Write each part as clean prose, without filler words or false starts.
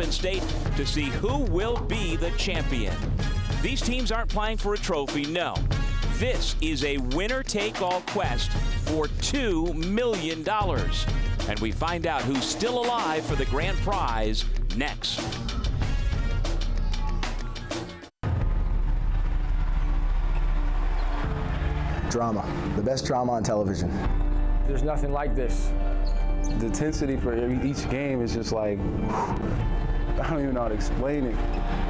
State to see who will be the champion. These teams aren't playing for a trophy, no. This is a winner-take-all quest for $2 million. And we find out who's still alive for the grand prize next. Drama, the best drama on television. There's nothing like this. The intensity for each game is just like, I don't even know how to explain it.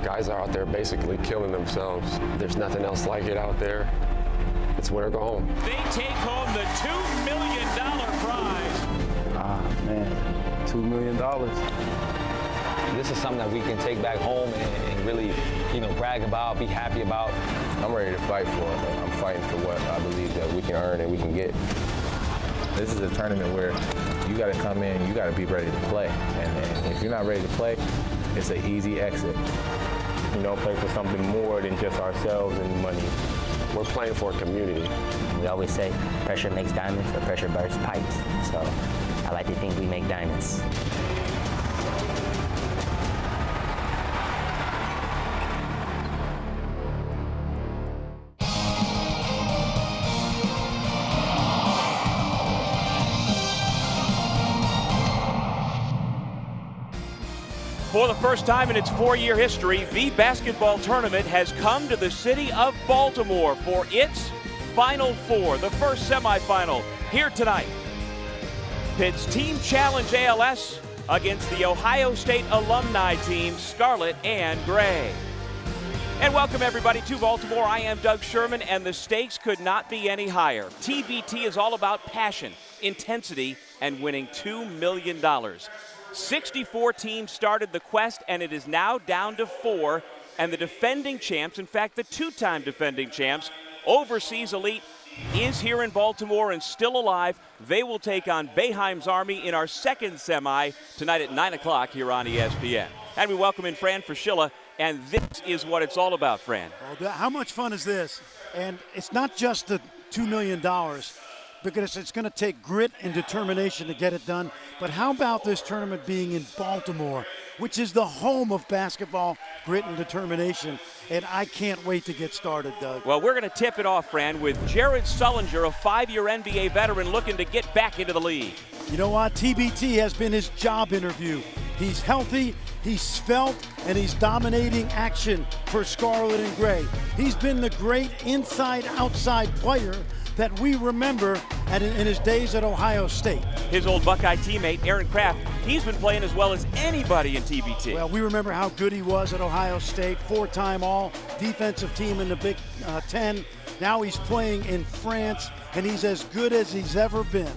Guys are out there basically killing themselves. There's nothing else like it out there. It's win or go home. They take home the $2 million prize. Ah, man, $2 million. This is something that we can take back home and really, brag about, be happy about. I'm ready to fight for it. I'm fighting for what I believe that we can earn and we can get. This is a tournament where you got to come in, you got to be ready to play. And if you're not ready to play, it's an easy exit. Play for something more than just ourselves and money. We're playing for a community. We always say pressure makes diamonds or pressure bursts pipes. So I like to think we make diamonds. For the first time in its 4-year history, the basketball tournament has come to the city of Baltimore for its Final Four, the first semifinal here tonight. Pitt's Team Challenge ALS against the Ohio State alumni team, Scarlet and Gray. And welcome everybody to Baltimore. I am Doug Sherman, and the stakes could not be any higher. TBT is all about passion, intensity, and winning $2 million. 64 teams started the quest, and it is now down to 4. And the defending champs, in fact, the two-time defending champs, Overseas Elite, is here in Baltimore and still alive. They will take on Boeheim's Army in our second semi tonight at 9 o'clock here on ESPN. And we welcome in Fran Fraschilla, and this is what it's all about, Fran. Well, how much fun is this? And it's not just the $2 million, because it's going to take grit and determination to get it done. But how about this tournament being in Baltimore, which is the home of basketball, grit and determination? And I can't wait to get started, Doug. Well, we're going to tip it off, Fran, with Jared Sullinger, a 5-year NBA veteran looking to get back into the league. You know what? TBT has been his job interview. He's healthy, he's svelte, and he's dominating action for Scarlet and Gray. He's been the great inside-outside player that we remember in his days at Ohio State. His old Buckeye teammate, Aaron Kraft, he's been playing as well as anybody in TBT. Well, we remember how good he was at Ohio State, 4-time all-defensive team in the Big Ten. Now he's playing in France, and he's as good as he's ever been.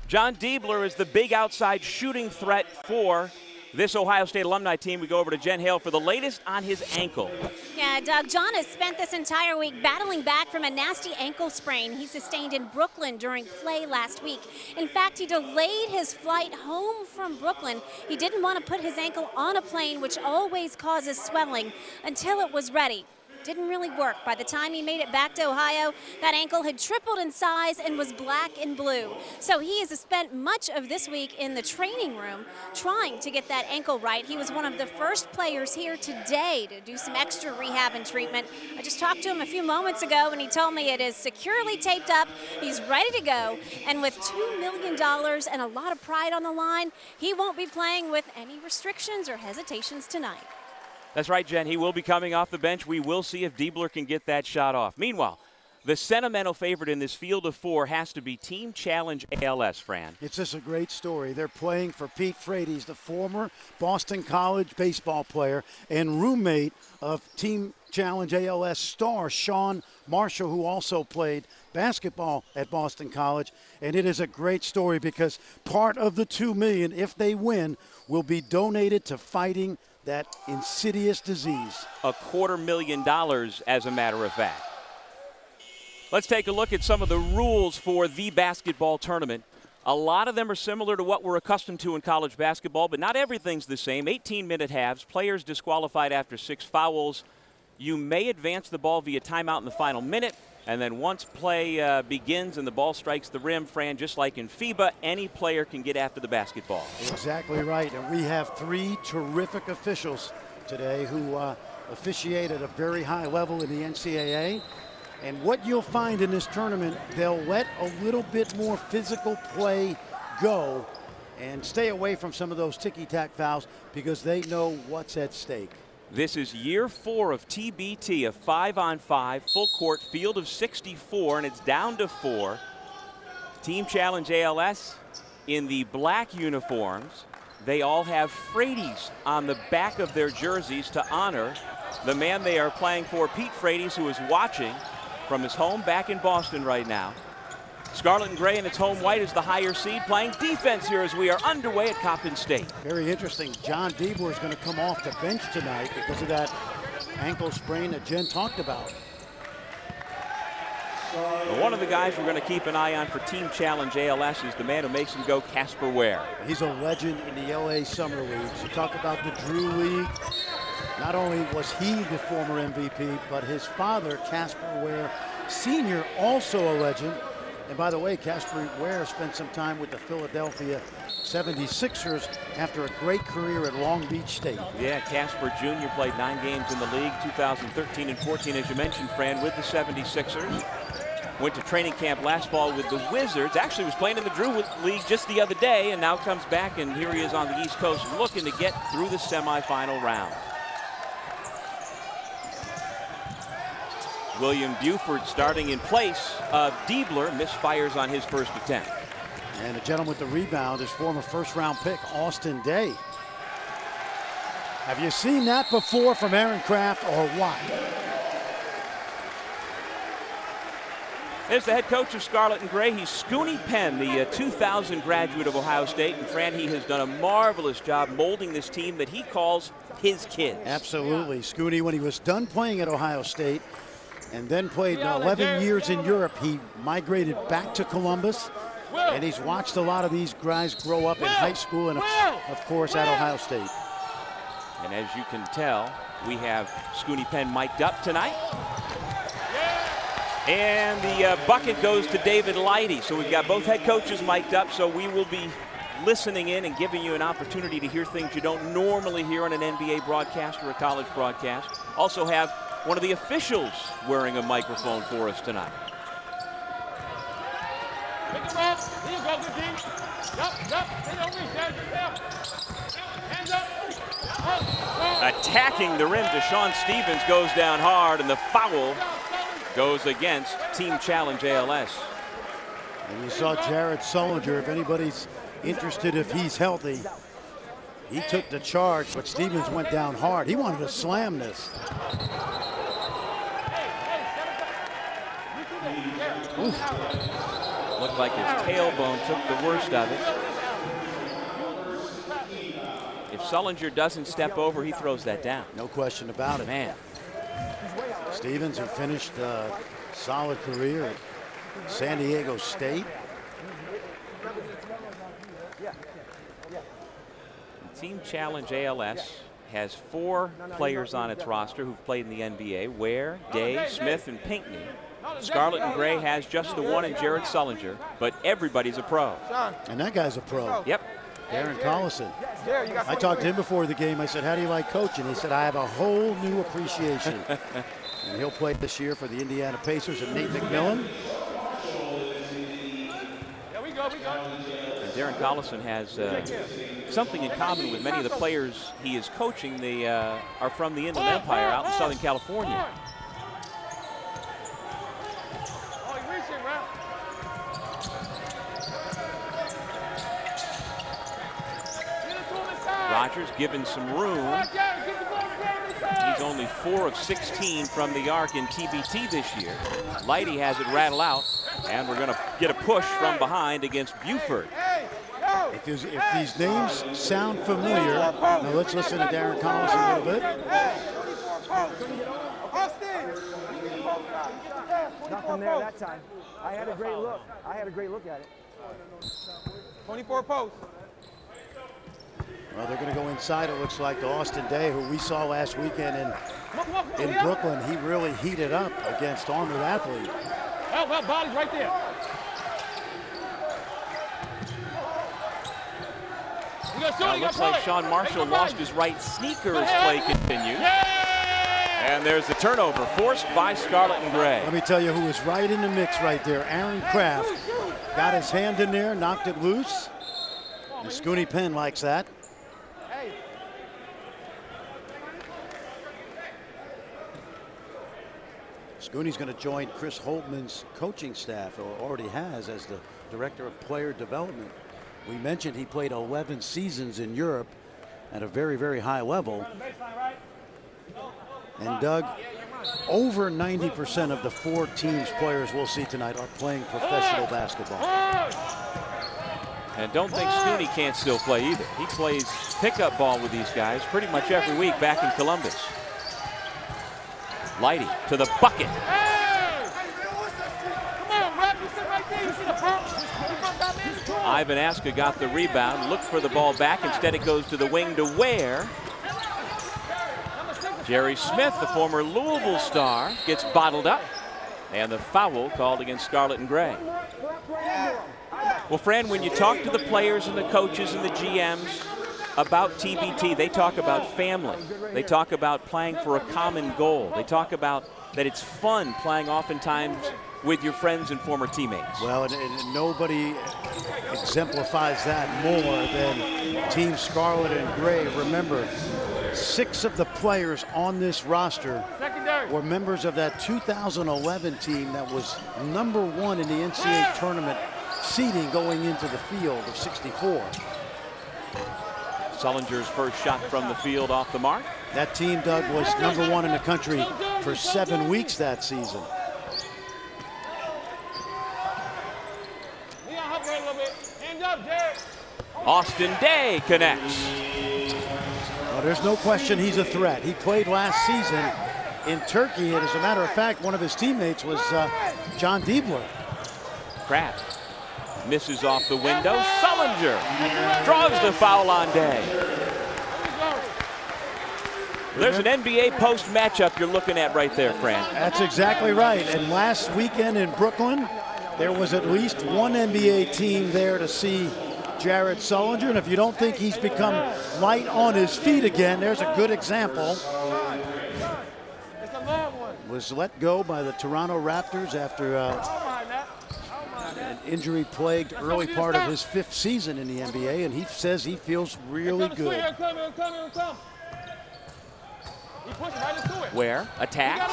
John Diebler is the big outside shooting threat for this Ohio State alumni team. We go over to Jen Hale for the latest on his ankle. Yeah, Doug, John has spent this entire week battling back from a nasty ankle sprain he sustained in Brooklyn during play last week. In fact, he delayed his flight home from Brooklyn. He didn't want to put his ankle on a plane, which always causes swelling, until it was ready. Didn't really work. By the time he made it back to Ohio, that ankle had tripled in size and was black and blue. So he has spent much of this week in the training room trying to get that ankle right. He was one of the first players here today to do some extra rehab and treatment. I just talked to him a few moments ago, and he told me it is securely taped up. He's ready to go. And with $2 million and a lot of pride on the line, he won't be playing with any restrictions or hesitations tonight. That's right, Jen. He will be coming off the bench. We will see if Diebler can get that shot off. Meanwhile, the sentimental favorite in this field of 4 has to be Team Challenge ALS, Fran. It's just a great story. They're playing for Pete Frates, the former Boston College baseball player and roommate of Team Challenge ALS star Sean Marshall, who also played basketball at Boston College. And it is a great story because part of the $2 million, if they win, will be donated to fighting that insidious disease. $250,000, as a matter of fact. Let's take a look at some of the rules for the basketball tournament. A lot of them are similar to what we're accustomed to in college basketball, but not everything's the same. 18-minute halves, players disqualified after 6 fouls. You may advance the ball via timeout in the final minute. And then once play begins and the ball strikes the rim, Fran, just like in FIBA, any player can get after the basketball. Exactly right. And we have 3 terrific officials today who officiate at a very high level in the NCAA. And what you'll find in this tournament, they'll let a little bit more physical play go and stay away from some of those ticky-tack fouls because they know what's at stake. This is year 4 of TBT, a 5-on-5 full court field of 64, and it's down to 4. Team Challenge ALS in the black uniforms. They all have Frates on the back of their jerseys to honor the man they are playing for, Pete Frates, who is watching from his home back in Boston right now. Scarlet and Gray in its home white is the higher seed, playing defense here as we are underway at Coppin State. Very interesting. John Diebler is going to come off the bench tonight because of that ankle sprain that Jen talked about. Well, one of the guys we're going to keep an eye on for Team Challenge ALS is the man who makes them go, Casper Ware. He's a legend in the LA Summer Leagues. You talk about the Drew League. Not only was he the former MVP, but his father, Casper Ware Sr., also a legend. And by the way, Casper Ware spent some time with the Philadelphia 76ers after a great career at Long Beach State. Yeah, Casper Jr. played 9 games in the league, 2013 and 14, as you mentioned, Fran, with the 76ers. Went to training camp last fall with the Wizards. Actually was playing in the Drew League just the other day, and now comes back, and here he is on the East Coast looking to get through the semifinal round. William Buford starting in place of Diebler, misfires on his first attempt. And the gentleman with the rebound is former first-round pick Austin Day. Have you seen that before from Aaron Craft or what? There's the head coach of Scarlet and Gray. He's Scooney Penn, the 2000 graduate of Ohio State. And Fran, he has done a marvelous job molding this team that he calls his kids. Absolutely. Scooney, when he was done playing at Ohio State and then played 11 years in Europe, he migrated back to Columbus. And he's watched a lot of these guys grow up in high school and, of course, at Ohio State. And as you can tell, we have Scooney Penn mic'd up tonight. And the bucket goes to David Leidy. So we've got both head coaches mic'd up, so we will be listening in and giving you an opportunity to hear things you don't normally hear on an NBA broadcast or a college broadcast. Also have one of the officials wearing a microphone for us tonight. Attacking the rim, Deshaun Stevens goes down hard, and the foul goes against Team Challenge ALS. And you saw Jared Sullinger. If anybody's interested if he's healthy, he took the charge, but Stevens went down hard. He wanted to slam this. Oof. Looked like his tailbone took the worst of it. If Sullinger doesn't step over, he throws that down. No question about it. Man. Stevens, who finished a solid career at San Diego State. Team Challenge ALS has 4 players on its roster who've played in the NBA: Ware, Day, Smith, and Pinckney. Scarlet and Gray has just the one in Jared Sullinger, but everybody's a pro. And that guy's a pro. Yep. Darren Collison. I talked to him before the game. I said, how do you like coaching? He said, I have a whole new appreciation. And he'll play this year for the Indiana Pacers and Nate McMillan. And Darren Collison has something in common with many of the players he is coaching. They are from the Inland Empire out in Southern California. Rogers given some room. He's only 4 of 16 from the arc in TBT this year. Leidy has it rattle out, and we're going to get a push from behind against Buford. If these names sound familiar, now let's listen to Darren Collison a little bit. Nothing there that time. I had a great look. At it. 24 posts. Well, they're going to go inside, it looks like, to Austin Day, who we saw last weekend in Brooklyn. He really heated up against Armored Athlete. Help, body's right there. Looks like Sean Marshall lost his right sneaker as play continues. And there's the turnover forced by Scarlet and Gray. Let me tell you who was right in the mix right there. Aaron Kraft got his hand in there, knocked it loose. And Scooney Penn likes that. Scooney's going to join Chris Holtman's coaching staff, or already has, as the director of player development. We mentioned he played 11 seasons in Europe at a very, very high level. And Doug, over 90% of the 4 teams players we'll see tonight are playing professional basketball. And don't think Scooney can't still play either. He plays pickup ball with these guys pretty much every week back in Columbus. Lighty to the bucket. Ivan Aska got the rebound, looked for the ball back. Instead, it goes to the wing to Ware. Jerry Smith, the former Louisville star, gets bottled up. And the foul called against Scarlet and Gray. Well, Fran, when you talk to the players and the coaches and the GMs about TBT, they talk about family. They talk about playing for a common goal. They talk about that it's fun playing oftentimes with your friends and former teammates. Well, and nobody exemplifies that more than Team Scarlet and Gray. Remember, 6 of the players on this roster were members of that 2011 team that was #1 in the NCAA tournament seeding going into the field of 64. Sullinger's first shot from the field off the mark. That team, Doug, was #1 in the country for 7 weeks that season. Austin Day connects. Well, there's no question he's a threat. He played last season in Turkey, and as a matter of fact, one of his teammates was John Diebler. Kraft misses off the window. Sullinger draws the foul on Day. There's an NBA post matchup you're looking at right there, Fran. That's exactly right. And last weekend in Brooklyn, there was at least one NBA team there to see Jared Sullinger. And if you don't think he's become light on his feet again, there's a good example. Was let go by the Toronto Raptors after an injury-plagged early part of his 5th season in the NBA, and he says he feels really good. Where attacks.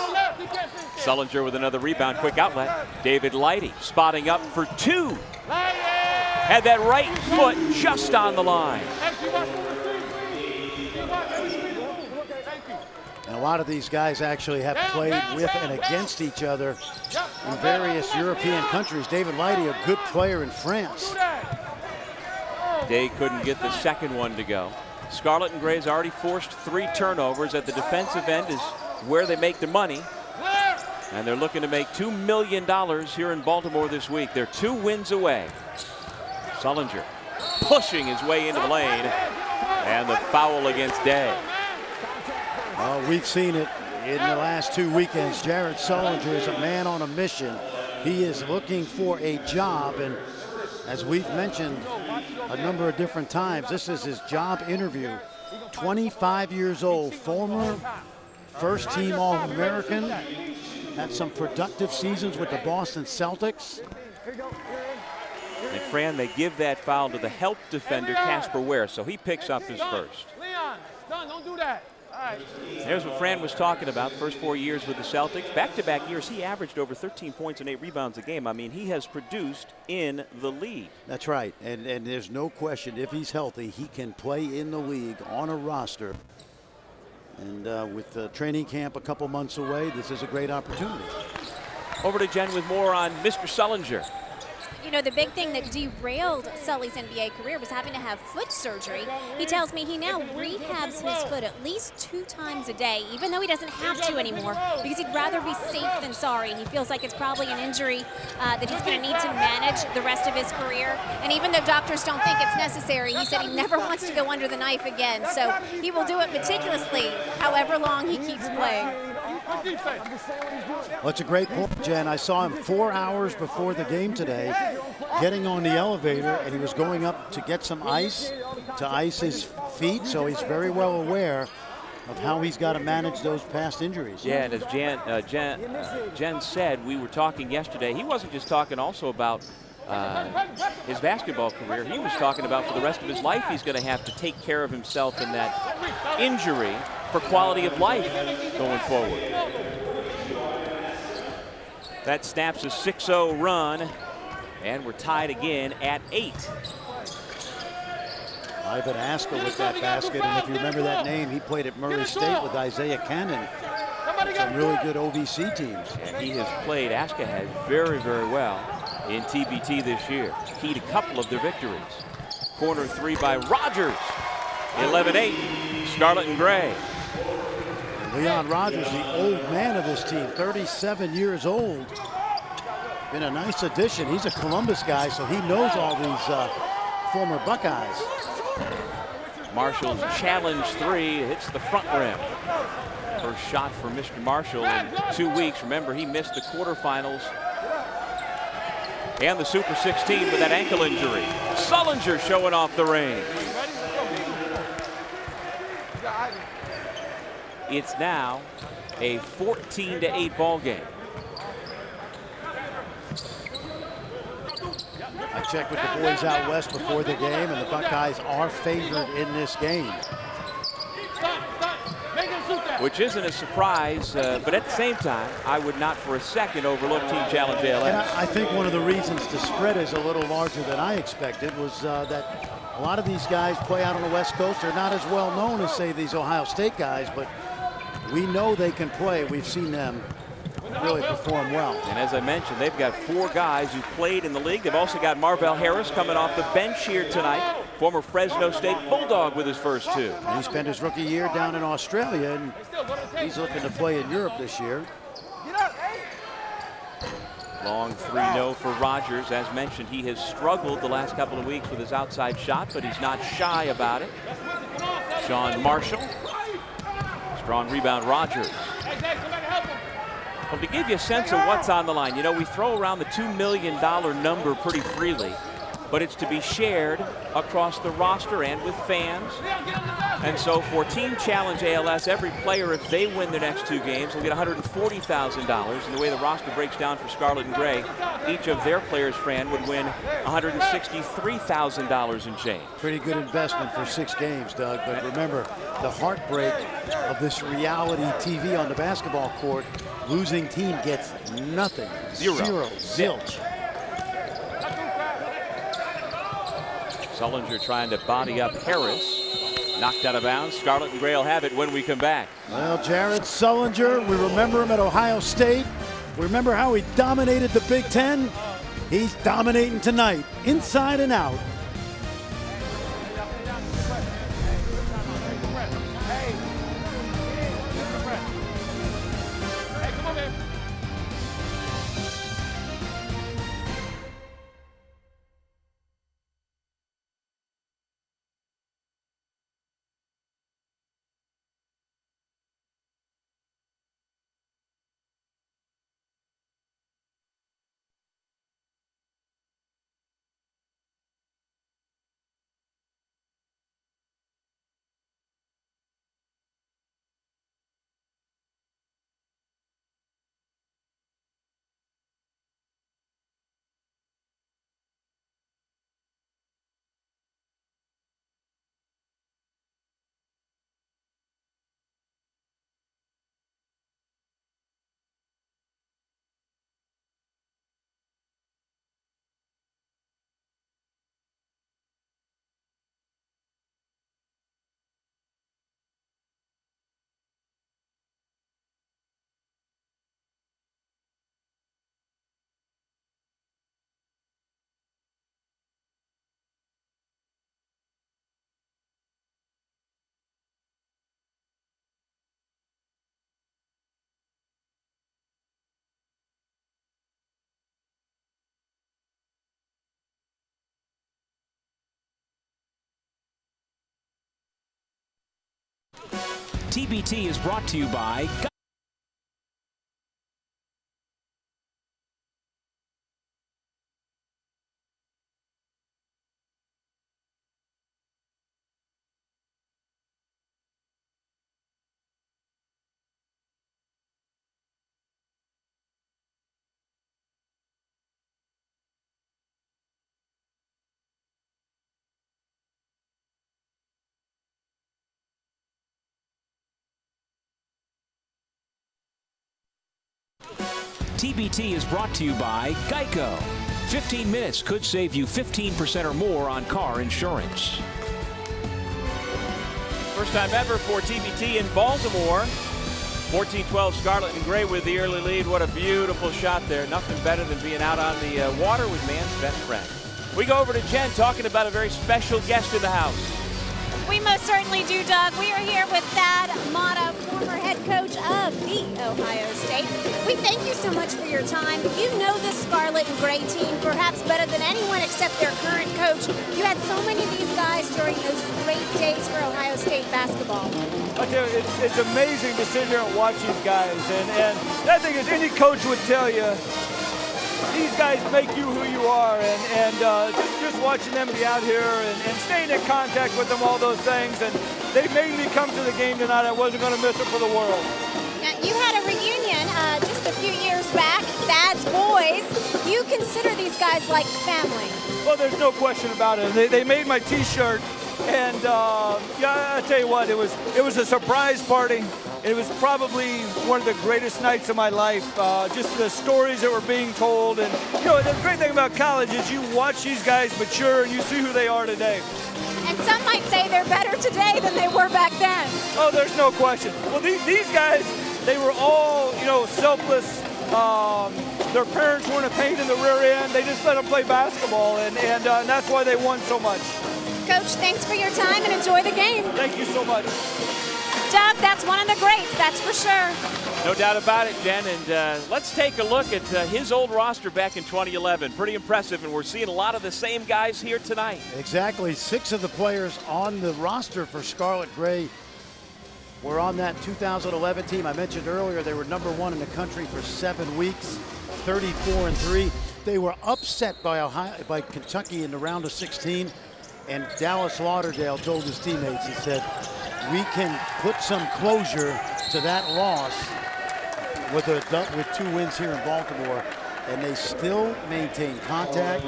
Sullinger with another rebound, quick outlet. David Lighty spotting up for 2. Had that right foot just on the line. And a lot of these guys actually have played with and against each other in various European countries. David Lighty, a good player in France. Day couldn't get the second one to go. Scarlet and Gray's already forced 3 turnovers. At the defensive end is where they make their money. And they're looking to make $2 million here in Baltimore this week. They're 2 wins away. Sullinger pushing his way into the lane. And the foul against Day. Well, we've seen it in the last 2 weekends. Jared Sullinger is a man on a mission. He is looking for a job, and as we've mentioned a number of different times, this is his job interview. 25 years old, former first-team All-American, had some productive seasons with the Boston Celtics. And Fran, they give that foul to the help defender, Casper Ware, so he picks up his first. Leon, son, don't do that. There's what Fran was talking about. First 4 years with the Celtics. Back-to-back years, he averaged over 13 points and 8 rebounds a game. I mean, he has produced in the league. That's right. And there's no question, if he's healthy, he can play in the league on a roster. And with the training camp a couple months away, this is a great opportunity. Over to Jen with more on Mr. Sullinger. You know, the big thing that derailed Sully's NBA career was having to have foot surgery. He tells me he now rehabs his foot at least 2 times a day, even though he doesn't have to anymore, because he'd rather be safe than sorry. He feels like it's probably an injury that he's going to need to manage the rest of his career. And even though doctors don't think it's necessary, he said he never wants to go under the knife again. So he will do it meticulously, however long he keeps playing. Well, it's a great point, Jen. I saw him 4 hours before the game today, getting on the elevator, and he was going up to get some ice to ice his feet, so he's very well aware of how he's got to manage those past injuries. Yeah, and as Jen said, we were talking yesterday, he wasn't just talking also about his basketball career. He was talking about for the rest of his life he's going to have to take care of himself in that injury for quality of life going forward. That snaps a 6-0 run, and we're tied again at 8. Ivan Aska with that basket, and if you remember that name, he played at Murray State with Isaiah Cannon. Some really good OVC teams. Yeah, he has played, Aska has, very, very well in TBT this year. Keyed a couple of their victories. Corner 3 by Rogers. 11-8, Scarlet and Gray. Leon Rogers, the old man of this team, 37 years old. Been a nice addition. He's a Columbus guy, so he knows all these former Buckeyes. Marshall's challenge 3 hits the front rim. First shot for Mr. Marshall in 2 weeks. Remember, he missed the quarterfinals and the Super 16 with that ankle injury. Sullinger showing off the range. It's now a 14-8 ball game. I checked with the boys out west before the game, and the Buckeyes are favored in this game. Which isn't a surprise, but at the same time, I would not for a second overlook Team Challenge ALS. And I think one of the reasons the spread is a little larger than I expected was that a lot of these guys play out on the West Coast. They're not as well known as, say, these Ohio State guys, but we know they can play. We've seen them really perform well. And as I mentioned, they've got 4 guys who played in the league. They've also got Marvell Harris coming off the bench here tonight. Former Fresno State Bulldog with his first 2. And he spent his rookie year down in Australia, and he's looking to play in Europe this year. Long 3-0 for Rogers. As mentioned, he has struggled the last couple of weeks with his outside shot, but he's not shy about it. Sean Marshall. Strong rebound, Rogers. Well, to give you a sense of what's on the line, you know, we throw around the $2 million number pretty freely, but it's to be shared across the roster and with fans. And so for Team Challenge ALS, every player, if they win their next 2 games, will get $140,000. And the way the roster breaks down for Scarlet and Gray, each of their players, Fran, would win $163,000 in change. Pretty good investment for 6 games, Doug. But remember, the heartbreak of this reality TV on the basketball court, losing team gets nothing. Zero. Zilch. Sullinger trying to body up Harris. Knocked out of bounds. Scarlet and Gray will have it when we come back. Well, Jared Sullinger, we remember him at Ohio State. We remember how he dominated the Big Ten. He's dominating tonight, inside and out. TBT is brought to you by TBT is brought to you by Geico. 15 minutes could save you 15% or more on car insurance. First time ever for TBT in Baltimore. 14-12 Scarlet and Gray with the early lead. What a beautiful shot there. Nothing better than being out on the water with man's best friend. We go over to Jen talking about a very special guest in the house. We most certainly do, Doug. We are here with Thad Matta, former head coach of the Ohio State. We thank you so much for your time. You know the Scarlet and Gray team perhaps better than anyone except their current coach. You had so many of these guys during those great days for Ohio State basketball. I tell you, it's amazing to sit here and watch these guys. And that thing is, any coach would tell you, these guys make you who you are, and just watching them be out here and staying in contact with them, all those things, and they made me come to the game tonight. I wasn't going to miss it for the world. Now, you had a reunion just a few years back, Thad's boys. You consider these guys like family. Well, there's no question about it. They made my T-shirt, and yeah, I tell you what, it was a surprise party. It was probably one of the greatest nights of my life. Just the stories that were being told. And, you know, the great thing about college is you watch these guys mature and you see who they are today. And some might say they're better today than they were back then. Oh, there's no question. Well, these guys, they were all, you know, selfless. Their parents weren't a pain in the rear end. They just let them play basketball, and that's why they won so much. Coach, thanks for your time and enjoy the game. Thank you so much. Doug, that's one of the greats, that's for sure. No doubt about it, Jen. And let's take a look at his old roster back in 2011. Pretty impressive, and we're seeing a lot of the same guys here tonight. Exactly. 6 of the players on the roster for Scarlet Gray were on that 2011 team. I mentioned earlier they were #1 in the country for 7 weeks, 34-3. They were upset by Kentucky in the round of 16, and Dallas Lauderdale told his teammates, he said, we can put some closure to that loss with 2 wins here in Baltimore, and they still maintain contact.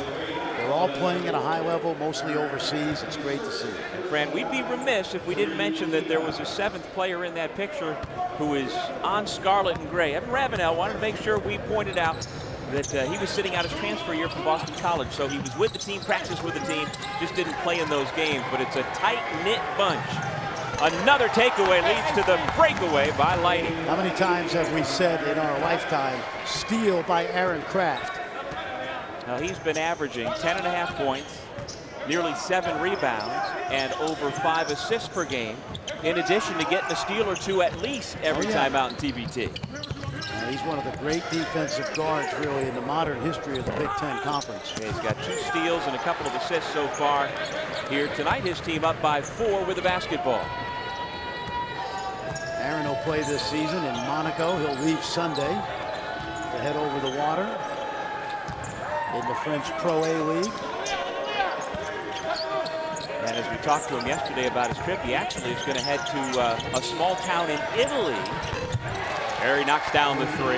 They're all playing at a high level, mostly overseas. It's great to see. And Fran, we'd be remiss if we didn't mention that there was a 7th player in that picture who is on Scarlet and Gray. Evan Ravenel wanted to make sure we pointed out that he was sitting out his transfer year from Boston College, so he was with the team, practiced with the team, just didn't play in those games, but it's a tight-knit bunch. Another takeaway leads to the breakaway by Lighty. How many times have we said in our lifetime, steal by Aaron Kraft? Now, he's been averaging 10.5 points, nearly 7 rebounds, and over 5 assists per game, in addition to getting a steal or 2 at least every time out in TBT. He's one of the great defensive guards, really, in the modern history of the Big Ten Conference. Yeah, he's got 2 steals and a couple of assists so far here tonight. His team up by 4 with the basketball. Aaron will play this season in Monaco. He'll leave Sunday to head over the water in the French Pro A League. And as we talked to him yesterday about his trip, he actually is going to head to a small town in Italy. There he knocks down the 3,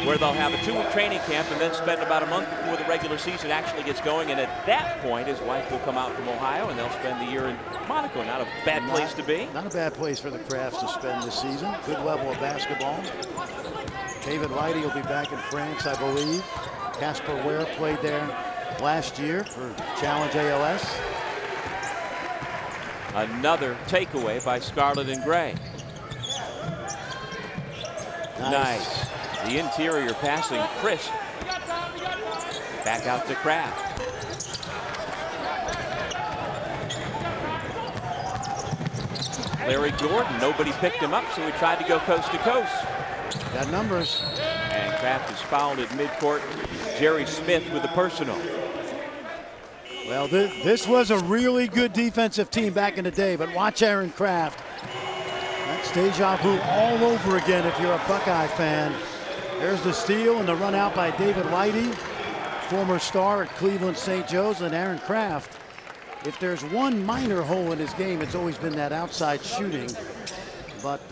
where they'll have a 2-week training camp and then spend about a month before the regular season actually gets going. And at that point, his wife will come out from Ohio and they'll spend the year in Monaco. Not a bad place to be. Not a bad place for the Crafts to spend this season. Good level of basketball. David Lighty will be back in France, I believe. Casper Ware played there last year for Challenge ALS. Another takeaway by Scarlet and Gray. Nice. The interior passing crisp. Back out to Kraft. Larry Gordon, nobody picked him up, so he tried to go coast to coast. Got numbers. And Kraft is fouled at midcourt. Jerry Smith with the personal. Well, this was a really good defensive team back in the day, but watch Aaron Kraft. That's deja vu all over again if you're a Buckeye fan. There's the steal and the run out by David Lighty, former star at Cleveland St. Joe's, and Aaron Kraft. If there's one minor hole in his game, it's always been that outside shooting. But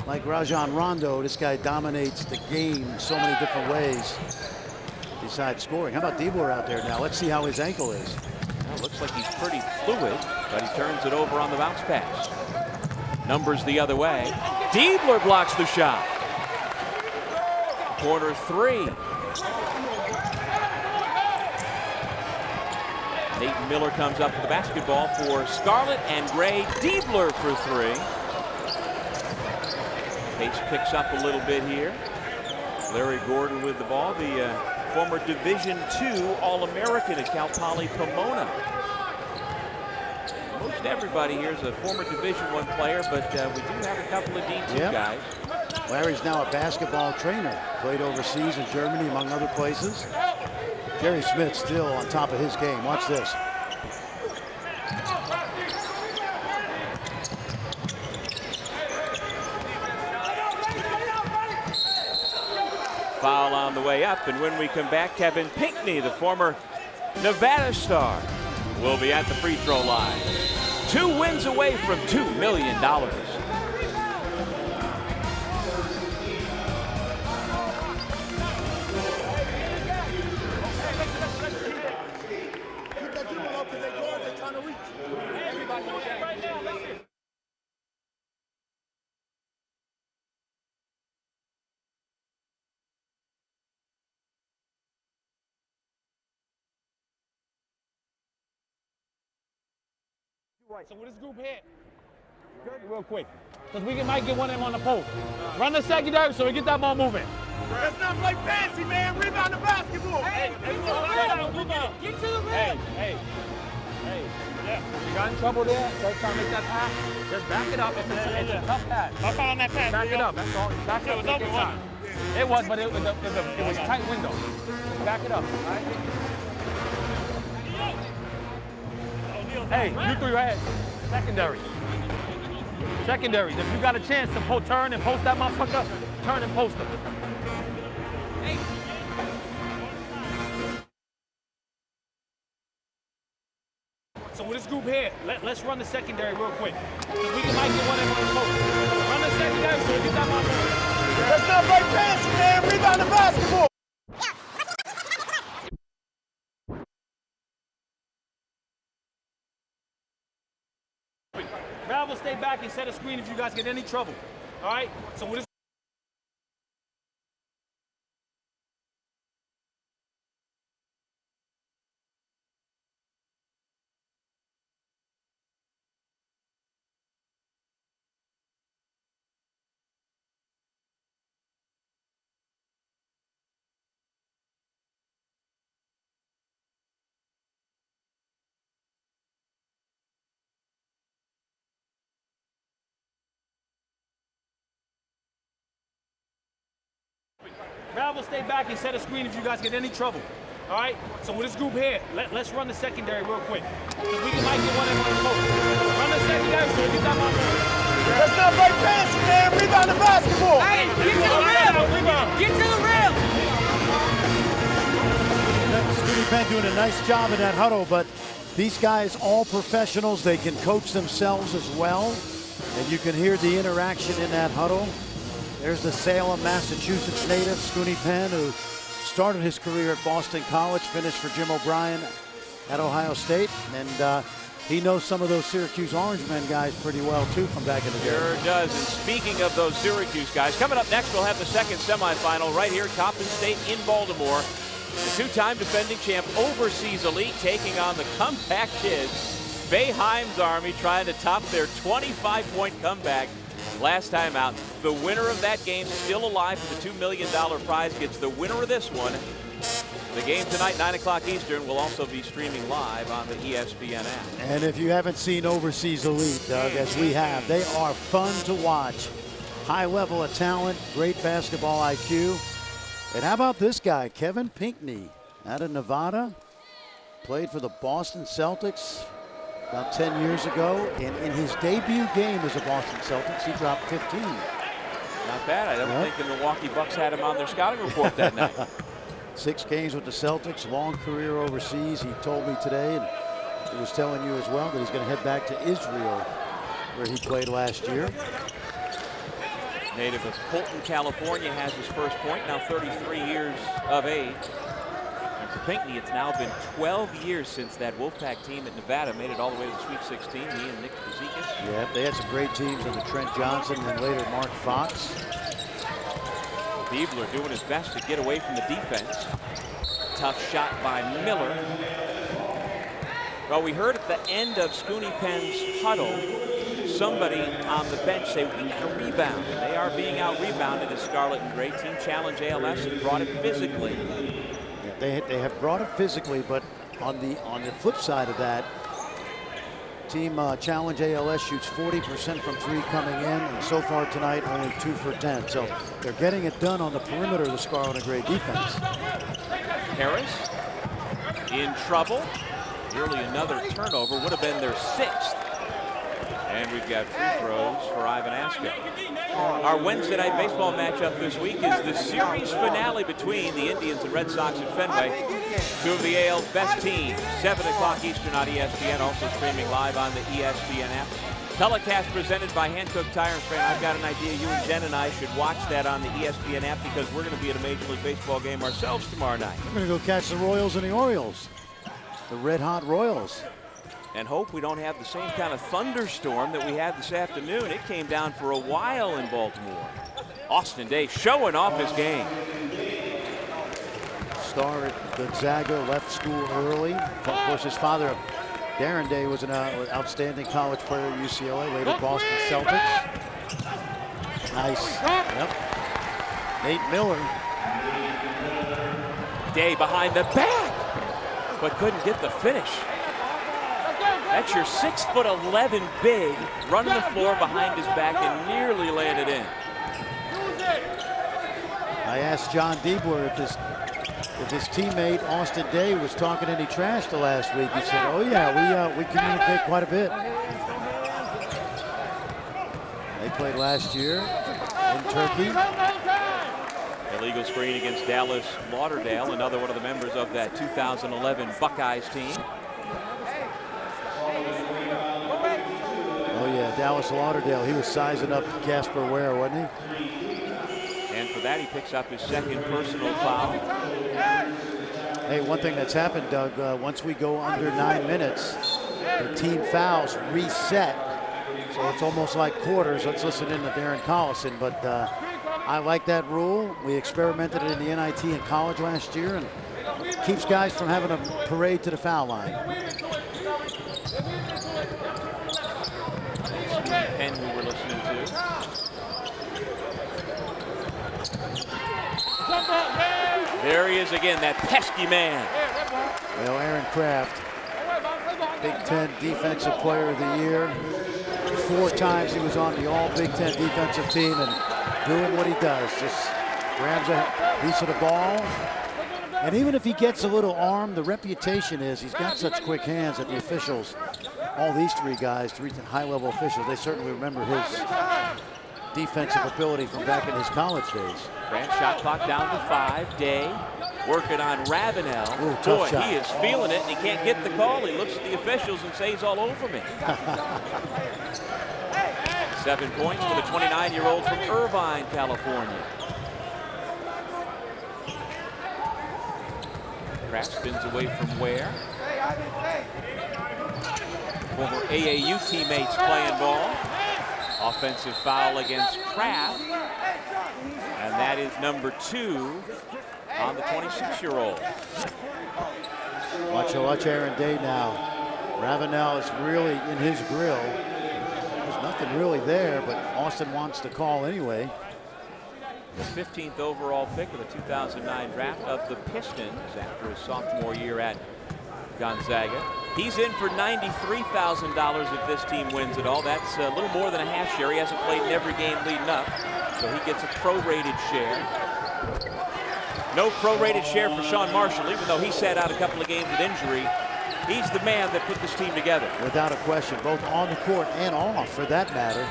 like Rajon Rondo, this guy dominates the game in so many different ways besides scoring. How about Diebler out there now? Let's see how his ankle is. Well, looks like he's pretty fluid, but he turns it over on the bounce pass. Numbers the other way. Diebler blocks the shot. Corner three. Nate Miller comes up with the basketball for Scarlet and Gray. Diebler for three. Pace picks up a little bit here. Larry Gordon with the ball, the former Division II All-American at Cal Poly Pomona. Most everybody here is a former Division I player, but we do have a couple of D2 guys. Larry's now a basketball trainer. Played overseas in Germany, among other places. Jerry Smith still on top of his game. Watch this. Foul on the way up, and when we come back, Kevin Pinckney, the former Nevada star, will be at the free throw line. 2 wins away from $2 million. So with this group here, real quick, because we might get one of them on the post. Run the secondary so we get that ball moving. Let's not play fancy, man. Rebound the basketball. Hey, get to the rim. Get to the rim. Hey. Yeah. You got in trouble there? Trying to make that pass? Just back it up. It's a tough pass. I found that pass. Back it up. That's all. Back it up. It was open, wasn't it? It was, but it was a tight window. Back it up. All right? Hey, you three right here. Secondary. If you got a chance to turn and post that motherfucker, turn and post him. Hey. So with this group here, let's run the secondary real quick. Because we might get one of them on the post. Run the secondary so we get that motherfucker. Let's not play fancy, man. Rebound the basketball. Val will stay back and set a screen if you guys get any trouble. All right? So with this Val will stay back and set a screen if you guys get any trouble. All right? So with this group here, let's run the secondary real quick. Because we might get one of them on the post. Run the secondary so we get that motherfucker. Let's not play fancy, man. Rebound the basketball. Hey, get to the rim. Get to the rim. Scooty Penn doing a nice job in that huddle, but these guys, all professionals, they can coach themselves as well. And you can hear the interaction in that huddle. There's the Salem, Massachusetts native, Scooty Penn, who started his career at Boston College, finished for Jim O'Brien at Ohio State. And he knows some of those Syracuse Orange Men guys pretty well, too, from back in the day. Sure does. And speaking of those Syracuse guys, coming up next, we'll have the second semifinal right here at Coppin State in Baltimore. The two-time defending champ Overseas Elite taking on the comeback kids. Boeheim's Army trying to top their 25-point comeback last time out. The winner of that game still alive for the $2 million prize gets the winner of this one. The game tonight, 9 o'clock Eastern, will also be streaming live on the ESPN app. And if you haven't seen Overseas Elite, Doug, as we have, they are fun to watch. High level of talent, great basketball IQ. And how about this guy, Kevin Pinckney, out of Nevada, played for the Boston Celtics about 10 years ago. And in his debut game as a Boston Celtics, he dropped 15. Not bad. I don't think the Milwaukee Bucks had him on their scouting report that night. 6 games with the Celtics, long career overseas. He told me today, and he was telling you as well, that he's going to head back to Israel, where he played last year. Native of Colton, California, has his first point, now 33 years of age. And for Pinckney, it's now been 12 years since that Wolfpack team at Nevada made it all the way to the Sweet 16. He and Nick Fazekas. Yeah, they had some great teams under Trent Johnson and then later Mark Fox. Diebler doing his best to get away from the defense. Tough shot by Miller. Well, we heard at the end of Scooney Penn's huddle, somebody on the bench say we need a rebound. They are being out-rebounded as Scarlet and Gray. Team Challenge ALS has brought it physically. They have brought it physically, but on the flip side of that, Team Challenge ALS shoots 40% from 3 coming in, and so far tonight only 2 for 10. So they're getting it done on the perimeter of the Scarlet and Gray defense. Harris in trouble. Nearly another turnover, would have been their 6th. And we've got free throws for Ivan Aska. Our Wednesday night baseball matchup this week is the series finale between the Indians and Red Sox at Fenway. 2 of the AL's best teams, 7 o'clock Eastern on ESPN, also streaming live on the ESPN app. Telecast presented by Hankook Tire and Frame. I've got an idea you and Jen and I should watch that on the ESPN app because we're going to be at a Major League Baseball game ourselves tomorrow night. We're going to go catch the Royals and the Orioles. The red-hot Royals. And hope we don't have the same kind of thunderstorm that we had this afternoon. It came down for a while in Baltimore. Austin Day showing off his game. Star at Gonzaga, left school early. Of course, his father, Darren Day, was an outstanding college player at UCLA, later Boston Celtics. Nice. Yep. Nate Miller. Day behind the back, but couldn't get the finish. That's your 6'11" big running the floor behind his back and nearly landed in. I asked John Diebler if his teammate Austin Day was talking any trash the last week. He said, "Oh yeah, we communicate quite a bit." They played last year in Turkey. Illegal screen against Dallas Lauderdale, another one of the members of that 2011 Buckeyes team. Oh yeah, Dallas Lauderdale. He was sizing up Casper Ware, wasn't he? And for that, he picks up his 2nd personal foul. Hey, one thing that's happened, Doug, once we go under 9 minutes, the team fouls reset. So it's almost like quarters. Let's listen in to Darren Collison. But I like that rule. We experimented it in the NIT in college last year, and keeps guys from having a parade to the foul line. And we were listening to. There he is again, that pesky man. Well, Aaron Kraft, Big Ten Defensive Player of the Year. 4 times he was on the All Big Ten defensive team and doing what he does. Just grabs a piece of the ball. And even if he gets a little arm, the reputation is he's got such quick hands that the officials, all these 3 guys, 3 high-level officials, they certainly remember his defensive ability from back in his college days. Grant shot clock down to 5. Day working on Ravenel. Ooh, boy, shot. he is feeling it, and he can't get the call. He looks at the officials and says, all over me. 7 points for the 29-year-old from Irvine, California. Kraft spins away from Ware. Former AAU teammates playing ball. Offensive foul against Kraft. And that is number 2 on the 26-year-old. Watch Aaron Day now. Ravenel is really in his grill. There's nothing really there, but Austin wants to call anyway. The 15th overall pick of the 2009 draft of the Pistons after his sophomore year at Gonzaga. He's in for $93,000 if this team wins it all. That's a little more than a half share. He hasn't played in every game leading up, so he gets a prorated share. No prorated share for Sean Marshall, even though he sat out a couple of games with injury. He's the man that put this team together. Without a question, both on the court and off, for that matter.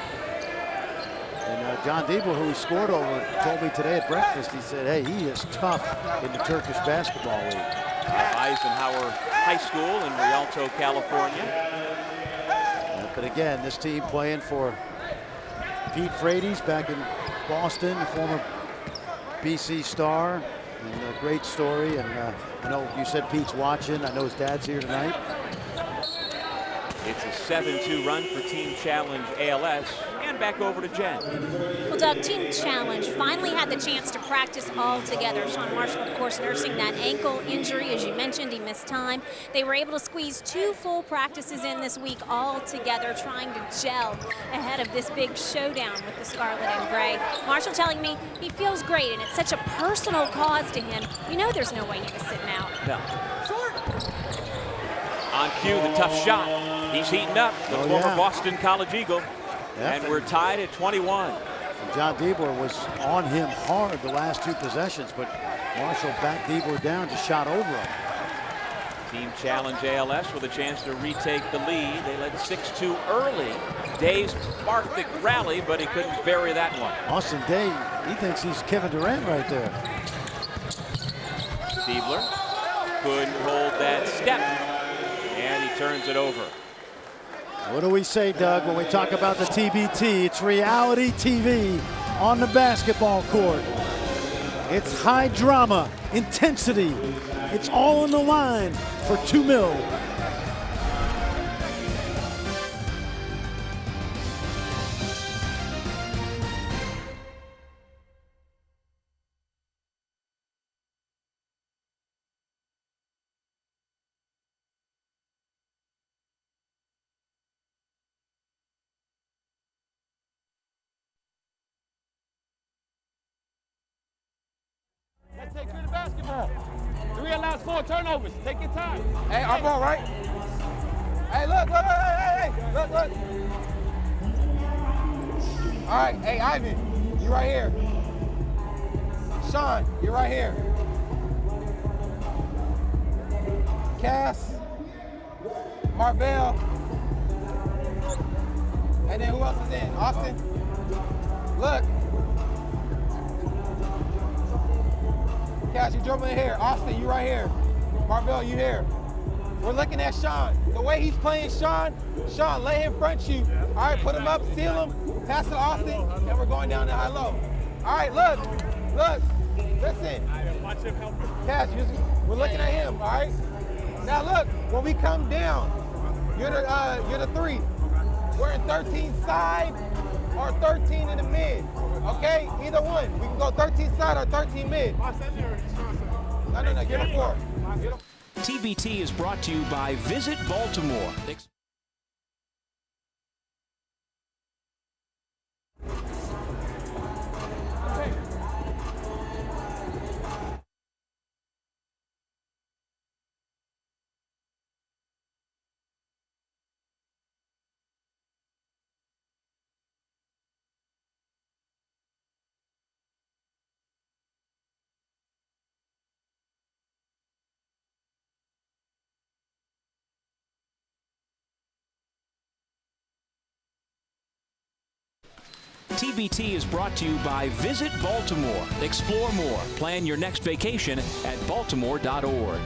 And John Diebler, who he scored over, told me today at breakfast, he said, hey, he is tough in the Turkish basketball league. Eisenhower High School in Rialto, California. But again, this team playing for Pete Frates back in Boston, the former BC star. And a great story. And I know you said Pete's watching. I know his dad's here tonight. It's a 7-2 run for Team Challenge ALS. And And back over to Jen. Well, Doug, Team Challenge finally had the chance to practice all together. Sean Marshall, of course, nursing that ankle injury. As you mentioned, he missed time. They were able to squeeze 2 full practices in this week all together, trying to gel ahead of this big showdown with the Scarlet and Gray. Marshall telling me he feels great, and it's such a personal cause to him. You know there's no way he was sitting out. No. On cue, the tough shot. He's heating up, the former Boston College Eagle. And we're tied at 21. John Diebler was on him hard the last 2 possessions, but Marshall backed Diebler down, just shot over him. Team Challenge ALS with a chance to retake the lead. They led 6-2 early. Day sparked the rally, but he couldn't bury that one. Austin Day, he thinks he's Kevin Durant right there. Diebler couldn't hold that step, and he turns it over. What do we say, Doug, when we talk about the TBT? It's reality TV on the basketball court. It's high drama, intensity. It's all on the line for $2 million. Let's take care of the basketball. 3 allows 4 turnovers. Take your time. Hey, our ball, right? Hey, look, look. All right, hey, Ivan, you right here. Sean, you're right here. Cass, Marvell, and then who else is in? Austin? Look. Cass, you dribbling here. Austin, you right here. Marvell, you here. We're looking at Sean. The way he's playing Sean, let him front you. All right, put him up, seal him, pass it to Austin, and we're going down to high-low. All right, look, listen. Cass, we're looking at him, all right? Now look, when we come down, you're the 3. We're in 13 side or 13 in the mid. Okay, either one. We can go 13 side or 13 mid. No, get him 4. TBT is brought to you by Visit Baltimore. TBT is brought to you by Visit Baltimore. Explore more. Plan your next vacation at baltimore.org.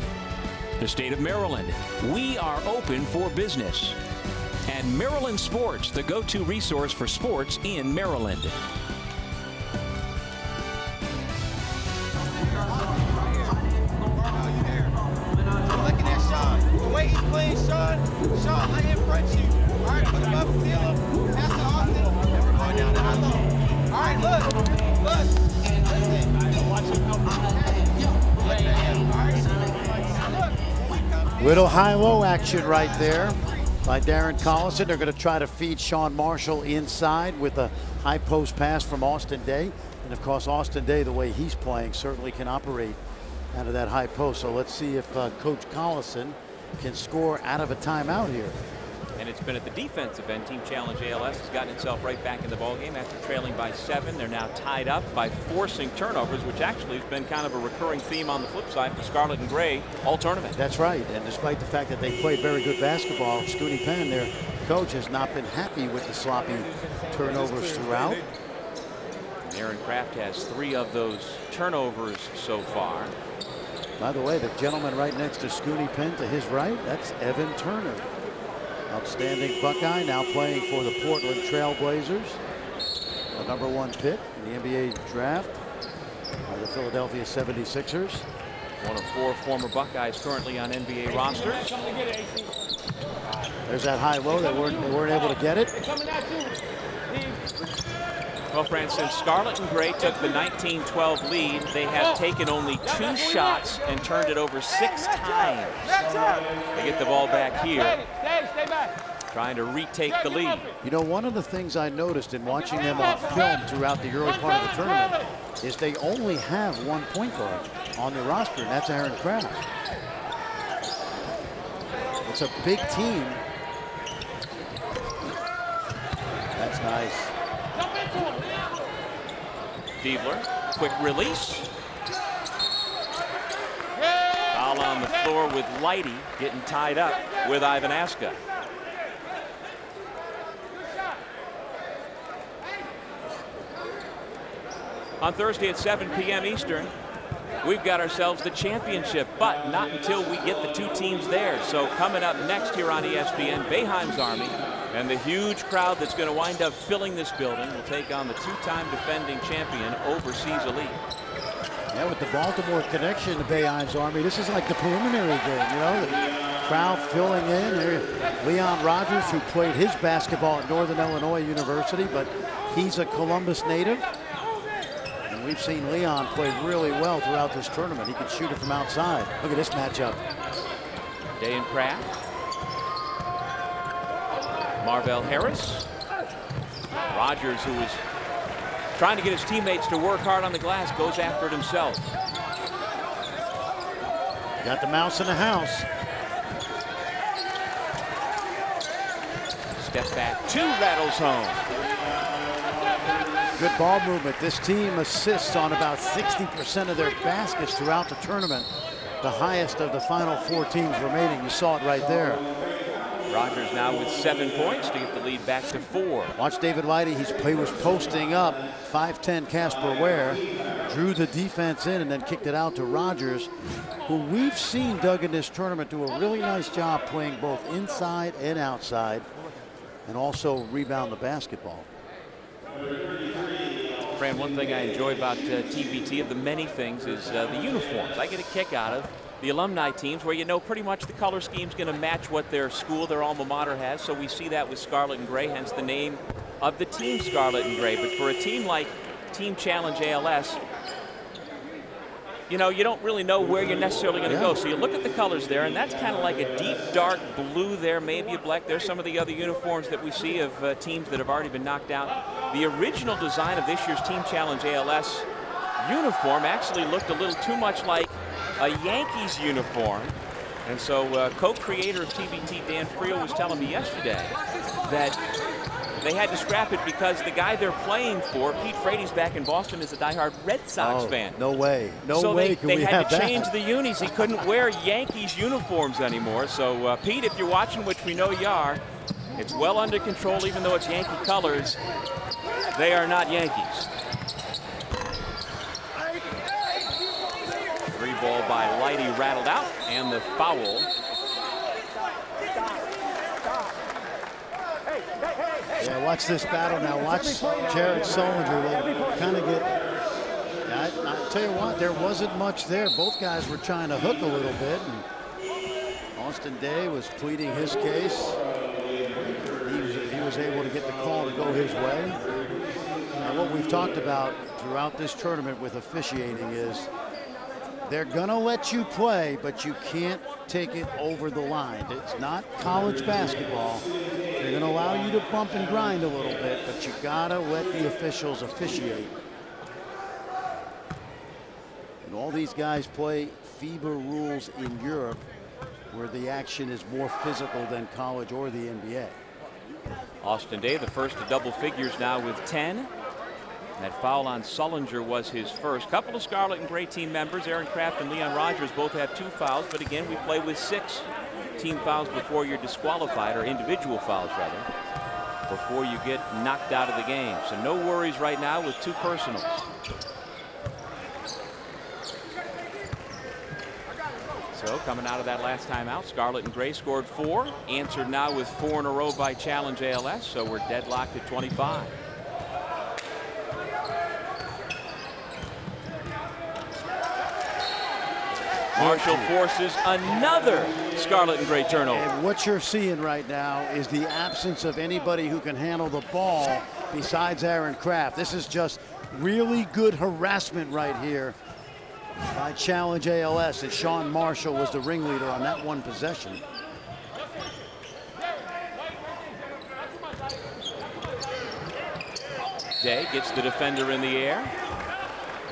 The state of Maryland. We are open for business. And Maryland Sports, the go-to resource for sports in Maryland. Looking at Sean. The way he's playing Sean, let him front you. All right, put him up, seal him, pass to Austin, and we're going down to high-low. All right, look, listen. Watch him help him. Little high-low action right there by Darren Collison. They're going to try to feed Sean Marshall inside with a high post pass from Austin Day. And of course, Austin Day, the way he's playing, certainly can operate out of that high post. So let's see if Coach Collison can score out of a timeout here. And it's been at the defensive end. Team Challenge ALS has gotten itself right back in the ballgame after trailing by 7. They're now tied up by forcing turnovers, which actually has been kind of a recurring theme on the flip side for Scarlet and Gray all tournament. That's right. And despite the fact that they played very good basketball, Scooney Penn, their coach, has not been happy with the sloppy turnovers throughout. Aaron Kraft has 3 of those turnovers so far. By the way, the gentleman right next to Scooney Penn to his right, that's Evan Turner. Outstanding Buckeye, now playing for the Portland Trail Blazers. The #1 pick in the NBA draft by the Philadelphia 76ers. One of 4 former Buckeyes currently on NBA rosters. There's that high-low. They weren't able to get it. Well, Fran, since Scarlet and Gray took the 19-12 lead, they have taken only 2 shots and turned it over 6 times. They get the ball back here, trying to retake the lead. You know, one of the things I noticed in watching them on film throughout the early part of the tournament is they only have 1 point guard on their roster, and that's Aaron Kraft. It's a big team. That's nice. Diebler, quick release. Foul on the floor with Lighty getting tied up with Ivan Aska. On Thursday at 7 p.m. Eastern, we've got ourselves the championship, but not until we get the 2 teams there. So coming up next here on ESPN, Boeheim's Army and the huge crowd that's going to wind up filling this building will take on the 2-time defending champion Overseas Elite. Yeah, with the Baltimore connection to Boeheim's Army, this is like the preliminary game, you know, the crowd filling in. There, Leon Rogers, who played his basketball at Northern Illinois University, but he's a Columbus native. And we've seen Leon play really well throughout this tournament. He can shoot it from outside. Look at this matchup. Day and Kraft. Marvell Harris. Rogers, who was trying to get his teammates to work hard on the glass, goes after it himself. Got the mouse in the house. Step back, 2 rattles home. Good ball movement. This team assists on about 60% of their baskets throughout the tournament. The highest of the final 4 teams remaining. You saw it right there. Rogers now with 7 points to get the lead back to 4. Watch David Lighty. He was posting up. 5'10" Casper Ware. Drew the defense in and then kicked it out to Rogers, who we've seen, Doug, in this tournament do a really nice job playing both inside and outside and also rebound the basketball. Fran, one thing I enjoy about TBT of the many things is the uniforms. I get a kick out of the alumni teams where you know pretty much the color scheme's going to match what their school, their alma mater has. So we see that with Scarlet and Gray, hence the name of the team Scarlet and Gray. But for a team like Team Challenge ALS, you know, you don't really know where you're necessarily going to go. So you look at the colors there, and that's kind of like a deep, dark blue there, maybe a black. There's some of the other uniforms that we see of teams that have already been knocked out. The original design of this year's Team Challenge ALS uniform actually looked a little too much like a Yankees uniform. And so co-creator of TBT, Dan Friel, was telling me yesterday that they had to scrap it because the guy they're playing for, Pete Frates, back in Boston, is a diehard Red Sox fan. No way. No so way they had to change the unis. He couldn't wear Yankees uniforms anymore. So, Pete, if you're watching, which we know you are, it's well under control, even though it's Yankee colors. They are not Yankees. 3 ball by Lighty rattled out, and the foul. Yeah, watch this battle now. Watch Jared Solinger. They kind of get. I tell you what, there wasn't much there. Both guys were trying to hook a little bit. And Austin Day was pleading his case. He was able to get the call to go his way. And what we've talked about throughout this tournament with officiating is they're going to let you play, but you can't take it over the line. It's not college basketball. They're going to allow you to bump and grind a little bit, but you got to let the officials officiate. And all these guys play FIBA rules in Europe, where the action is more physical than college or the NBA. Austin Day, the first to double figures now with 10. That foul on Solinger was his first. Couple of Scarlet and Gray team members, Aaron Kraft and Leon Rogers, both have 2 fouls. But again, we play with 6 team fouls before you're disqualified, or individual fouls rather, before you get knocked out of the game. So no worries right now with 2 personals. So coming out of that last timeout, Scarlet and Gray scored 4, answered now with 4 in a row by Challenge ALS. So we're deadlocked at 25. Marshall forces another Scarlet and Gray turnover. And what you're seeing right now is the absence of anybody who can handle the ball besides Aaron Kraft. This is just really good harassment right here by Challenge ALS, and Sean Marshall was the ringleader on that one possession. Day gets the defender in the air,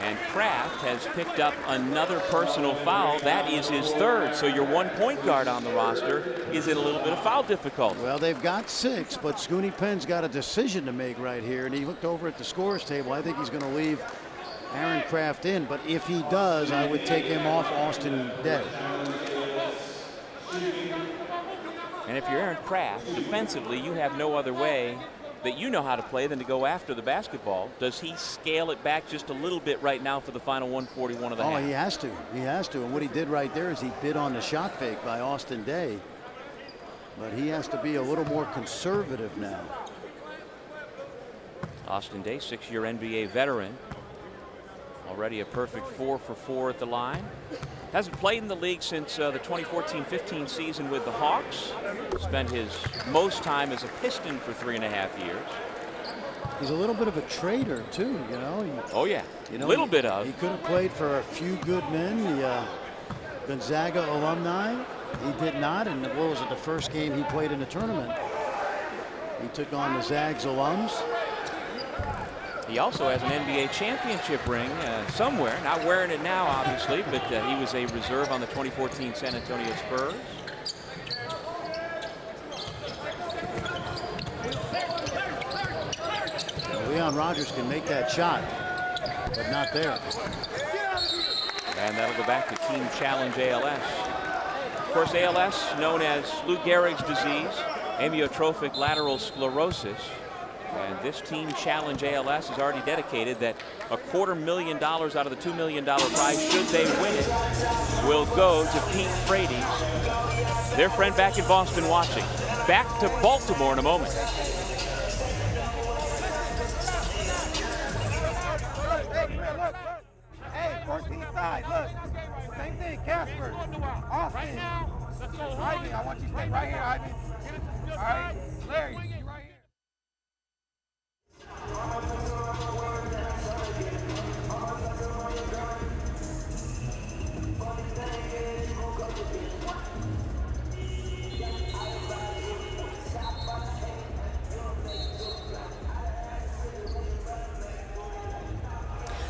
and Kraft has picked up another personal foul. That is his third, so your 1 point guard on the roster is in a little bit of foul difficulty. Well, they've got 6, but Scooney Penn's got a decision to make right here, and he looked over at the scorer's table. I think he's going to leave Aaron Kraft in, but if he does, I would take him off Austin Day. And if you're Aaron Kraft, defensively, you have no other way that you know how to play than to go after the basketball. Does he scale it back just a little bit right now for the final 141 of the half? Oh, he has to. He has to. And what he did right there is he bid on the shot fake by Austin Day. But he has to be a little more conservative now. Austin Day, 6-year NBA veteran. Already a perfect 4 for 4 at the line. Hasn't played in the league since the 2014-15 season with the Hawks. Spent his most time as a Piston for 3.5 years. He's a little bit of a traitor too, you know. Oh yeah, you know, little bit of. He could have played for a few good men, the Gonzaga alumni. He did not, and what was it, the first game he played in the tournament? He took on the Zags alums. He also has an NBA championship ring somewhere. Not wearing it now, obviously, but he was a reserve on the 2014 San Antonio Spurs. Leon Rogers can make that shot, but not there. And that'll go back to Team Challenge ALS. Of course, ALS, known as Lou Gehrig's disease, amyotrophic lateral sclerosis. And this Team Challenge ALS has already dedicated that $250,000 out of the $2 million prize, should they win it, will go to Pete Frates, their friend back in Boston watching. Back to Baltimore in a moment. Hey, 14 side, look. Same thing, Casper, Austin, Ivan, I want you to stay right here, Ivan. All right, Larry, you right here.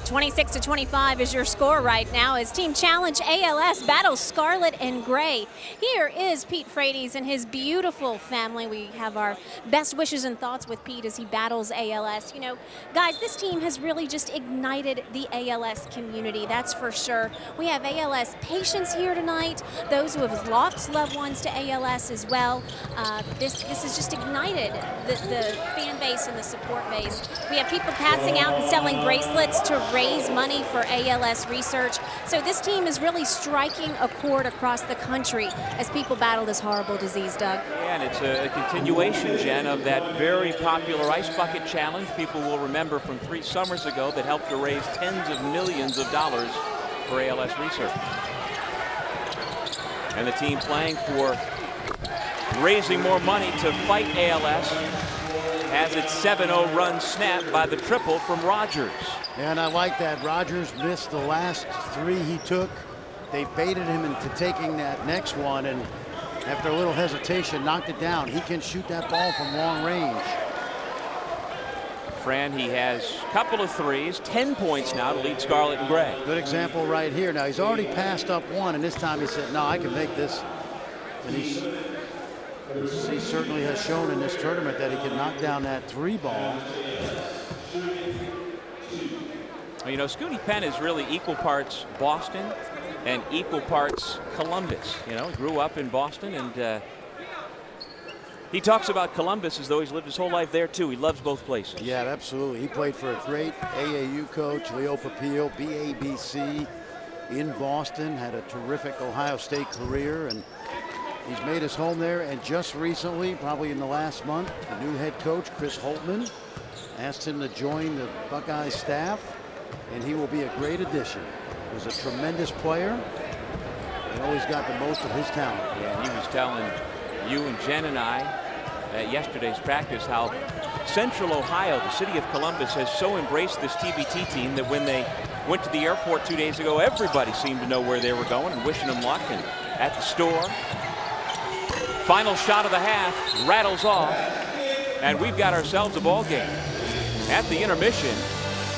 26-25 is your score right now as Team Challenge ALS battles Scarlet and Gray. Here is Pete Frates and his beautiful family. We have our best wishes and thoughts with Pete as he battles ALS. You know, guys, this team has really just ignited the ALS community, that's for sure. We have ALS patients here tonight, those who have lost loved ones to ALS as well. This has just ignited the fan base and the support base. We have people passing out and selling bracelets to raise money for ALS research. So this team is really striking a chord across the country as people battle this horrible disease, Doug. Yeah, and it's a continuation, Jen, of that very popular Ice Bucket Challenge people will remember from 3 summers ago that helped to raise tens of millions of dollars for ALS research. And the team playing for raising more money to fight ALS has its 7-0 run snapped by the triple from Rogers. And I like that. Rogers missed the last 3 he took. They baited him into taking that next one, and after a little hesitation, knocked it down. He can shoot that ball from long range. Fran, he has a couple of threes, 10 points now to lead Scarlet and Gray. Good example right here. Now, he's already passed up one, and this time he said, no, I can make this. And he certainly has shown in this tournament that he can knock down that 3 ball. Well, you know, Scooney Penn is really equal parts Boston and equal parts Columbus. You know, he grew up in Boston, and he talks about Columbus as though he's lived his whole life there too. He loves both places. Yeah, absolutely. He played for a great AAU coach, Leo Papillo, BABC in Boston, had a terrific Ohio State career, and he's made his home there. And just recently, probably in the last month, the new head coach, Chris Holtman, asked him to join the Buckeye staff, and he will be a great addition. He was a tremendous player and always got the most of his talent. Yeah, he was telling you and Jen and I at yesterday's practice how Central Ohio, the city of Columbus, has so embraced this TBT team that when they went to the airport 2 days ago, everybody seemed to know where they were going and wishing them luck. And at the store, final shot of the half rattles off, and we've got ourselves a ball game. At the intermission,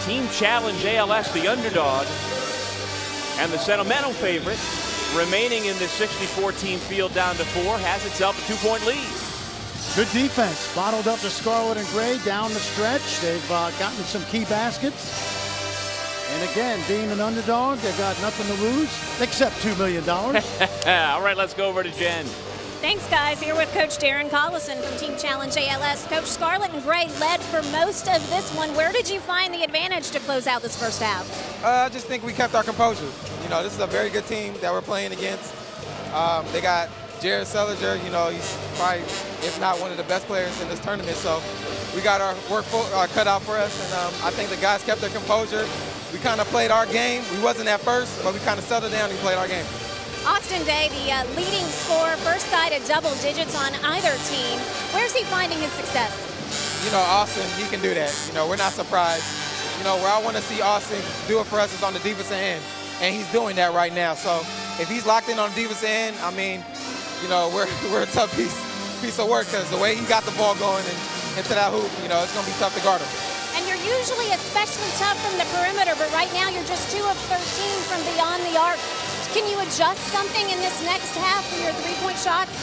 Team Challenge ALS, the underdog, and the sentimental favorite, remaining in this 64-team field down to 4, has itself a 2-point lead. Good defense, bottled up the Scarlet and Gray down the stretch. They've gotten some key baskets. And again, being an underdog, they've got nothing to lose except $2 million. All right, let's go over to Jen. Thanks, guys. Here with Coach Darren Collison from Team Challenge ALS. Coach, Scarlet and Gray led for most of this one. Where did you find the advantage to close out this first half? I just think we kept our composure. You know, this is a very good team that we're playing against. They got Jared Seliger, you know, he's probably, if not one of the best players in this tournament. So we got our work cut out for us, and I think the guys kept their composure. We kind of played our game. We wasn't at first, but we kind of settled down and played our game. Austin Day, the leading scorer, first guy to double digits on either team. Where's he finding his success? You know, Austin, he can do that. You know, we're not surprised. You know, where I want to see Austin do it for us is on the defensive end, and he's doing that right now. So if he's locked in on the defensive end, I mean, you know, we're a tough piece of work, because the way he got the ball going and into that hoop, you know, it's going to be tough to guard him. And you're usually especially tough from the perimeter, but right now you're just 2 of 13 from beyond the arc. Can you adjust something in this next half for your three-point shots?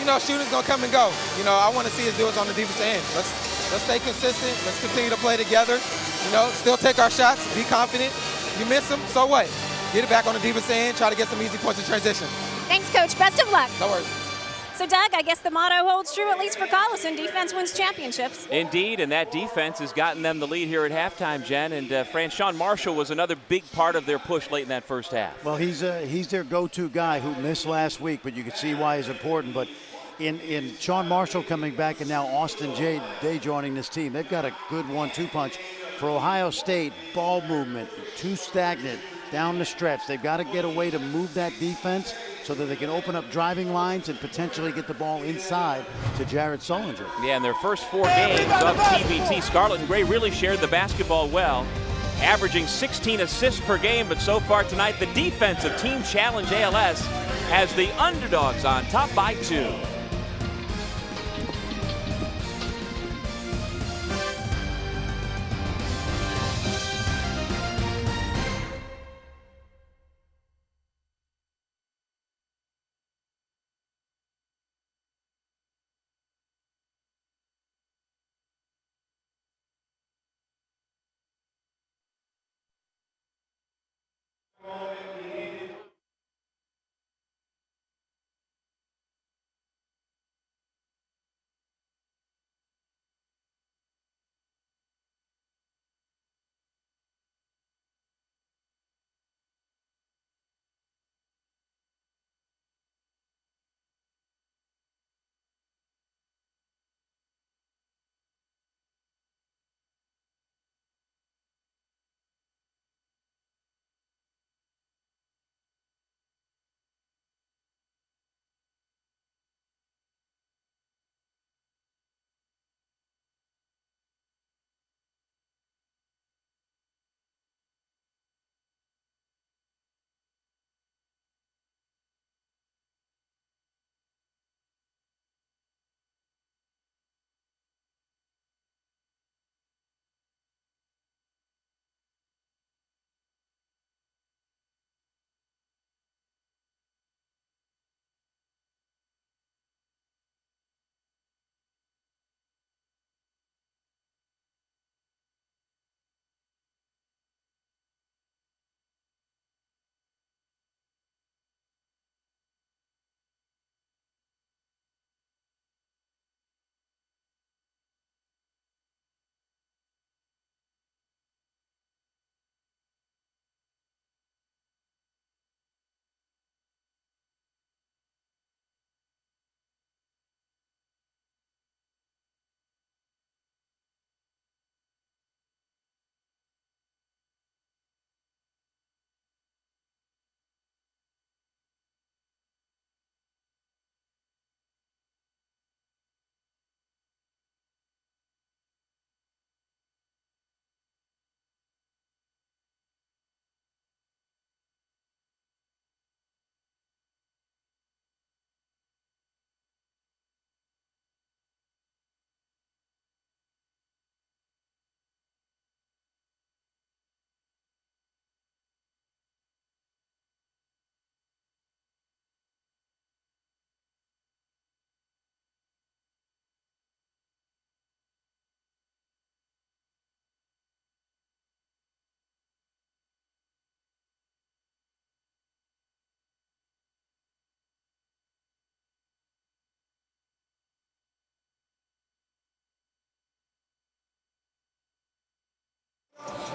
You know, shooting's going to come and go. You know, I want to see us do it on the defensive end. Let's stay consistent. Let's continue to play together. You know, still take our shots, be confident. You miss them, so what? Get it back on the defensive end, try to get some easy points in transition. Thanks, Coach. Best of luck. No worries. So, Doug, I guess the motto holds true, at least for Collison. Defense wins championships. Indeed, and that defense has gotten them the lead here at halftime, Jen. And Sean Marshall was another big part of their push late in that first half. Well, he's their go-to guy who missed last week, but you can see why he's important. But in Sean Marshall coming back and now Austin Day joining this team, they've got a good 1-2 punch. For Ohio State, ball movement, too stagnant down the stretch. They've got to get a way to move that defense so that they can open up driving lines and potentially get the ball inside to Jared Sullinger. Yeah, in their first 4 games of TBT, Scarlet and Gray really shared the basketball well, averaging 16 assists per game. But so far tonight, the defense of Team Challenge ALS has the underdogs on top by 2.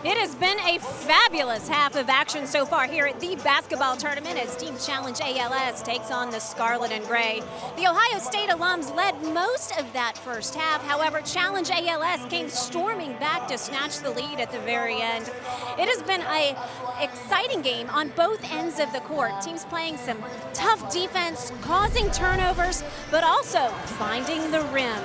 It has been a fabulous half of action so far here at the basketball tournament as Team Challenge ALS takes on the Scarlet and Gray. The Ohio State alums led most of that first half. However, Challenge ALS came storming back to snatch the lead at the very end. It has been an exciting game on both ends of the court. Teams playing some tough defense, causing turnovers, but also finding the rim.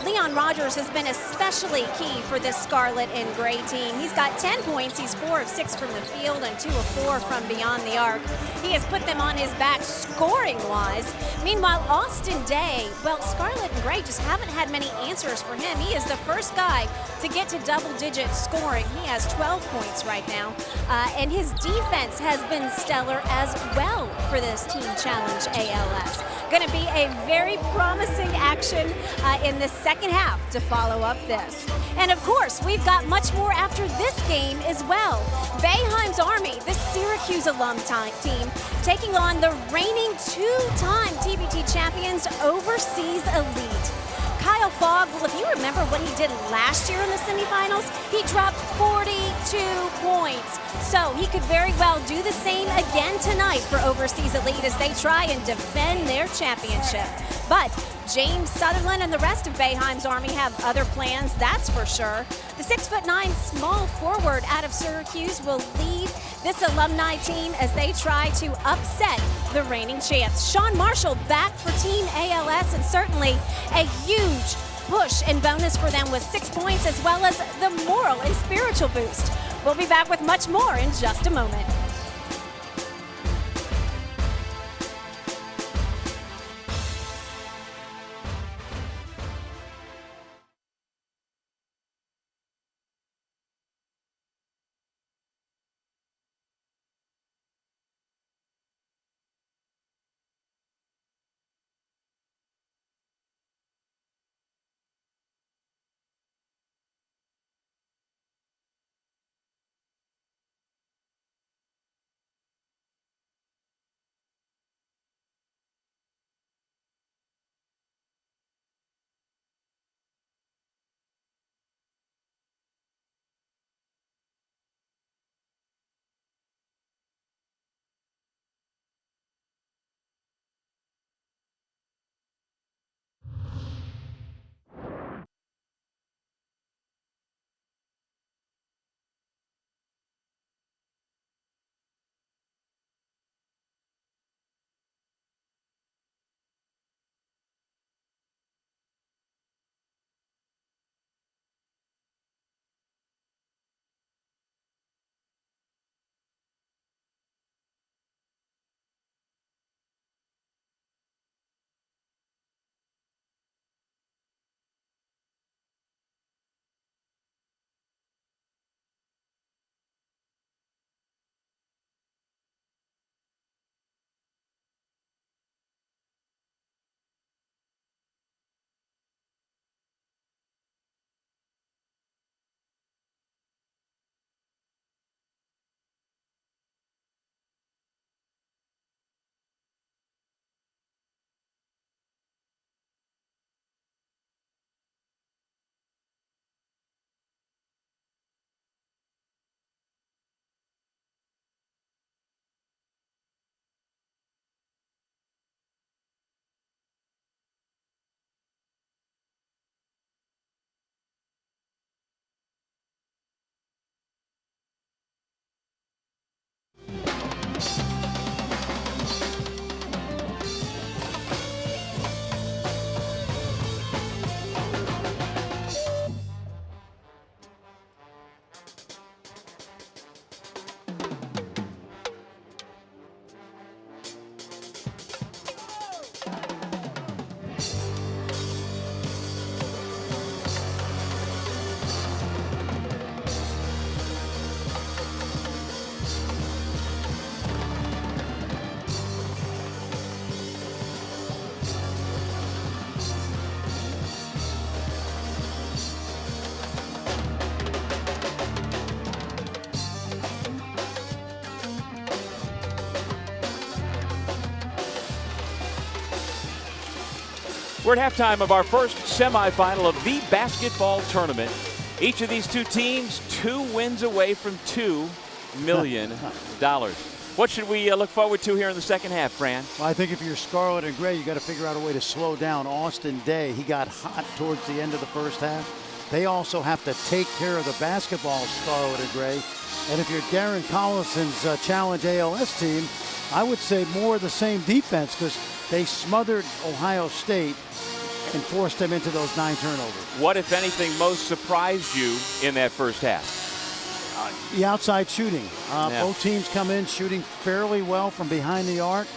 Leon Rogers has been especially key for this Scarlet and Gray team. He's got 10 points. He's 4 of 6 from the field and 2 of 4 from beyond the arc. He has put them on his back scoring-wise. Meanwhile, Austin Day, well, Scarlet and Gray just haven't had many answers for him. He is the first guy to get to double-digit scoring. He has 12 points right now, and his defense has been stellar as well for this Team Challenge ALS. Going to be a very promising action in the second half to follow up this. And of course, we've got much more after this game as well. Boeheim's Army, the Syracuse alum team, taking on the reigning two-time TBT champions Overseas Elite. Kyle Fogg, well, if you remember what he did last year in the semifinals, he dropped 42 points. So he could very well do the same again tonight for Overseas Elite as they try and defend their championship. But James Sutherland and the rest of Boeheim's Army have other plans, that's for sure. The 6'9" small forward out of Syracuse will lead this alumni team as they try to upset the reigning champs. Sean Marshall back for Team ALS, and certainly a huge push and bonus for them with 6 points, as well as the moral and spiritual boost. We'll be back with much more in just a moment. We're at halftime of our first semifinal of the basketball tournament. Each of these two teams, 2 wins away from $2 million. What should we look forward to here in the second half, Fran? Well, I think if you're Scarlet and Gray, you got to figure out a way to slow down Austin Day. He got hot towards the end of the first half. They also have to take care of the basketball, Scarlet and Gray. And if you're Darren Collison's Challenge ALS team, I would say more of the same defense, because they smothered Ohio State and forced them into those 9 turnovers. What, if anything, most surprised you in that first half? The outside shooting. Both teams come in shooting fairly well from behind the arc,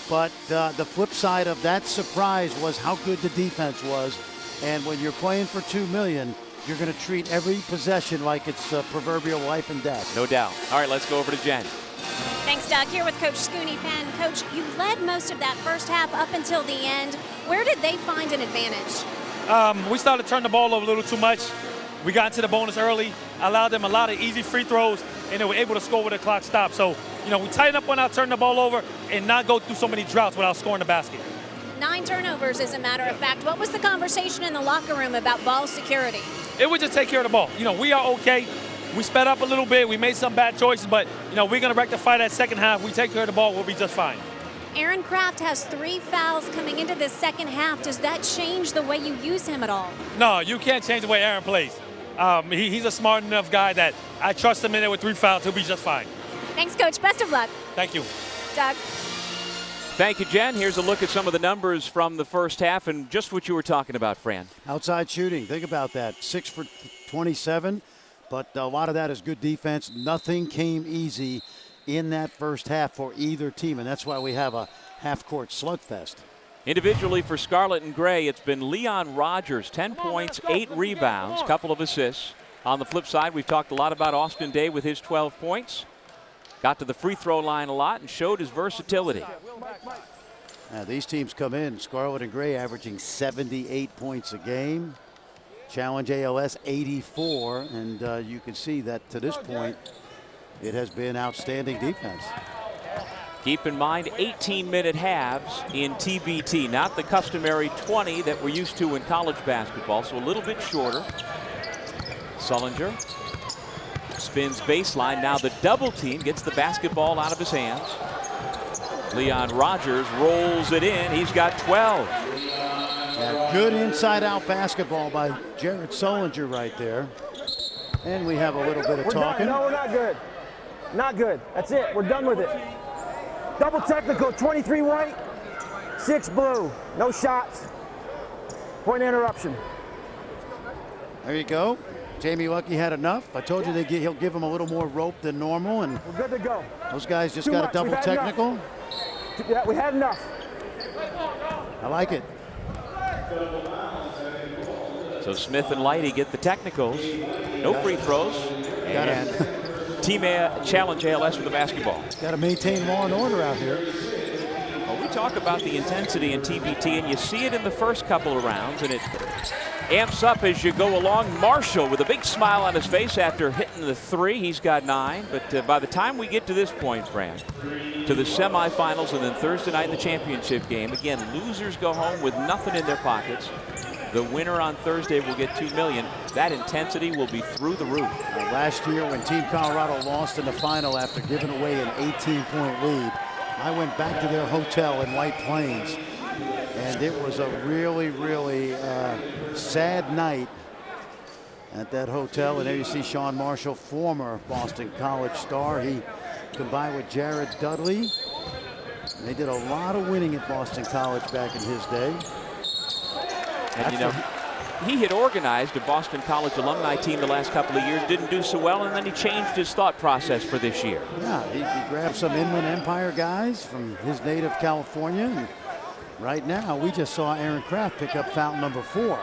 but the flip side of that surprise was how good the defense was. And when you're playing for $2 million, you're going to treat every possession like it's proverbial life and death. No doubt. All right, let's go over to Jen. Thanks, Doug. Here with Coach Scooney Penn. Coach, you led most of that first half up until the end. Where did they find an advantage? We started to turn the ball over a little too much. We got into the bonus early, allowed them a lot of easy free throws, and they were able to score when the clock stopped. So, we tighten up when I turn the ball over and not go through so many droughts without scoring the basket. 9 turnovers, as a matter of fact. What was the conversation in the locker room about ball security? It was just take care of the ball. We are okay. We sped up a little bit. We made some bad choices, but, we're going to rectify that second half. We take care of the ball, we'll be just fine. Aaron Craft has 3 fouls coming into this second half. Does that change the way you use him at all? No, you can't change the way Aaron plays. He's a smart enough guy that I trust him in there with 3 fouls. He'll be just fine. Thanks, Coach. Best of luck. Thank you. Doug. Thank you, Jen. Here's a look at some of the numbers from the first half and just what you were talking about, Fran. Outside shooting. Think about that. 6 for 27, but a lot of that is good defense. Nothing came easy in that first half for either team, and that's why we have a half-court slugfest. Individually for Scarlet and Gray, it's been Leon Rogers, 10 points, 8 rebounds, couple of assists. On the flip side, we've talked a lot about Austin Day with his 12 points. Got to the free throw line a lot and showed his versatility. Now, these teams come in, Scarlet and Gray averaging 78 points a game. Challenge ALS 84, and you can see that to this point, it has been outstanding defense. Keep in mind 18-minute halves in TBT, not the customary 20 that we're used to in college basketball, so a little bit shorter. Sullinger spins baseline. Now the double team gets the basketball out of his hands. Leon Rogers rolls it in. He's got 12. Yeah, good inside-out basketball by Jared Sullinger right there. And we have a little bit of talking. No, we're not good. Not good. That's it. We're done with it. Double technical, 23 white, 6 blue. No shots. Point interruption. There you go. Jamie Lucky had enough. I told you he'll give him a little more rope than normal, and we're good to go. Those guys just got a double technical. Yeah, we had enough. I like it. So Smith and Lighty get the technicals. No free throws. And Team Challenge ALS with the basketball. Got to maintain law and order out here. Well, we talk about the intensity in TBT, and you see it in the first couple of rounds, and it amps up as you go along. Marshall with a big smile on his face after hitting the 3. He's got 9. But by the time we get to this point, Fran, to the semifinals and then Thursday night in the championship game, again, losers go home with nothing in their pockets. The winner on Thursday will get $2 million. That intensity will be through the roof. Last year when Team Colorado lost in the final after giving away an 18-point lead, I went back to their hotel in White Plains, and it was a really, really sad night at that hotel. And there you see Sean Marshall, former Boston College star. He combined with Jared Dudley. They did a lot of winning at Boston College back in his day. And he had organized a Boston College alumni team the last couple of years, didn't do so well, and then he changed his thought process for this year. Yeah, he grabbed some Inland Empire guys from his native California, and right now we just saw Aaron Craft pick up foul number 4.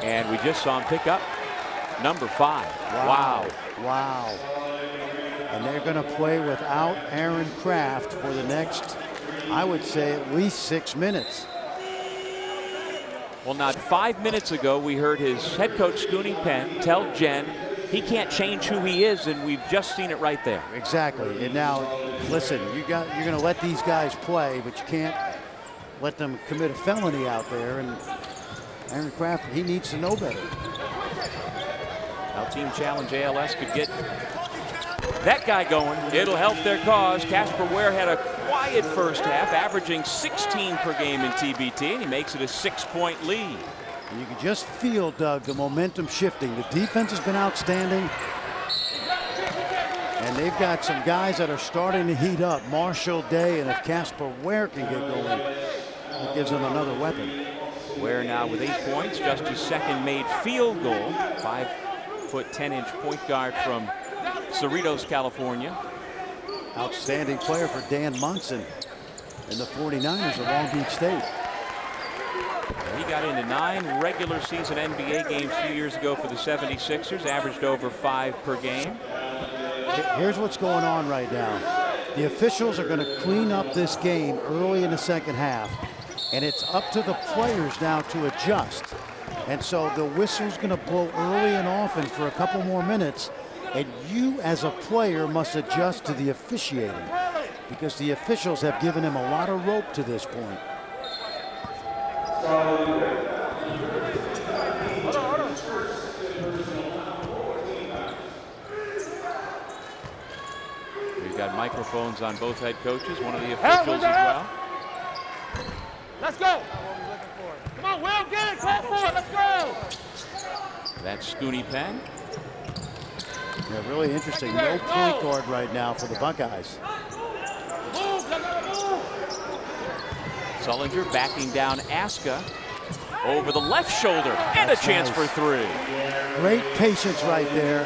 And we just saw him pick up number 5. Wow. Wow. And they're going to play without Aaron Craft for the next, I would say, at least 6 minutes. Well, not 5 minutes ago, we heard his head coach, Scooney Penn, tell Jen he can't change who he is, and we've just seen it right there. Exactly. And now, listen, you're going to let these guys play, but you can't let them commit a felony out there. And Aaron Craft, he needs to know better. Now Team Challenge ALS could get that guy going. It'll help their cause. Casper Ware had a quiet first half, averaging 16 per game in TBT, and he makes it a 6-point lead. And you can just feel, Doug, the momentum shifting. The defense has been outstanding. And they've got some guys that are starting to heat up. Marshall, Day, and if Casper Ware can get going, it gives them another weapon. Ware now with 8 points, just his second made field goal. 5-foot 10-inch point guard from Cerritos, California. Outstanding player for Dan Munson in the 49ers of Long Beach State. He got into 9 regular season NBA games a few years ago for the 76ers, averaged over 5 per game. Here's what's going on right now. The officials are going to clean up this game early in the second half, and it's up to the players now to adjust. And so the whistle's going to blow early and often for a couple more minutes, and you as a player must adjust to the officiating because the officials have given him a lot of rope to this point. We've got microphones on both head coaches, one of the officials as well. Let's go. Come on, Will, get it. Call for it. Let's go. That's Scooney Penn. Yeah, really interesting. No point guard right now for the Buckeyes. Sullinger backing down Aska over the left shoulder, and That's a chance nice. for 3. Great patience right there.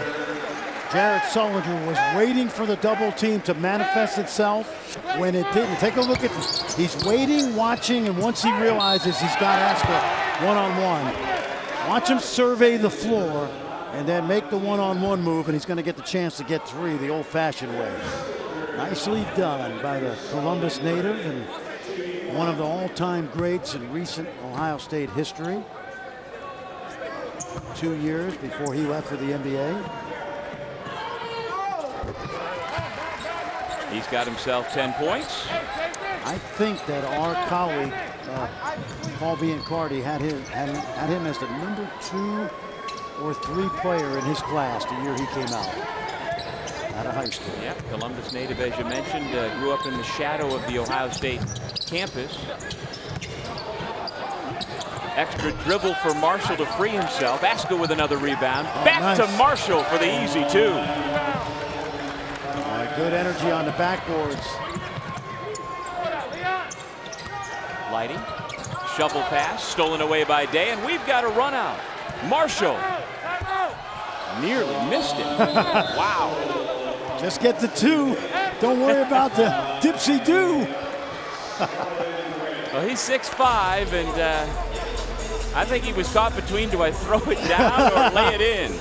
Jared Sullinger was waiting for the double team to manifest itself when it didn't. Take a look at this. He's waiting, watching, and once he realizes he's got Aska one-on-one, watch him survey the floor and then make the one-on-one move, and he's going to get the chance to get 3 the old-fashioned way. Nicely done by the Columbus native and one of the all-time greats in recent Ohio State history. 2 years before he left for the NBA. He's got himself 10 points. I think that our colleague, Paul Biancardi, had him as the number 2 or 3 player in his class the year he came out of high school. Yeah, Columbus native, as you mentioned, grew up in the shadow of the Ohio State campus. Extra dribble for Marshall to free himself. Aska with another rebound. Back nice. to Marshall for the easy 2. Good energy on the backboards. Lighty, shovel pass, stolen away by Day, and we've got a run out. Marshall nearly missed it. Wow. Just get the 2. Don't worry about the dipsy-do. Well, he's 6'5", and I think he was caught between, do I throw it down or lay it in?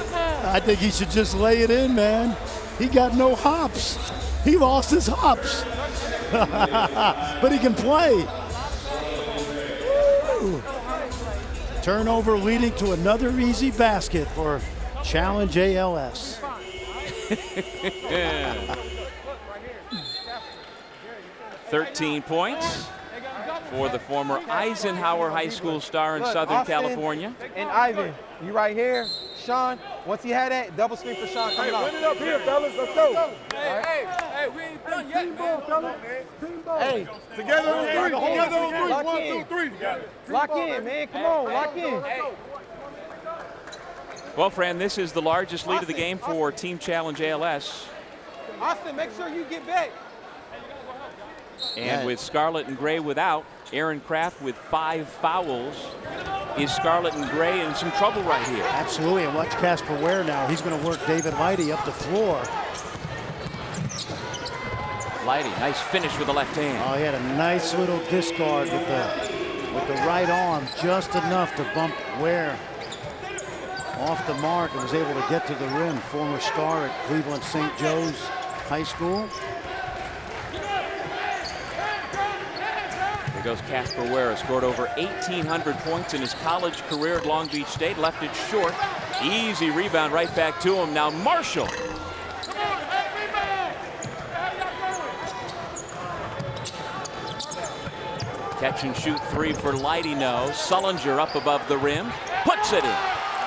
I think he should just lay it in, man. He got no hops. He lost his hops. But he can play. Woo. Turnover leading to another easy basket for Challenge ALS. 13 points for the former Eisenhower High School star in Southern Austin California. And Ivan, you right here. Sean, once he had that, double screen for Sean coming out. Win it up here, fellas. Let's go. Hey, we ain't done yet, man. Hey, Together on 3. Together on 3. Lock 1, in. 2, 3. Lock in, man. Come on, lock in. Well, Fran, this is the largest lead of the game for Team Challenge ALS. Austin, make sure you get back. And with Scarlet and Gray without, Aaron Kraft with 5 fouls. Is Scarlet and Gray in some trouble right here? Absolutely, and watch Casper Ware now. He's going to work David Lighty up the floor. Lighty, nice finish with the left hand. Oh, he had a nice little discard with the right arm, just enough to bump Ware off the mark and was able to get to the rim. Former star at Cleveland St. Joe's High School. Here goes Casper Ware, scored over 1,800 points in his college career at Long Beach State. Left it short. Easy rebound right back to him. Now Marshall. Catch and shoot 3 for Lighty, no. Sullinger up above the rim. Puts it in.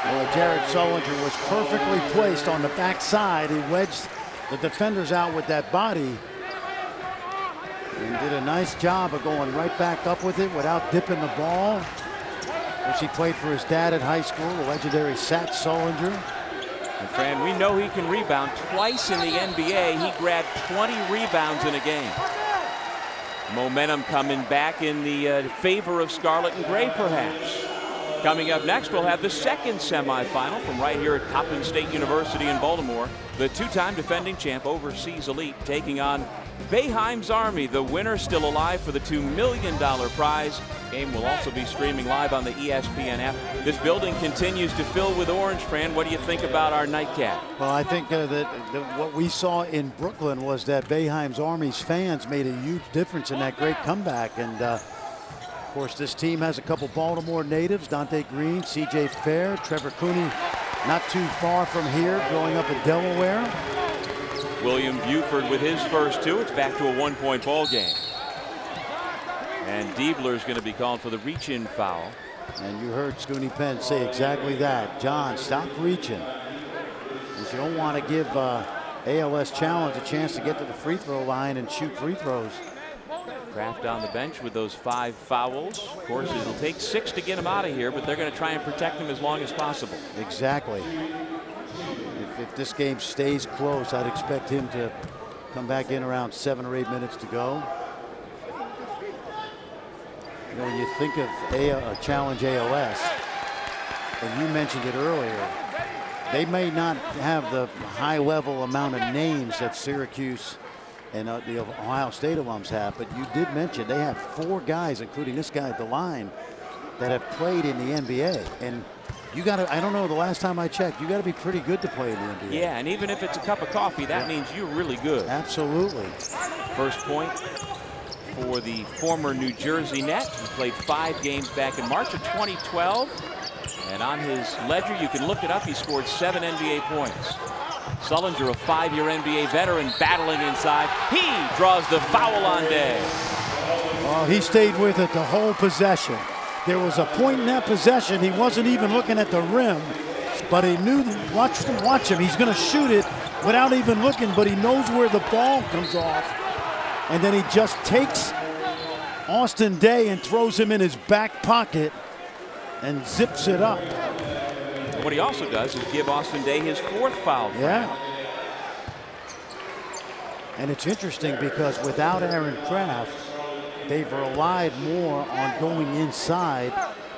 Well, Jared Sullinger was perfectly placed on the backside. He wedged the defenders out with that body and did a nice job of going right back up with it without dipping the ball. Of course, he played for his dad at high school, the legendary Sat Sullinger. And Fran, we know he can rebound. Twice in the NBA, he grabbed 20 rebounds in a game. Momentum coming back in the favor of Scarlet and Gray, perhaps. Coming up next, we'll have the second semifinal from right here at Coppin State University in Baltimore. The two-time defending champ Overseas Elite taking on Boeheim's Army. The winner still alive for the $2 million prize. Game will also be streaming live on the ESPN app. This building continues to fill with orange. Fran, what do you think about our nightcap? Well, I think that what we saw in Brooklyn was that Boeheim's Army's fans made a huge difference in that great comeback. And of course, this team has a couple Baltimore natives, Dante Green, CJ Fair, Trevor Cooney, not too far from here, growing up in Delaware. William Buford with his first two. It's back to a one-point ball game. And Diebler's going to be called for the reach-in foul. And you heard Scooney Penn say exactly that. John, stop reaching. Because you don't want to give ALS Challenge a chance to get to the free throw line and shoot free throws. Kraft on the bench with those 5 fouls. Of course, it'll take 6 to get him out of here, but they're going to try and protect him as long as possible. Exactly. If this game stays close, I'd expect him to come back in around 7 or 8 minutes to go. You know, when you think of Challenge ALS, and you mentioned it earlier, they may not have the high-level amount of names that Syracuse and the Ohio State alums have, but you did mention they have 4 guys, including this guy at the line, that have played in the NBA. And you got to, I don't know, the last time I checked, you got to be pretty good to play in the NBA. Yeah, and even if it's a cup of coffee, that means you're really good. Absolutely. First point for the former New Jersey net. He played 5 games back in March of 2012. And on his ledger, you can look it up, he scored 7 NBA points. Sullinger, a 5-year NBA veteran, battling inside. He draws the foul on Day. Well, he stayed with it the whole possession. There was a point in that possession, he wasn't even looking at the rim, but he knew, watch him, he's going to shoot it without even looking, but he knows where the ball comes off. And then he just takes Austin Day and throws him in his back pocket and zips it up. What he also does is give Austin Day his 4th foul. Yeah. And it's interesting because without Aaron Kraft, they've relied more on going inside,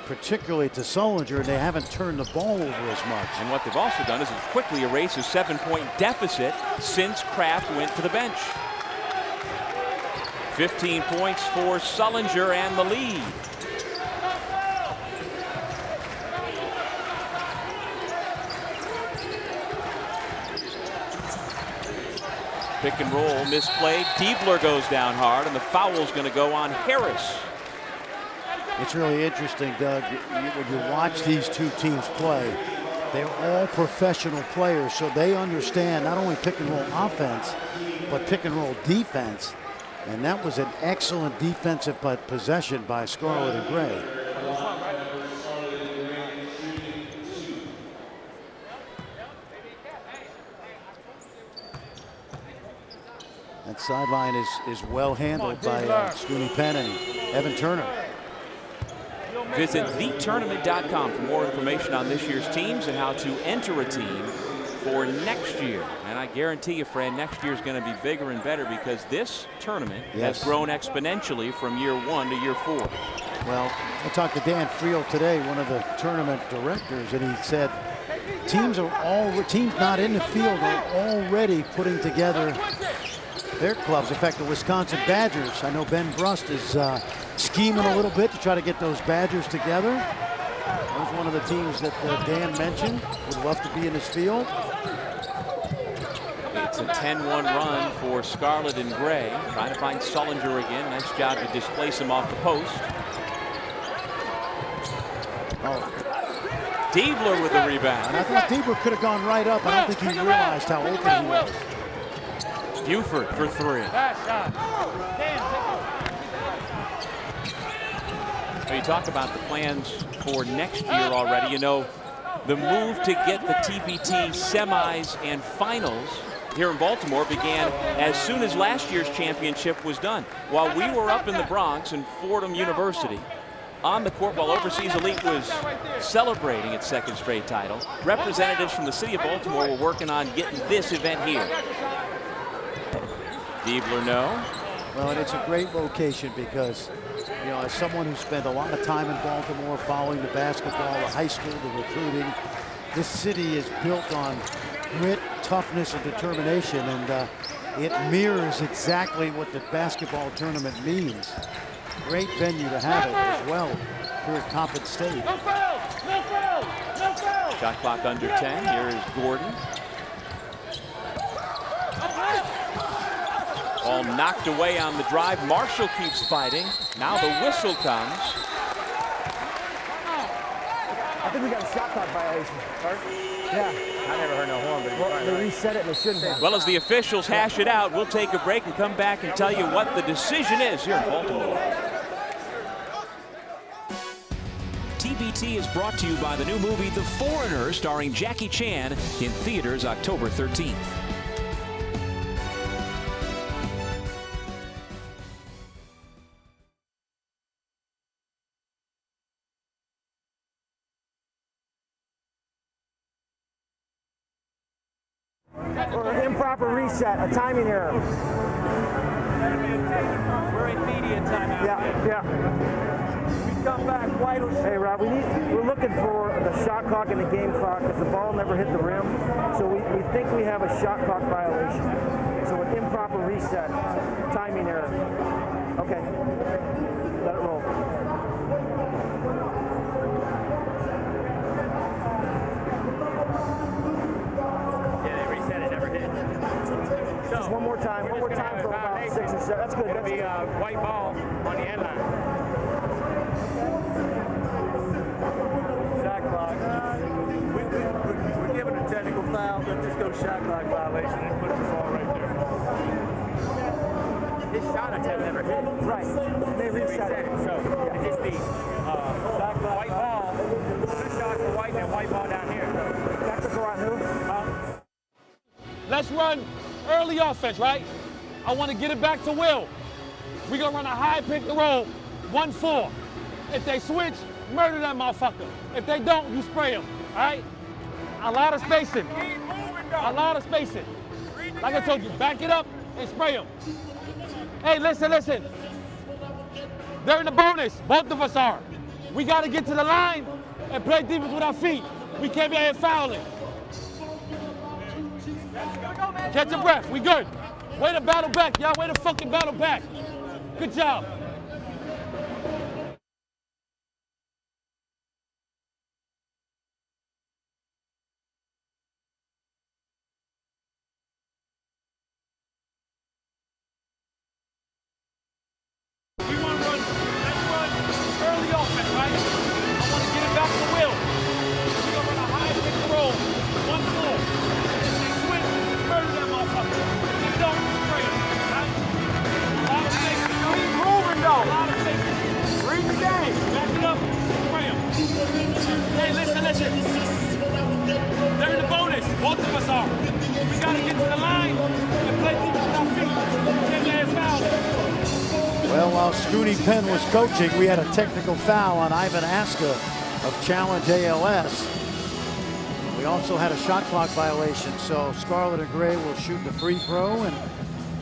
particularly to Sullinger, and they haven't turned the ball over as much. And what they've also done is quickly erase a 7-point deficit since Kraft went to the bench. 15 points for Sullinger and the lead. Pick and roll misplayed. Diebler goes down hard, and the foul's going to go on Harris. It's really interesting, Doug, when you watch these two teams play, they're all professional players, so they understand not only pick and roll offense, but pick and roll defense. And that was an excellent defensive possession by Scarlet and Gray. That sideline is well handled by Scooney Penn and Evan Turner. Visit thetournament.com for more information on this year's teams and how to enter a team for next year. And I guarantee you, Fran, next year is going to be bigger and better because this tournament has grown exponentially from year 1 to year 4. Well, I talked to Dan Friel today, one of the tournament directors, and he said teams not in the field are already putting together their clubs. In fact, the Wisconsin Badgers, I know Ben Brust is scheming a little bit to try to get those Badgers together. That was one of the teams that Dan mentioned, would love to be in this field. It's a 10-1 run for Scarlet and Gray. Trying to find Sullinger again. Nice job to displace him off the post. Diebler with the rebound. And I thought Diebler could have gone right up. I don't think he realized how open he was. Buford for 3. So you talk about the plans for next year already. You know, The move to get the TBT semis and finals here in Baltimore began as soon as last year's championship was done. While we were up in the Bronx in Fordham University, on the court while Overseas Elite was celebrating its second straight title, representatives from the city of Baltimore were working on getting this event here. Diebler, no. Well, and it's a great location because, you know, as someone who spent a lot of time in Baltimore following the basketball, the high school, the recruiting, this city is built on grit, toughness, and determination, and it mirrors exactly what the basketball tournament means. Great venue to have it as well here at Coppin State. No foul! No foul! No foul! Shot clock under 10. Here is Gordon. All knocked away on the drive. Marshall keeps fighting. Now the whistle comes. I think we got a shot clock violation. Yeah. I never heard no horn, but well, they reset it and they shouldn't have. Well, as the officials hash it out, we'll take a break and come back and tell you what the decision is here in Baltimore. TBT is brought to you by the new movie The Foreigner, starring Jackie Chan, in theaters October 13th. Or an improper reset, a timing error. We're in media timeout. Yeah. We come back vital. Hey, Rob, we're looking for the shot clock and the game clock because the ball never hit the rim. So we think we have a shot clock violation. So an improper reset, timing error. Okay, let it roll. Just one more time for about 6 or 7. That's good. It'll be a white ball on the end line. Shot clock. We're giving a technical foul. Let's just go shot clock violation and put the ball right there. This shot attempt never hit. Right. They reset it. So it just be shot clock, white ball, two shots for white and white ball down here. Technical on who? Let's run early offense, right? I want to get it back to Will. We're going to run a high pick and roll, 1-4. If they switch, murder that motherfucker. If they don't, you spray them, all right? A lot of spacing. A lot of spacing. Like I told you, back it up and spray them. Hey, listen. They're in the bonus. Both of us are. We got to get to the line and play defense with our feet. We can't be out here fouling. Catch your breath. We good. Way to battle back, y'all. Way to fucking battle back. Good job. We want to run. Let's run early offense, right? I want to get it back to Will. We're going to run a high pick and roll, 1-4. If they switch, murder that motherfucker. If they don't, spray them, right? A lot of spacing. Keep moving, though. A lot of spacing. Read the game. Back it up, spray them. Hey, listen. They're in the bonus. Both of us are. We got to get to the line and play defense with our feet. Can't be out here fouling. Well, while Scooty Penn was coaching, we had a technical foul on Ivan Aska of Challenge ALS. We also had a shot clock violation, so Scarlet Gray will shoot the free throw, and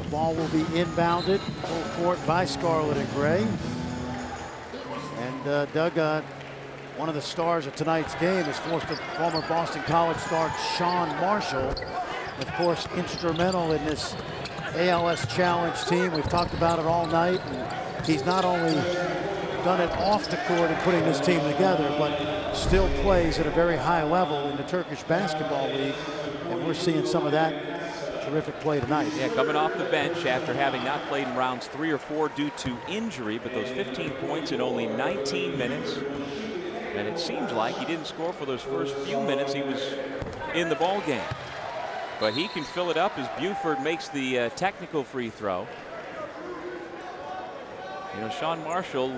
the ball will be inbounded full court by Scarlet Gray. And Doug, one of the stars of tonight's game is former Boston College star Sean Marshall, of course, instrumental in this ALS Challenge team. We've talked about it all night, and he's not only done it off the court and putting this team together, but still plays at a very high level in the Turkish Basketball League, and we're seeing some of that terrific play tonight. Yeah, coming off the bench after having not played in rounds 3 or 4 due to injury, but those 15 points in only 19 minutes. And it seems like he didn't score for those first few minutes he was in the ball game. But he can fill it up as Buford makes the technical free throw. You know, Sean Marshall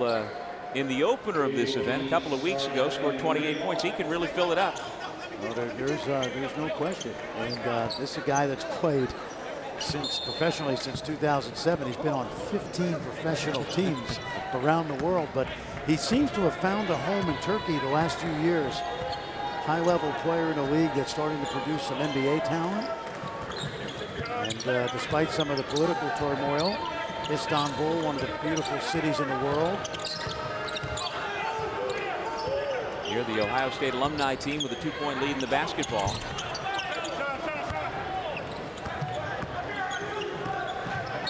in the opener of this event a couple of weeks ago scored 28 points. He can really fill it up. Well, there's no question. And this is a guy that's played professionally since 2007. He's been on 15 professional teams around the world, but he seems to have found a home in Turkey the last few years. High-level player in a league that's starting to produce some NBA talent. And despite some of the political turmoil, Istanbul, one of the beautiful cities in the world. Here, the Ohio State alumni team with a 2-point lead in the basketball.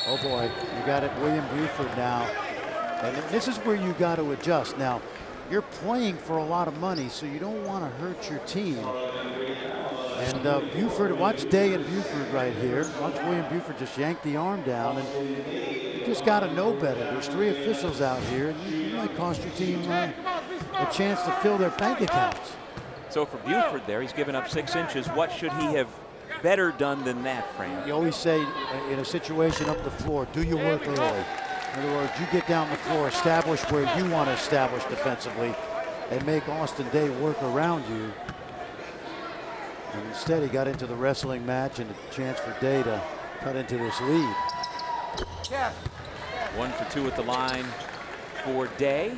Oh boy, you got it, William Buford now. And this is where you got to adjust. Now, you're playing for a lot of money, so you don't want to hurt your team. And Buford, watch Day and Buford right here. Watch William Buford just yank the arm down, and you just got to know better. There's 3 officials out here, and you might cost your team a chance to fill their bank accounts. So for Buford there, he's given up 6 inches. What should he have better done than that, Fran? You always say in a situation up the floor, do your work early. In other words, you get down the floor, establish where you want to establish defensively, and make Austin Day work around you. And instead, he got into the wrestling match and a chance for Day to cut into this lead. 1 for 2 at the line for Day.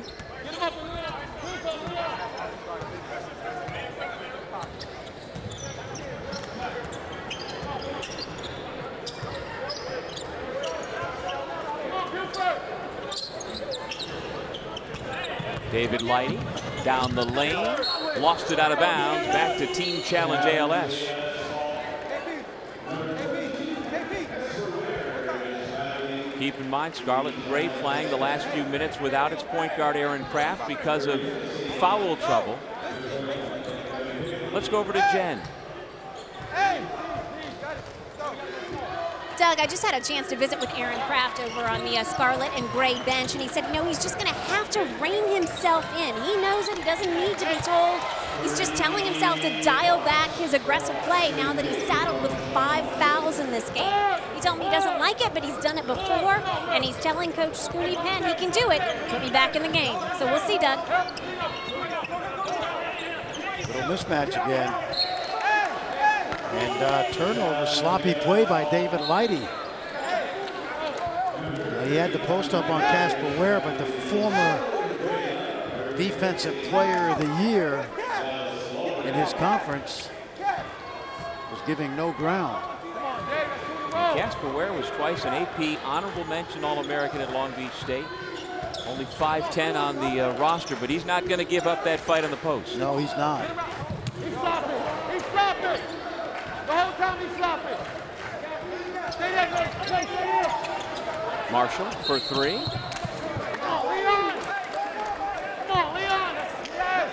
David Lighty down the lane, lost it out of bounds, back to Team Challenge ALS. Keep in mind, Scarlet Gray playing the last few minutes without its point guard Aaron Kraft because of foul trouble. Let's go over to Jen. Doug, I just had a chance to visit with Aaron Kraft over on the Scarlet and Gray bench, and he said, he's just going to have to rein himself in. He knows it. He doesn't need to be told. He's just telling himself to dial back his aggressive play now that he's saddled with 5 fouls in this game. He told me he doesn't like it, but he's done it before, and he's telling Coach Scooty Penn he can do it. Put me back in the game. So we'll see, Doug. Little mismatch again. And turnover, sloppy play by David Lighty. He had the post up on Casper Ware, but the former defensive player of the year in his conference was giving no ground. Casper Ware was twice an AP honorable mention All-American at Long Beach State. Only 5'10" on the roster, but he's not going to give up that fight on the post. No, he's not. He's sloppy. He's sloppy. The whole time he's sloppy. Stay there, stay there. Marshall for 3. Come on, Leon. Come on, Leon. Yes.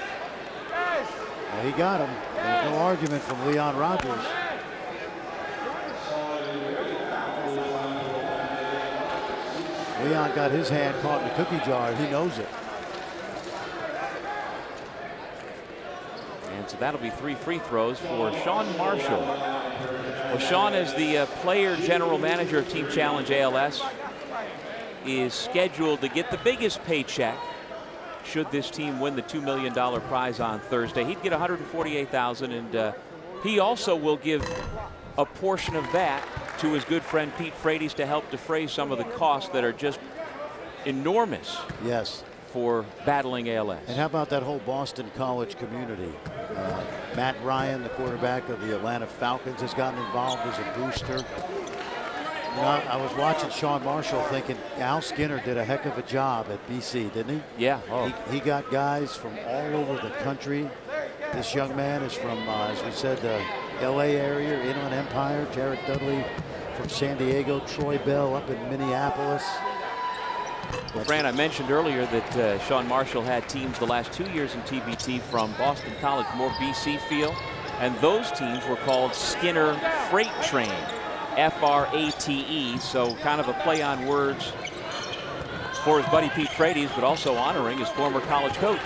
Yes. Well, he got him. There's no argument from Leon Rogers. Leon got his hand caught in the cookie jar. He knows it. And so that'll be 3 free throws for Sean Marshall. Well, Sean, as the player general manager of Team Challenge ALS, is scheduled to get the biggest paycheck should this team win the $2 million prize on Thursday. He'd get $148,000, and he also will give a portion of that to his good friend Pete Frates to help defray some of the costs that are just enormous. Yes. For battling ALS. And how about that whole Boston College community? Matt Ryan, the quarterback of the Atlanta Falcons, has gotten involved as a booster. You know, I was watching Sean Marshall thinking Al Skinner did a heck of a job at BC, didn't he? Yeah. Oh. He got guys from all over the country. This young man is from, as we said, the LA area, Inland Empire. Jared Dudley from San Diego. Troy Bell up in Minneapolis. Well, Fran, I mentioned earlier that Sean Marshall had teams the last 2 years in TBT from Boston College, more BC feel, and those teams were called Skinner Freight Train, F-R-A-T-E, so kind of a play on words for his buddy Pete Frates, but also honoring his former college coach.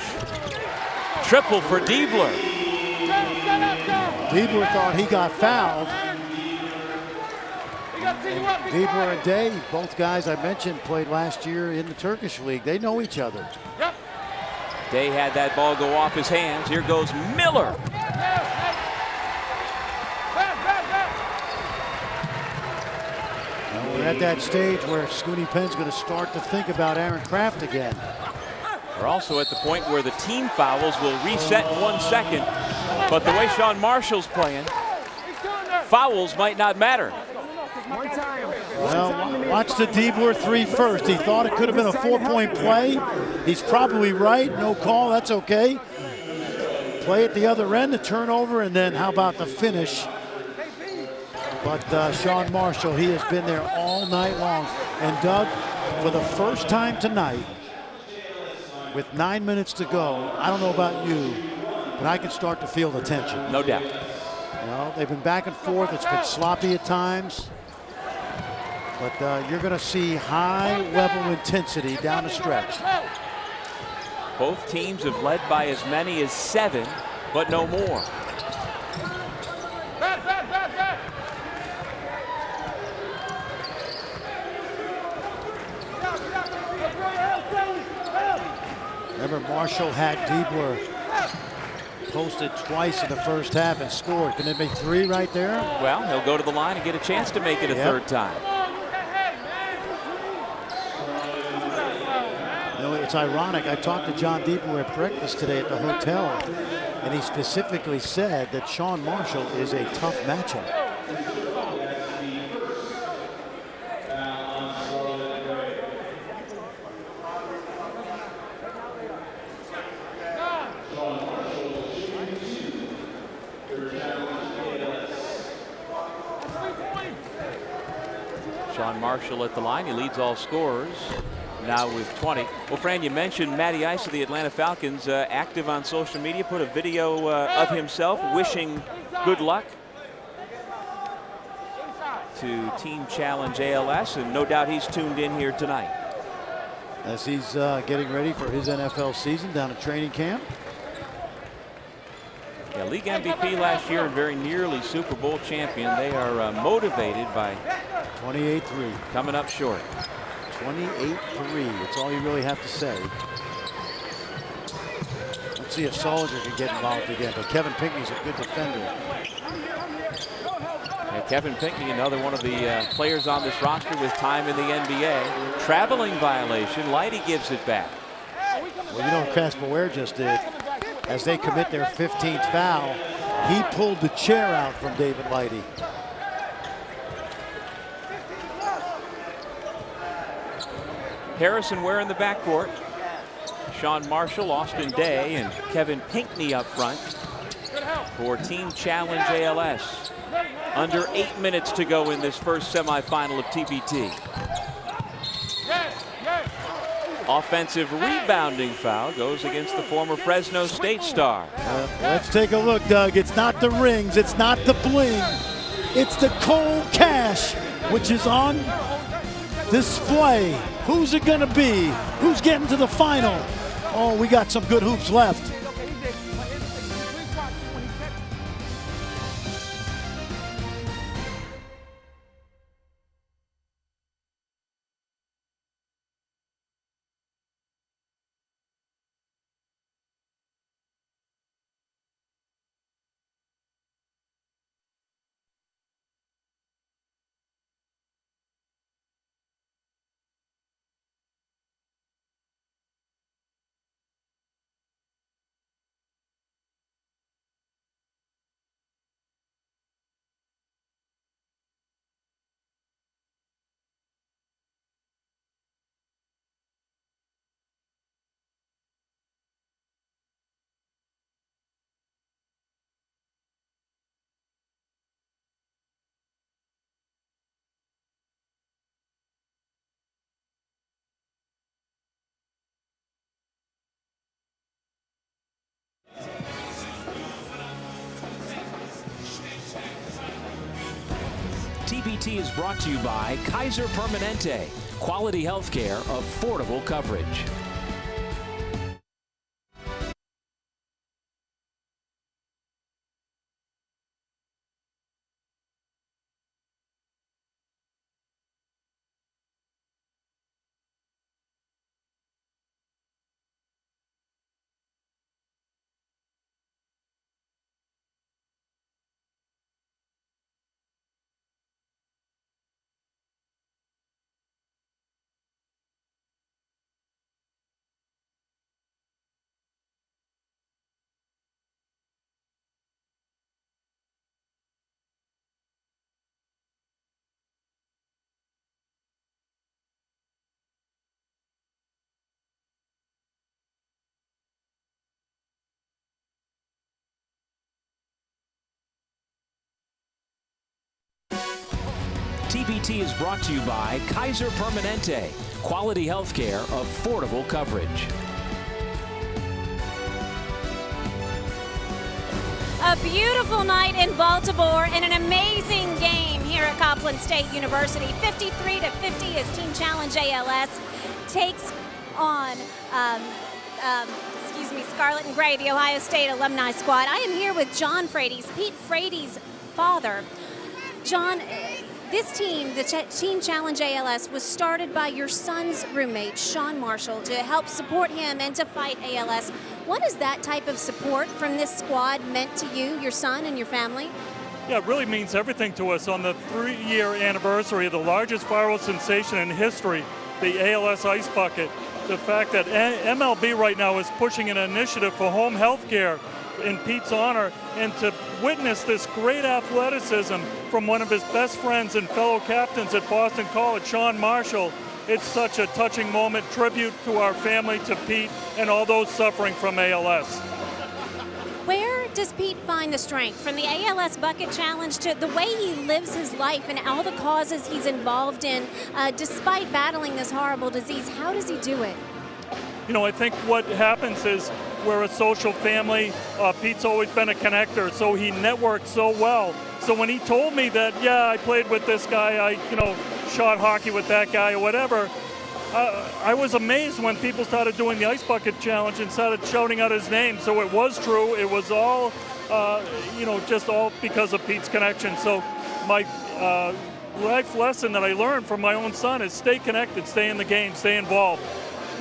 Triple for Diebler. Diebler thought he got fouled. Diebler and Day, both guys I mentioned, played last year in the Turkish league. They know each other. Day had that ball go off his hands. Here goes Miller. at that stage where Scooney Penn's going to start to think about Aaron Kraft again. We're also at the point where the team fouls will reset in 1 second. But the way Sean Marshall's playing, fouls might not matter. Well, watch the Diebler 3 first. He thought it could have been a 4-point play. He's probably right. No call. That's okay. Play at the other end, the turnover, and then how about the finish? But Sean Marshall, he has been there all night long. And Doug, for the first time tonight, with 9 minutes to go, I don't know about you, but I can start to feel the tension. No doubt. You know, they've been back and forth. It's been sloppy at times. But you're going to see high-level intensity down the stretch. Both teams have led by as many as 7, but no more. Remember, Marshall had Diebler posted twice in the first half and scored. Can it be 3 right there? Well, he'll go to the line and get a chance to make it a third time. You know, it's ironic. I talked to John Diebler at breakfast today at the hotel, and he specifically said that Sean Marshall is a tough matchup. Sean Marshall at the line. He leads all scorers now with 20. Well, Fran, you mentioned Matty Ice of the Atlanta Falcons, active on social media, put a video of himself wishing good luck to Team Challenge ALS, and no doubt he's tuned in here tonight. As he's getting ready for his NFL season down at training camp. Yeah, league MVP last year and very nearly Super Bowl champion. They are motivated by 28-3. Coming up short. 28-3. That's all you really have to say. Let's see if Solinger can get involved again, but Kevin Pinkney's a good defender. Yeah, Kevin Pinkney, another one of the players on this roster with time in the NBA. Traveling violation. Lighty gives it back. Well, you know what Casper Ware just did? As they commit their 15th foul, he pulled the chair out from David Lighty. Harrison Ware in the backcourt. Sean Marshall, Austin Day, and Kevin Pinkney up front for Team Challenge ALS. Under 8 minutes to go in this first semifinal of TBT. Offensive rebounding foul goes against the former Fresno State star. Let's take a look, Doug. It's not the rings, it's not the bling. It's the cold cash, which is on display. Who's it gonna be? Who's getting to the final? Oh, we got some good hoops left. TBT is brought to you by Kaiser Permanente. Quality healthcare, affordable coverage. TBT is brought to you by Kaiser Permanente. Quality healthcare, affordable coverage. A beautiful night in Baltimore and an amazing game here at Copeland State University. 53-50 as Team Challenge ALS takes on Scarlet and Gray, the Ohio State alumni squad. I am here with John Frates, Pete Frates' father. John, this team, the Team Challenge ALS, was started by your son's roommate, Sean Marshall, to help support him and to fight ALS. What has that type of support from this squad meant to you, your son, and your family? Yeah, it really means everything to us. On the 3-year anniversary of the largest viral sensation in history, the ALS Ice Bucket, the fact that MLB right now is pushing an initiative for home health care in Pete's honor, and to witness this great athleticism from one of his best friends and fellow captains at Boston College, Sean Marshall, it's such a touching moment. Tribute to our family, to Pete, and all those suffering from ALS. Where does Pete find the strength? From the ALS Bucket Challenge to the way he lives his life and all the causes he's involved in, despite battling this horrible disease, how does he do it? You know, I think what happens is we're a social family. Pete's always been a connector, so he networked so well. So when he told me that, yeah, I played with this guy, I shot hockey with that guy or whatever, I was amazed when people started doing the Ice Bucket Challenge and started shouting out his name. So it was true. It was all, just all because of Pete's connection. So my life lesson that I learned from my own son is stay connected, stay in the game, stay involved.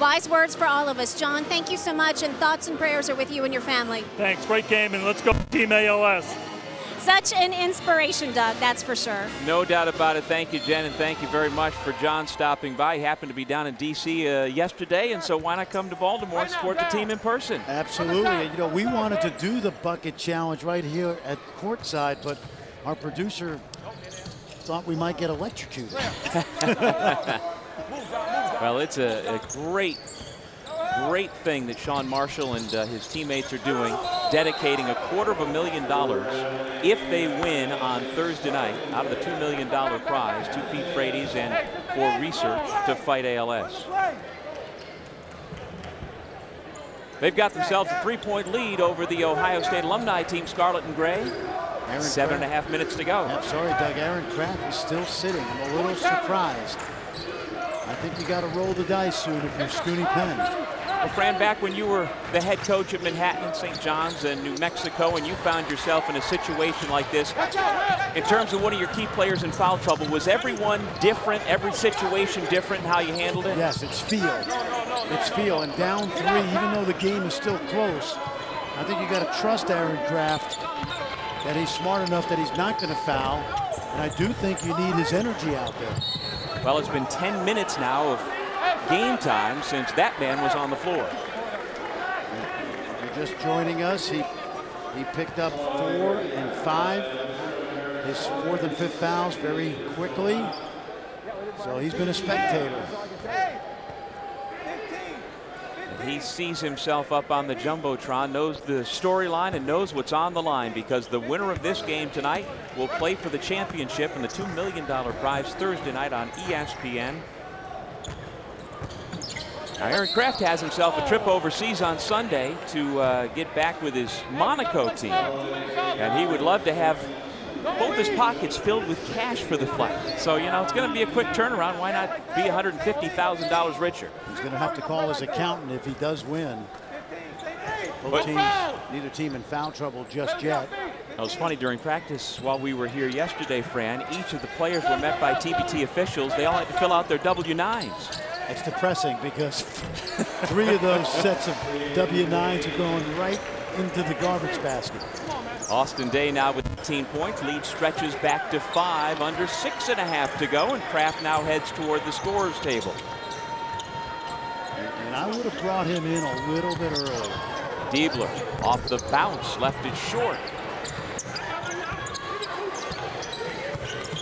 Wise words for all of us. John, thank you so much, and thoughts and prayers are with you and your family. Thanks. Great game, and let's go Team ALS. Such an inspiration, Doug, that's for sure. No doubt about it. Thank you, Jen, and thank you very much for John stopping by. He happened to be down in D.C. Yesterday, and so why not come to Baltimore and support the team in person? Absolutely. We wanted to do the bucket challenge right here at courtside, but our producer thought we might get electrocuted. Well, it's a great thing that Sean Marshall and his teammates are doing, dedicating $250,000 if they win on Thursday night out of the $2 million prize to Pete Frates and for research to fight ALS. They've got themselves a 3-point lead over the Ohio State alumni team, Scarlet and Gray. 7.5 minutes to go. I'm sorry, Doug. Aaron Kraft is still sitting. I'm a little surprised. I think you got to roll the dice soon if you're Scooney Penn. Well, Fran, back when you were the head coach at Manhattan and St. John's and New Mexico, and you found yourself in a situation like this, in terms of one of your key players in foul trouble, was everyone different, every situation different in how you handled it? Yes, it's feel. It's feel. And down 3, even though the game is still close, I think you got to trust Aaron Kraft that he's smart enough that he's not going to foul. And I do think you need his energy out there. Well, it's been 10 minutes now of game time since that man was on the floor. If you're just joining us, he picked up 4 and 5. His 4th and 5th fouls very quickly. So he's been a spectator. And he sees himself up on the Jumbotron, knows the storyline and knows what's on the line, because the winner of this game tonight will play for the championship and the $2 million prize Thursday night on ESPN. Now, Aaron Kraft has himself a trip overseas on Sunday to get back with his Monaco team. And he would love to have both his pockets filled with cash for the flight. So, it's going to be a quick turnaround. Why not be $150,000 richer? He's going to have to call his accountant if he does win. Both teams, neither team in foul trouble just yet. It was funny, during practice while we were here yesterday, Fran, each of the players were met by TBT officials. They all had to fill out their W-9s. It's depressing because 3 of those sets of W-9s are going right into the garbage basket. Austin Day now with 18 points. Lead stretches back to 5, under 6.5 to go, and Kraft now heads toward the scorer's table. And I would have brought him in a little bit early. Diebler off the bounce, left it short.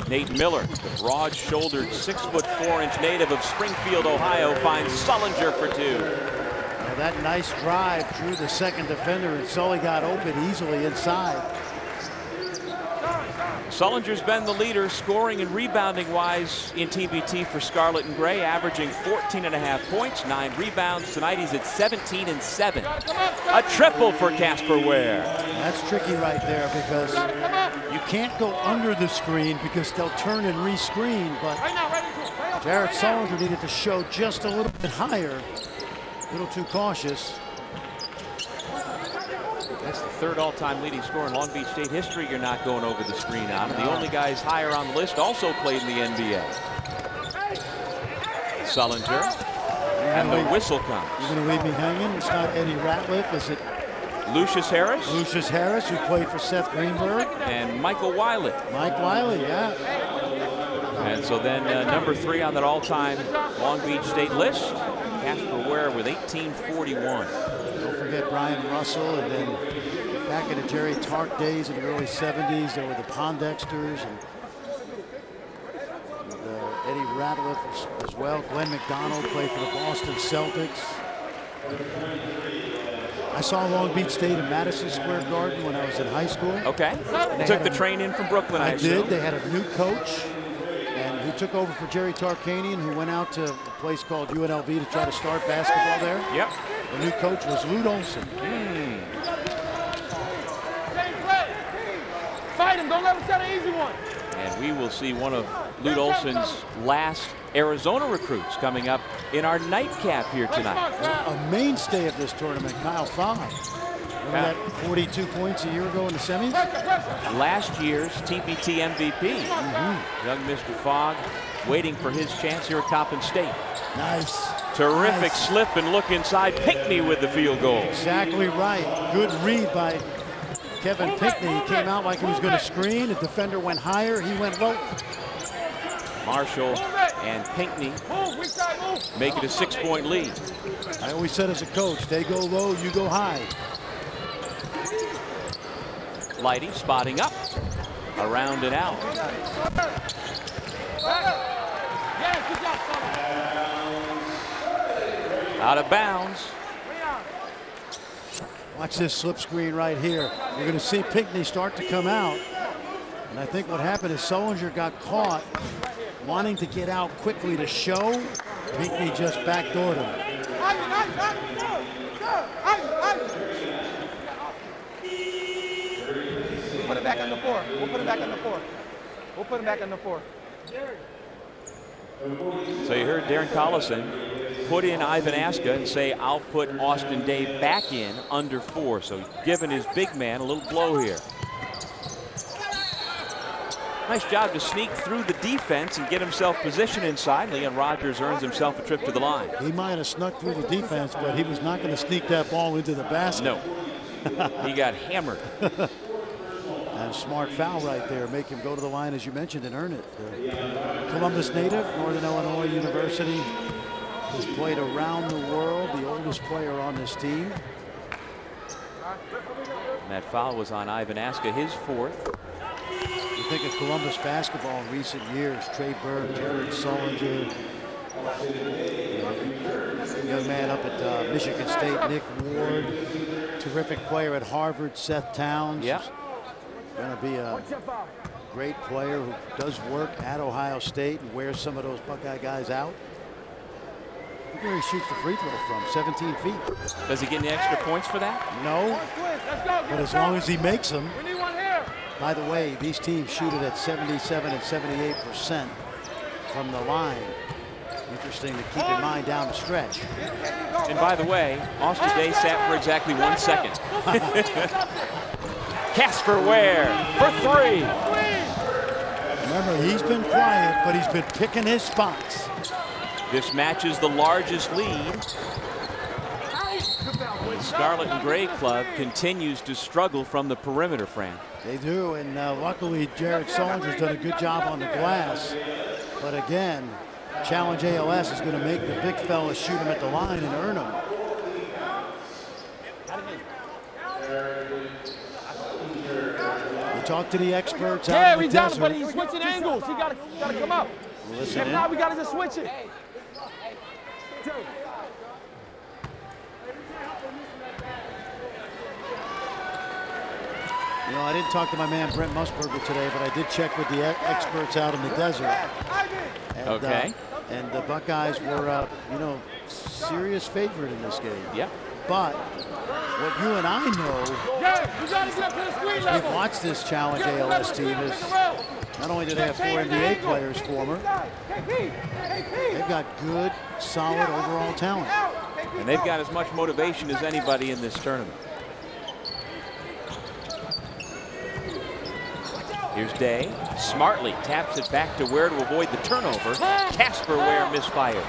Nate Miller, the broad-shouldered 6'4" native of Springfield, Ohio, finds Sullinger for 2. Now that nice drive drew the second defender, and Sully got open easily inside. Sullinger's been the leader scoring and rebounding wise in TBT for Scarlet and Gray, averaging 14.5 points, 9 rebounds. Tonight he's at 17 and 7. A triple for Casper Ware. That's tricky right there because you can't go under the screen because they'll turn and re-screen, but Jared Sullinger needed to show just a little bit higher. A little too cautious. That's the third all-time leading scorer in Long Beach State history you're not going over the screen on. And the only guys higher on the list also played in the NBA. Sullinger. And the whistle comes. You're going to leave me hanging? It's not Eddie Ratliff, is it? Lucius Harris. Lucius Harris, who played for Seth Greenberg. And Michael Wiley. Mike Wiley, yeah. And so then number 3 on that all-time Long Beach State list, Casper Ware with 1841. Don't forget Brian Russell, and then back in the Jerry Tark days in the early 70s, there were the Pondexters and Eddie Ratliff as well. Glenn McDonald played for the Boston Celtics. I saw Long Beach State in Madison Square Garden when I was in high school. Okay. Took the train in from Brooklyn, I assume. did. They had a new coach, and who took over for Jerry Tarkanian, who went out to a place called UNLV to try to start basketball there. Yep. The new coach was Lute Olson. Fight him. Don't let him set an easy one. And we will see one of Lute Olson's last Arizona recruits coming up in our nightcap here tonight. A mainstay of this tournament, Kyle Fogg. Remember that 42 points a year ago in the semis? Last year's TBT MVP. Young Mr. Fogg waiting for his chance here at Coppin State. Nice. Terrific slip and look inside. Pinckney with the field goal. Exactly right. Good read by Kevin Pinckney. He came out like he was going to screen. The defender went higher. He went low. Marshall and Pinckney make it a 6-point lead. I always said as a coach, they go low, you go high. Lighty spotting up, around and out. Out of bounds. Watch this slip screen right here. You're going to see Pinckney start to come out. And I think what happened is Sullinger got caught wanting to get out quickly to show. Pinckney just backdoored him. Put it back on the floor. We'll put it back on the floor. We'll put it back on the floor. So you heard Darren Collison put in Ivan Aska and say, I'll put Austin Day back in under 4. So giving his big man a little blow here. Nice job to sneak through the defense and get himself positioned inside. Leon Rogers earns himself a trip to the line. He might have snuck through the defense, but he was not going to sneak that ball into the basket. No. He got hammered. And a smart foul right there. Make him go to the line, as you mentioned, and earn it. Columbus native, Northern Illinois University. Has played around the world, the oldest player on this team. And that foul was on Ivan Aska, his 4th. You think of Columbus basketball in recent years, Trey Burke, Jared Sullinger, young man up at Michigan State, Nick Ward, terrific player at Harvard, Seth Towns. Yeah. Going to be a great player who does work at Ohio State and wears some of those Buckeye guys out. Look where he shoots the free throw from, 17 feet. Does he get any extra points for that? No, but as long as he makes them. By the way, these teams shoot it at 77 and 78% from the line. Interesting to keep in mind down the stretch. And by the way, Austin Day sat for exactly 1 second. Casper Ware for 3. Remember, he's been quiet, but he's been picking his spots. This matches the largest lead. The Scarlet and Gray club continues to struggle from the perimeter, Fran. They do, and luckily Jared Sullinger's done a good job on the glass. But again, Challenge ALS is going to make the big fella shoot him at the line and earn him. We talk to the experts out in the he's down, desert. but he's switching angles. He gotta come up. Listen If in. not, we gotta just switch it. You know, I didn't talk to my man Brent Musburger today, but I did check with the experts out in the desert. And, okay. And the Buckeyes were, you know, serious favorite in this game. Yeah. But what you and I know, we've watched this Challenge ALS team, is not only do they have 4 NBA players former, they've got good, solid overall talent. And they've got as much motivation as anybody in this tournament. Here's Day. Smartly taps it back to Ware to avoid the turnover. Casper Ware misfires.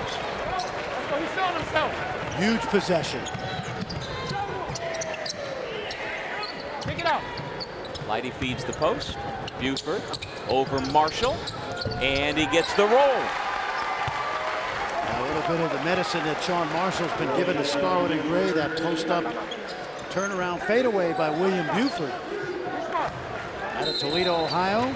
Huge possession. Pick it up. Lighty feeds the post. Buford over Marshall. And he gets the roll. A little bit of the medicine that Sean Marshall's been given to Scarlet and Gray. That post-up turnaround fadeaway by William Buford. Out of Toledo, Ohio.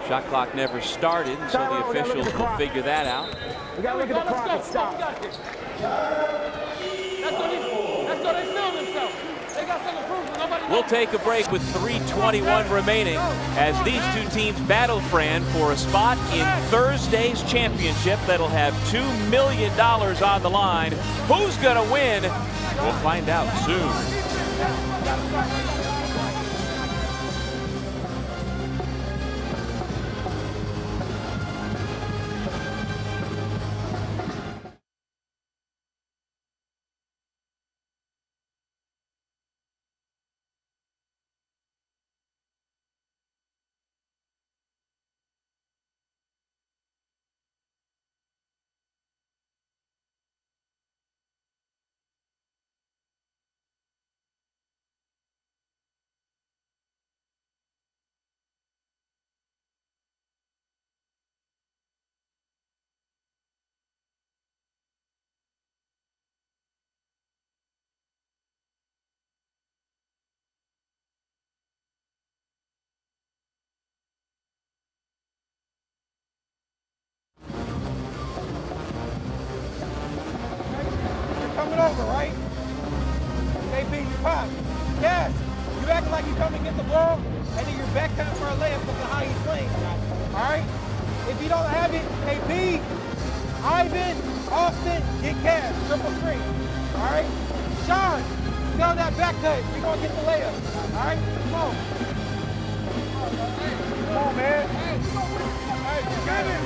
Shot clock never started, so the officials will figure that out. We got to look at the clock and stop. We'll take a break with 3:21 remaining as these two teams battle, Fran, for a spot in Thursday's championship that'll have $2 million on the line. Who's going to win? We'll find out soon. Coming over, right? KB, you pop. Yes. You acting like you come to get the ball, and then you're back down for a layup because of how he's playing. All right? If you don't have it, KB, Ivan, Austin, get cash. Triple screen. All right? Sean, sell that back cut. You're going to get the layup. All right? Come on. Come on, man. Hey, you got it.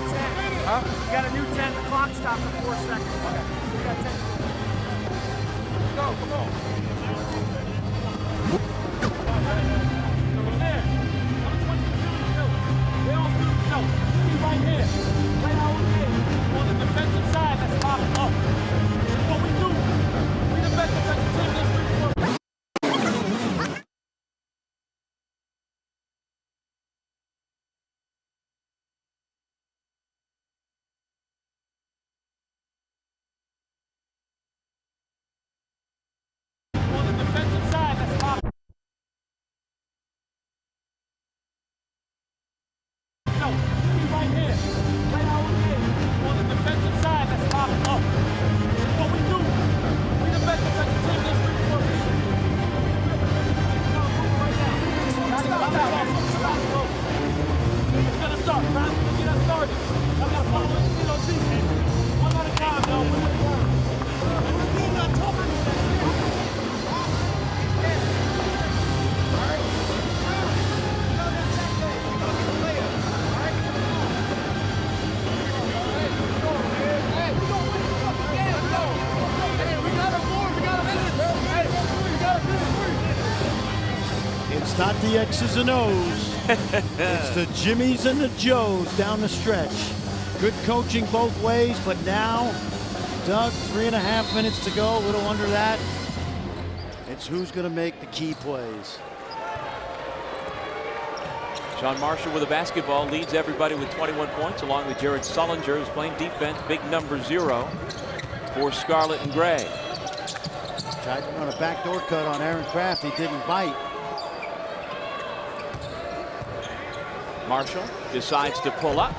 Huh? You got a new 10. The clock stopped for 4 seconds. Okay. We got 10. Go, come on. Right here, right out here, on the defensive side, let's pop it up. That's what we do. We the best defensive team this week. On the defensive side, let's pop it. Right here, right out here, on the defensive side, let's pop it up. That's what we do. We the best defensive team this week. It's gonna start, right? Let's get us started. I gotta follow it, defense. One at a time, though. We're getting on top of it. It's not the X's and O's. It's the Jimmies and the Joes down the stretch. Good coaching both ways, but now, Doug, 3.5 minutes to go, a little under that. It's who's going to make the key plays. Sean Marshall with a basketball leads everybody with 21 points, along with Jared Sullinger, who's playing defense, big number 0 for Scarlet and Gray. Tried to run a backdoor cut on Aaron Kraft. He didn't bite. Marshall decides to pull up.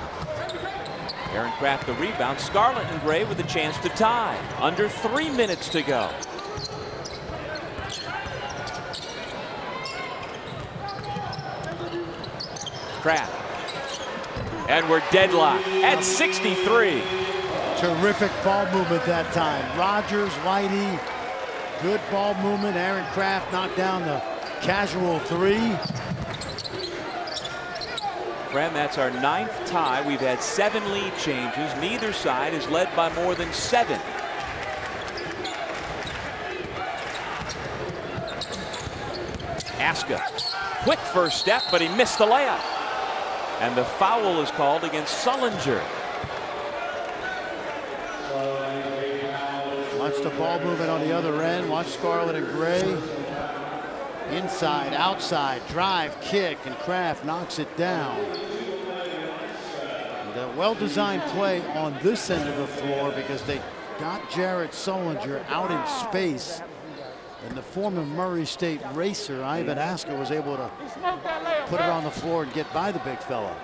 Aaron Kraft the rebound. Scarlet and Gray with a chance to tie. Under 3 minutes to go. Kraft. And we're deadlocked at 63. Terrific ball movement that time. Rogers, Whitey, good ball movement. Aaron Kraft knocked down the casual three. Friend, that's our 9th tie. We've had 7 lead changes. Neither side is led by more than 7. Aska, quick first step, but he missed the layup. And the foul is called against Sullinger. Watch the ball movement on the other end. Watch Scarlet and Gray. Inside, outside, drive, kick, and Kraft knocks it down. The well-designed play on this end of the floor because they got Jared Sullinger out in space. And the former Murray State racer, Ivan Aska, was able to put it on the floor and get by the big fella.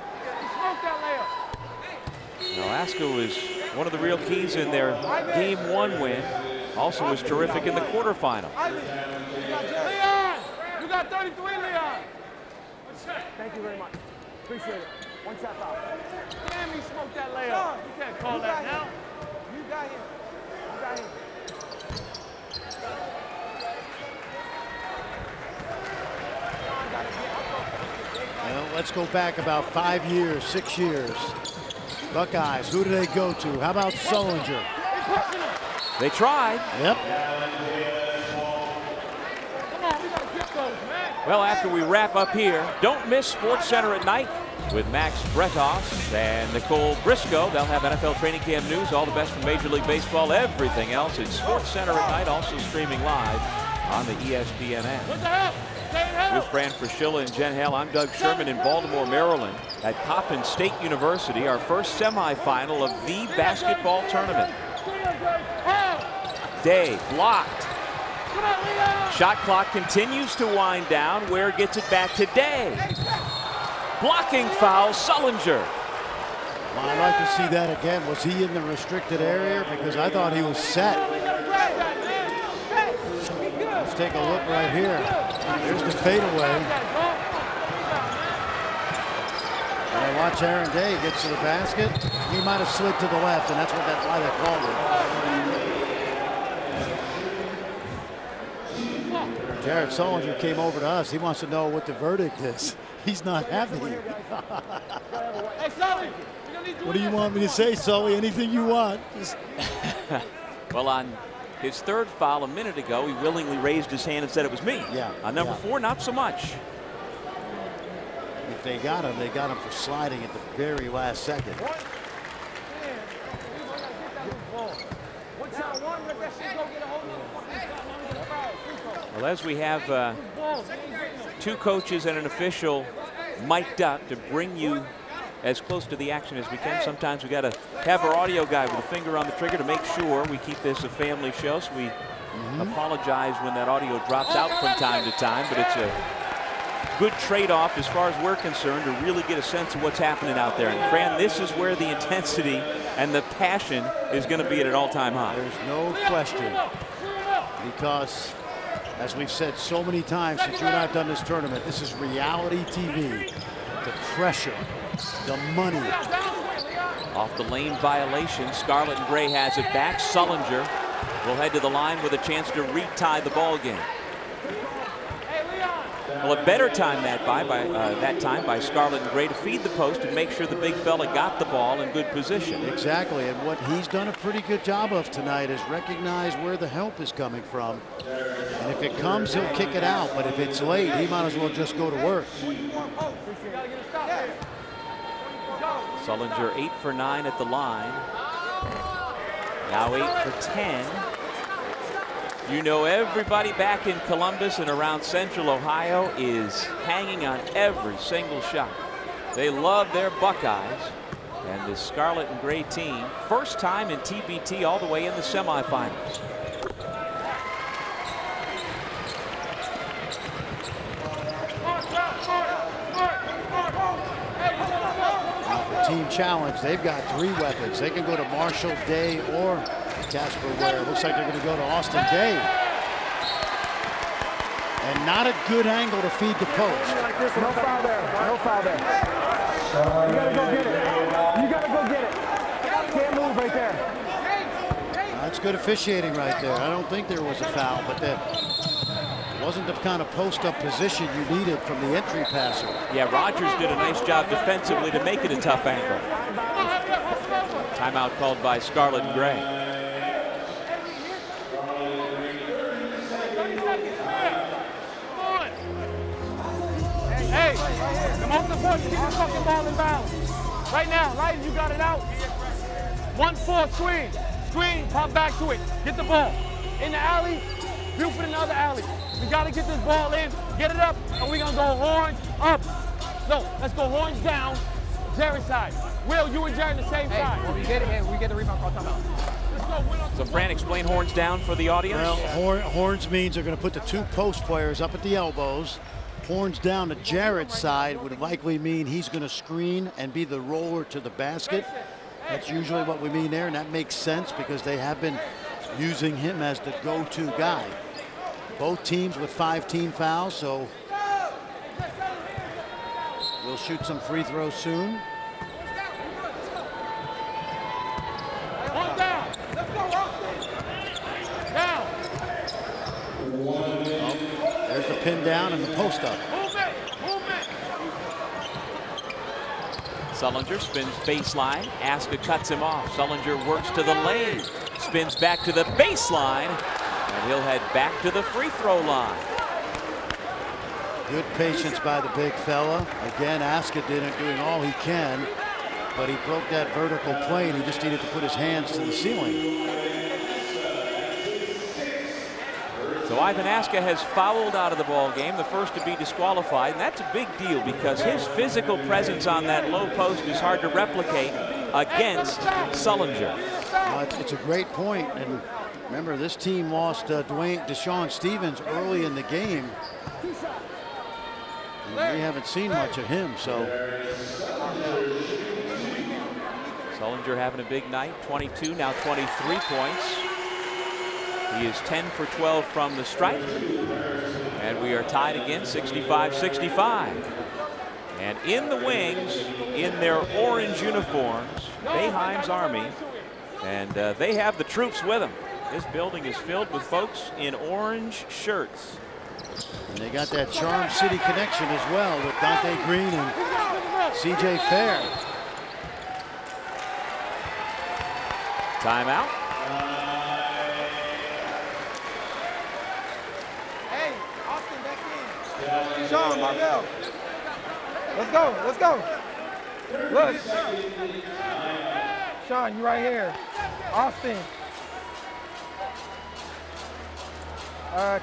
Now, Aska was one of the real keys in their Game 1 win. Also was terrific in the quarterfinal. Leon, you got 33, Leon. Thank you very much. Appreciate it. One shot foul. Damn, he smoked that layup. You can't call that now. You got him. You got him. Well, let's go back about 5 years, 6 years. Buckeyes, who do they go to? How about Sullinger? They tried. Yep. Well, after we wrap up here, don't miss SportsCenter at night with Max Bretos and Nicole Briscoe. They'll have NFL training camp news, all the best from Major League Baseball, everything else. It's SportsCenter at night, also streaming live on the ESPN app. With Fran Fraschilla and Jen Hale, I'm Doug Sherman in Baltimore, Maryland at Coppin State University, our first semifinal of the basketball tournament. Day blocked. Shot clock continues to wind down. Ware gets it back to Day. Blocking foul, Sullinger. Well, I'd like to see that again. Was he in the restricted area? Because I thought he was set. Let's take a look right here. There's the fadeaway. And watch Aaron Day gets to the basket. He might have slid to the left, and that's why they called it. Jared Sullinger came over to us. He wants to know what the verdict is. He's not happy. What do you want me to say, Sully? Anything you want. Well, on his third foul a minute ago, he willingly raised his hand and said it was me. Yeah. On number 4, not so much. If they got him for sliding at the very last second. Well, as we have 2 coaches and an official mic'd up to bring you as close to the action as we can. Sometimes we got to have our audio guy with a finger on the trigger to make sure we keep this a family show. So we apologize when that audio drops out from time to time, but it's a good trade-off as far as we're concerned to really get a sense of what's happening out there. And Fran, this is where the intensity and the passion is going to be at an all-time high. There's no question, because as we've said so many times since you and I have done this tournament, this is reality TV. The pressure, the money. Off the lane violation, Scarlet and Gray has it back. Sullinger will head to the line with a chance to retie the ball game. Well, a better time that time by Scarlet and Gray to feed the post and make sure the big fella got the ball in good position. Exactly, and what he's done a pretty good job of tonight is recognize where the help is coming from. And if it comes, he'll kick it out, but if it's late, he might as well just go to work. Sullinger 8 for 9 at the line. Now 8 for 10. You know, everybody back in Columbus and around Central Ohio is hanging on every single shot. They love their Buckeyes. And the Scarlet and Gray team, first time in TBT all the way in the semifinals. Team challenge, they've got 3 weapons. They can go to Marshall, Day, or Casper Ware. Looks like they're going to go to Austin Day. And not a good angle to feed the post. No foul there. No foul there. gotta go get it. You gotta go get it. Can't move right there. That's good officiating right there. I don't think there was a foul, but that wasn't the kind of post-up position you needed from the entry passer. Yeah, Rogers did a nice job defensively to make it a tough angle. Timeout called by Scarlet Gray. Hey, come off the push, get this fucking ball in bounds. Right now, Lighten, you got it out. 1-4 screen. Screen, pop back to it. Get the ball. In the alley, Buford in the other alley. We gotta get this ball in, get it up, and we're gonna go horns up. No, let's go horns down, Jared's side. Will, you and Jared the same side. When we get it in, we get the rebound call timeout. So Fran, explain horns down for the audience. Well, horns means they're going to put the two post players up at the elbows. Horns down to Jared's side would likely mean he's going to screen and be the roller to the basket. That's usually what we mean there, and that makes sense because they have been using him as the go-to guy. Both teams with 5 team fouls, so we'll shoot some free throws soon. One down. Let's go, down. Oh, there's the pin down and the post up. Sullinger spins baseline. Aska cuts him off. Sullinger works to the lane. Spins back to the baseline. And he'll head back to the free throw line. Good patience by the big fella. Again, Aska doing all he can, but he broke that vertical plane. He just needed to put his hands to the ceiling. So Ivan Aska has fouled out of the ball game, the first to be disqualified, and that's a big deal because his physical presence on that low post is hard to replicate against Sullinger. It's a great point, and remember this team lost Deshaun Stevens early in the game. And we haven't seen much of him, so. Sullinger having a big night, 22, now 23 points. He is 10 for 12 from the stripe. And we are tied again, 65-65. And in the wings, in their orange uniforms, Boeheim's Army. And they have the troops with them. This building is filled with folks in orange shirts. And they got that Charm City connection as well with Dante Green and C.J. Fair. Timeout. Hey, Austin back in. Sean, Marvell. Let's go, let's go. Look. Sean, you right here. Austin.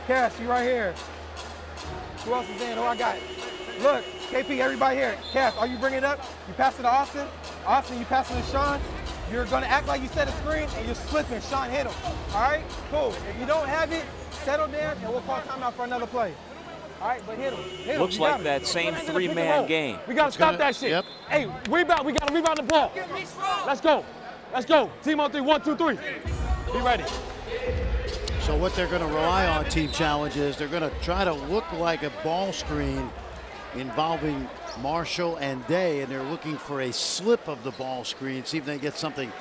Cass, you right here. Who else is in? Who I got? Look, KP, everybody here. Cass, are you bringing it up? You pass it to Austin. Austin, you pass it to Sean. You're going to act like you set a screen and you're slipping. Sean hit him. All right? Cool. If you don't have it, settle down and we'll call timeout for another play. All right, but hit him. Hit him. Looks like that same 3-man game. We got to stop that shit. Yep. Hey, rebound. We got to rebound the ball. Let's go. Let's go. Team on 3. 1, 2, 3. Be ready. So what they're going to rely on, Team Challenge, is they're going to try to look like a ball screen involving Marshall and Day, and they're looking for a slip of the ball screen, see if they get something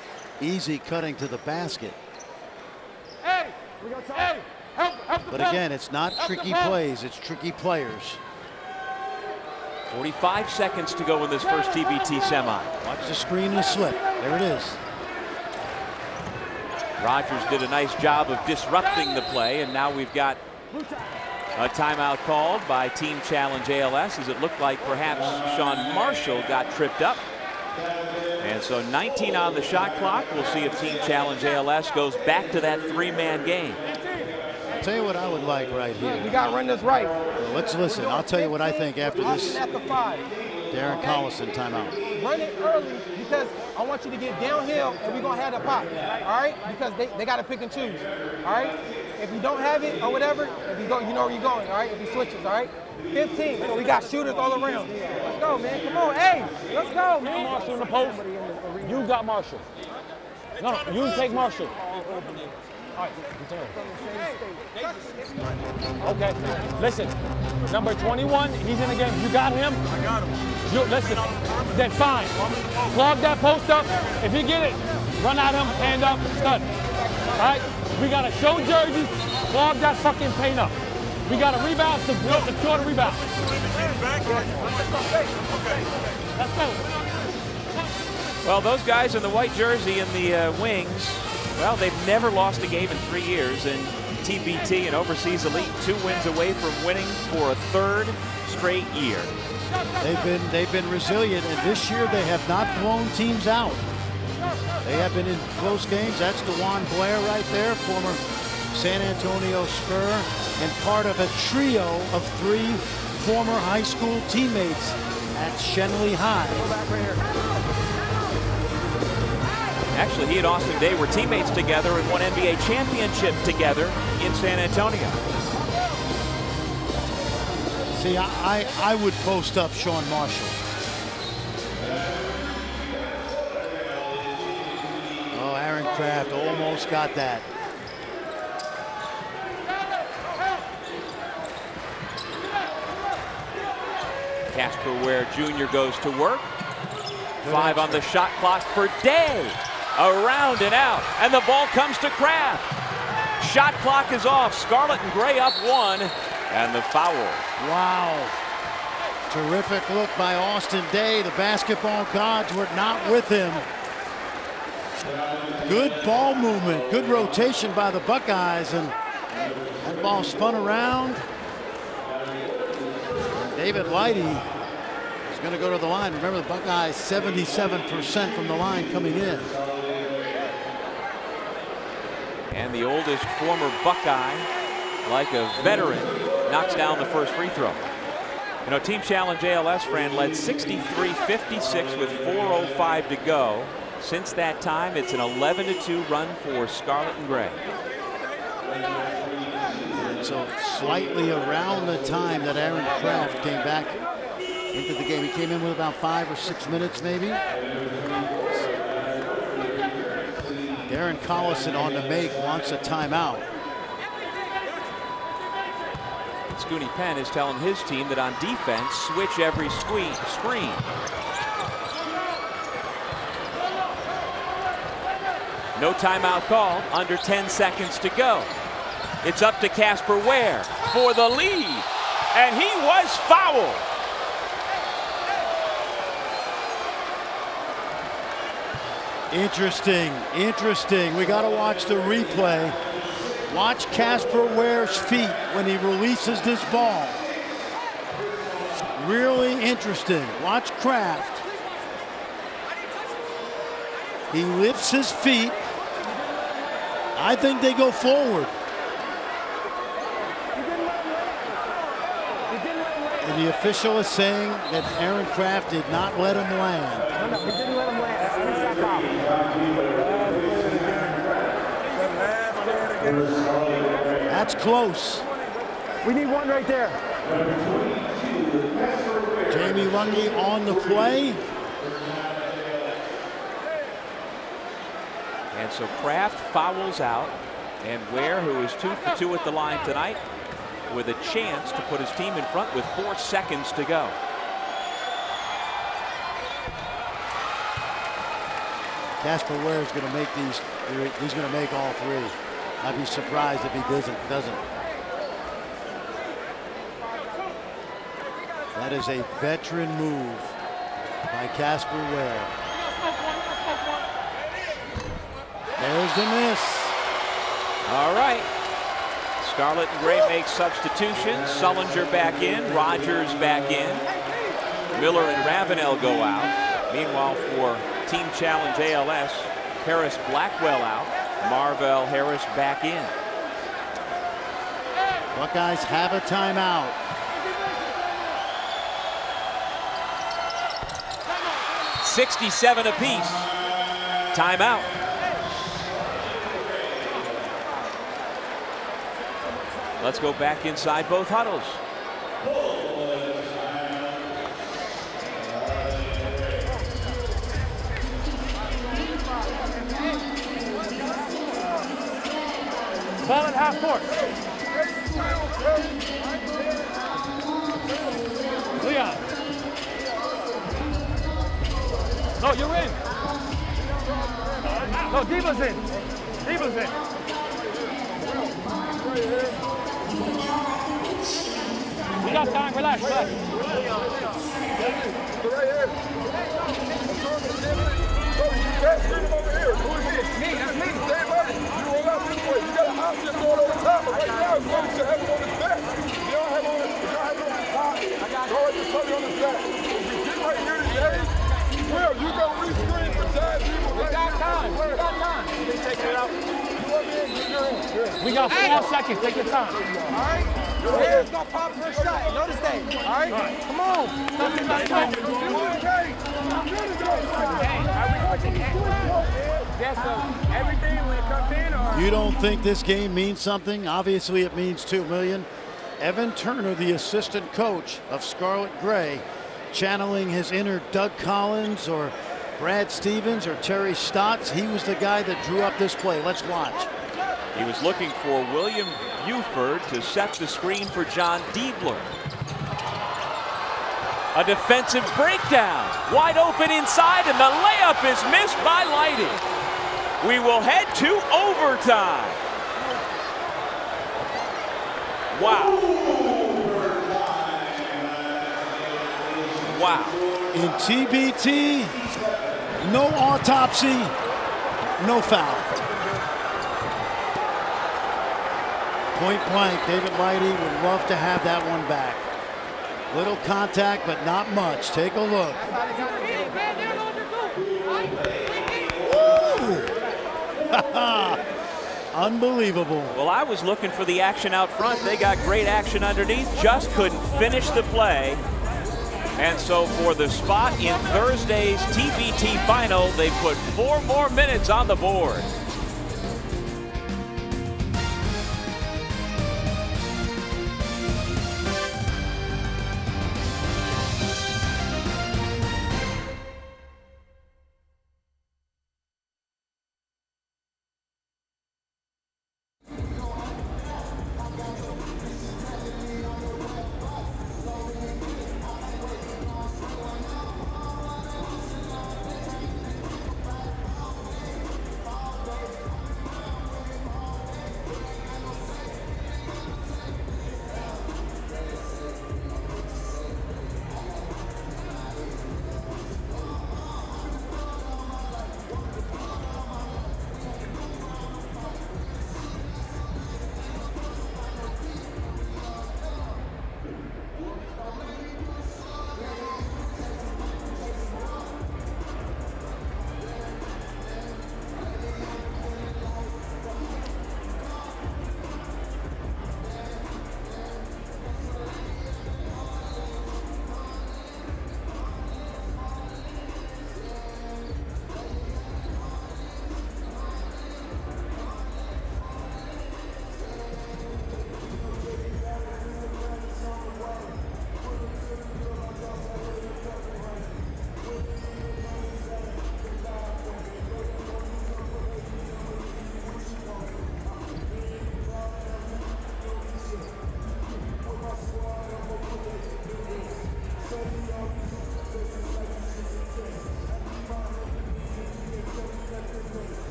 easy cutting to the basket. Hey, help But again, it's not tricky plays, it's tricky players. 45 seconds to go in this first TBT semi. Watch the screen and the slip. There it is. Rogers did a nice job of disrupting the play, and now we've got a timeout called by Team Challenge ALS, as it looked like perhaps Sean Marshall got tripped up. And so 19 on the shot clock. We'll see if Team Challenge ALS goes back to that 3-man game. I'll tell you what I would like right here. We got to run this right. Well, let's listen. I'll tell you what I think after this At the 5. Darren Collison timeout. Run it early because I want you to get downhill and we're going to have the pop. All right? Because they got to pick and choose. All right? If you don't have it or whatever, if you go, you know where you're going. All right? If he switches. All right? 15. So we got shooters all around. Let's go, man. Come on. Hey, let's go, man. Marshall in the post. You got Marshall. No, you take Marshall. Okay, listen. Number 21, he's in the game. You got him? I got him. You, listen, then fine. Clog that post up. If you get it, run at him, hand up, stud. All right? We got to show jersey, clog that fucking paint up. We got to rebound, secure the rebound. Let's go. Well, those guys in the white jersey and the wings, well, they've never lost a game in 3 years. And TBT, an overseas elite, 2 wins away from winning for a 3rd straight year. They've been resilient, and this year they have not blown teams out. They have been in close games. That's DeJuan Blair right there, former San Antonio Spur, and part of a trio of 3 former high school teammates at Shenley High. Actually, he and Austin Day were teammates together and won NBA championship together in San Antonio. See, I would post up Sean Marshall. Oh, Aaron Kraft almost got that. Casper Ware Jr. goes to work. 5 on the shot clock for Day. Around and out, and the ball comes to Kraft. Shot clock is off. Scarlet and Gray up 1, and the foul. Wow. Terrific look by Austin Day. The basketball gods were not with him. Good ball movement, good rotation by the Buckeyes, and that ball spun around. David Lighty is going to go to the line. Remember, the Buckeyes 77% from the line coming in. And the oldest former Buckeye, like a veteran, knocks down the first free throw. You know, Team Challenge ALS, Fran, led 63-56 with 4:05 to go. Since that time, it's an 11-2 run for Scarlet and Gray. So slightly around the time that Aaron Kraft came back into the game. He came in with about 5 or 6 minutes, maybe. Darren Collison on the make, wants a timeout. Scooney Penn is telling his team that on defense, switch every screen. No timeout called, under 10 seconds to go. It's up to Casper Ware for the lead, and he was fouled. Interesting. We got to watch the replay. Watch Casper Ware's feet when he releases this ball. Really interesting. Watch Kraft. He lifts his feet. I think they go forward. And the official is saying that Aaron Kraft did not let him land. No, he didn't let him land. That's close. We need one right there. Jamie Lungy on the play. And so Kraft fouls out, and Ware, who is 2 for 2 at the line tonight, with a chance to put his team in front with 4 seconds to go. Casper Ware is going to make these. He's going to make all 3. I'd be surprised if he doesn't. That is a veteran move by Casper Ware. There's the miss. All right. Scarlet and Gray make substitutions. Sullinger back in. Rogers back in. Miller and Ravenel go out. Meanwhile, for Team Challenge ALS, Harris Blackwell out. Marvell Harris back in. Buckeyes have a timeout. .67 apiece. Timeout. Let's go back inside both huddles. at half court. Leon. No, you're in. No, Diva's in. Diva's in. We got time. Relax, relax. Me, that's me. Stay ready. You roll out this way. You got an option going over top. Right now, you should have it on his back. You don't have it on his top. I got it. Go ahead and put it on his back. You get right here today. Will, you go re-screen for Chad. We got time. We got time. They taking it out. You up in, you're in. We got 4 seconds. Take your time. All right? Your head's going to pop first shot. Notice that. All right? Come on. Everything when it comes in, or You don't think this game means something? Obviously, it means $2 million. Evan Turner, the assistant coach of Scarlet Gray, channeling his inner Doug Collins or Brad Stevens or Terry Stotts. He was the guy that drew up this play. Let's watch. He was looking for William Buford to set the screen for John Diebler. A defensive breakdown. Wide open inside, and the layup is missed by Lighty. We will head to overtime. Wow. Wow. In TBT, no autopsy, no foul. Point blank, David Lighty would love to have that one back. Little contact, but not much. Take a look. Unbelievable. Well, I was looking for the action out front. They got great action underneath, just couldn't finish the play. And so for the spot in Thursday's TBT final, they put 4 more minutes on the board.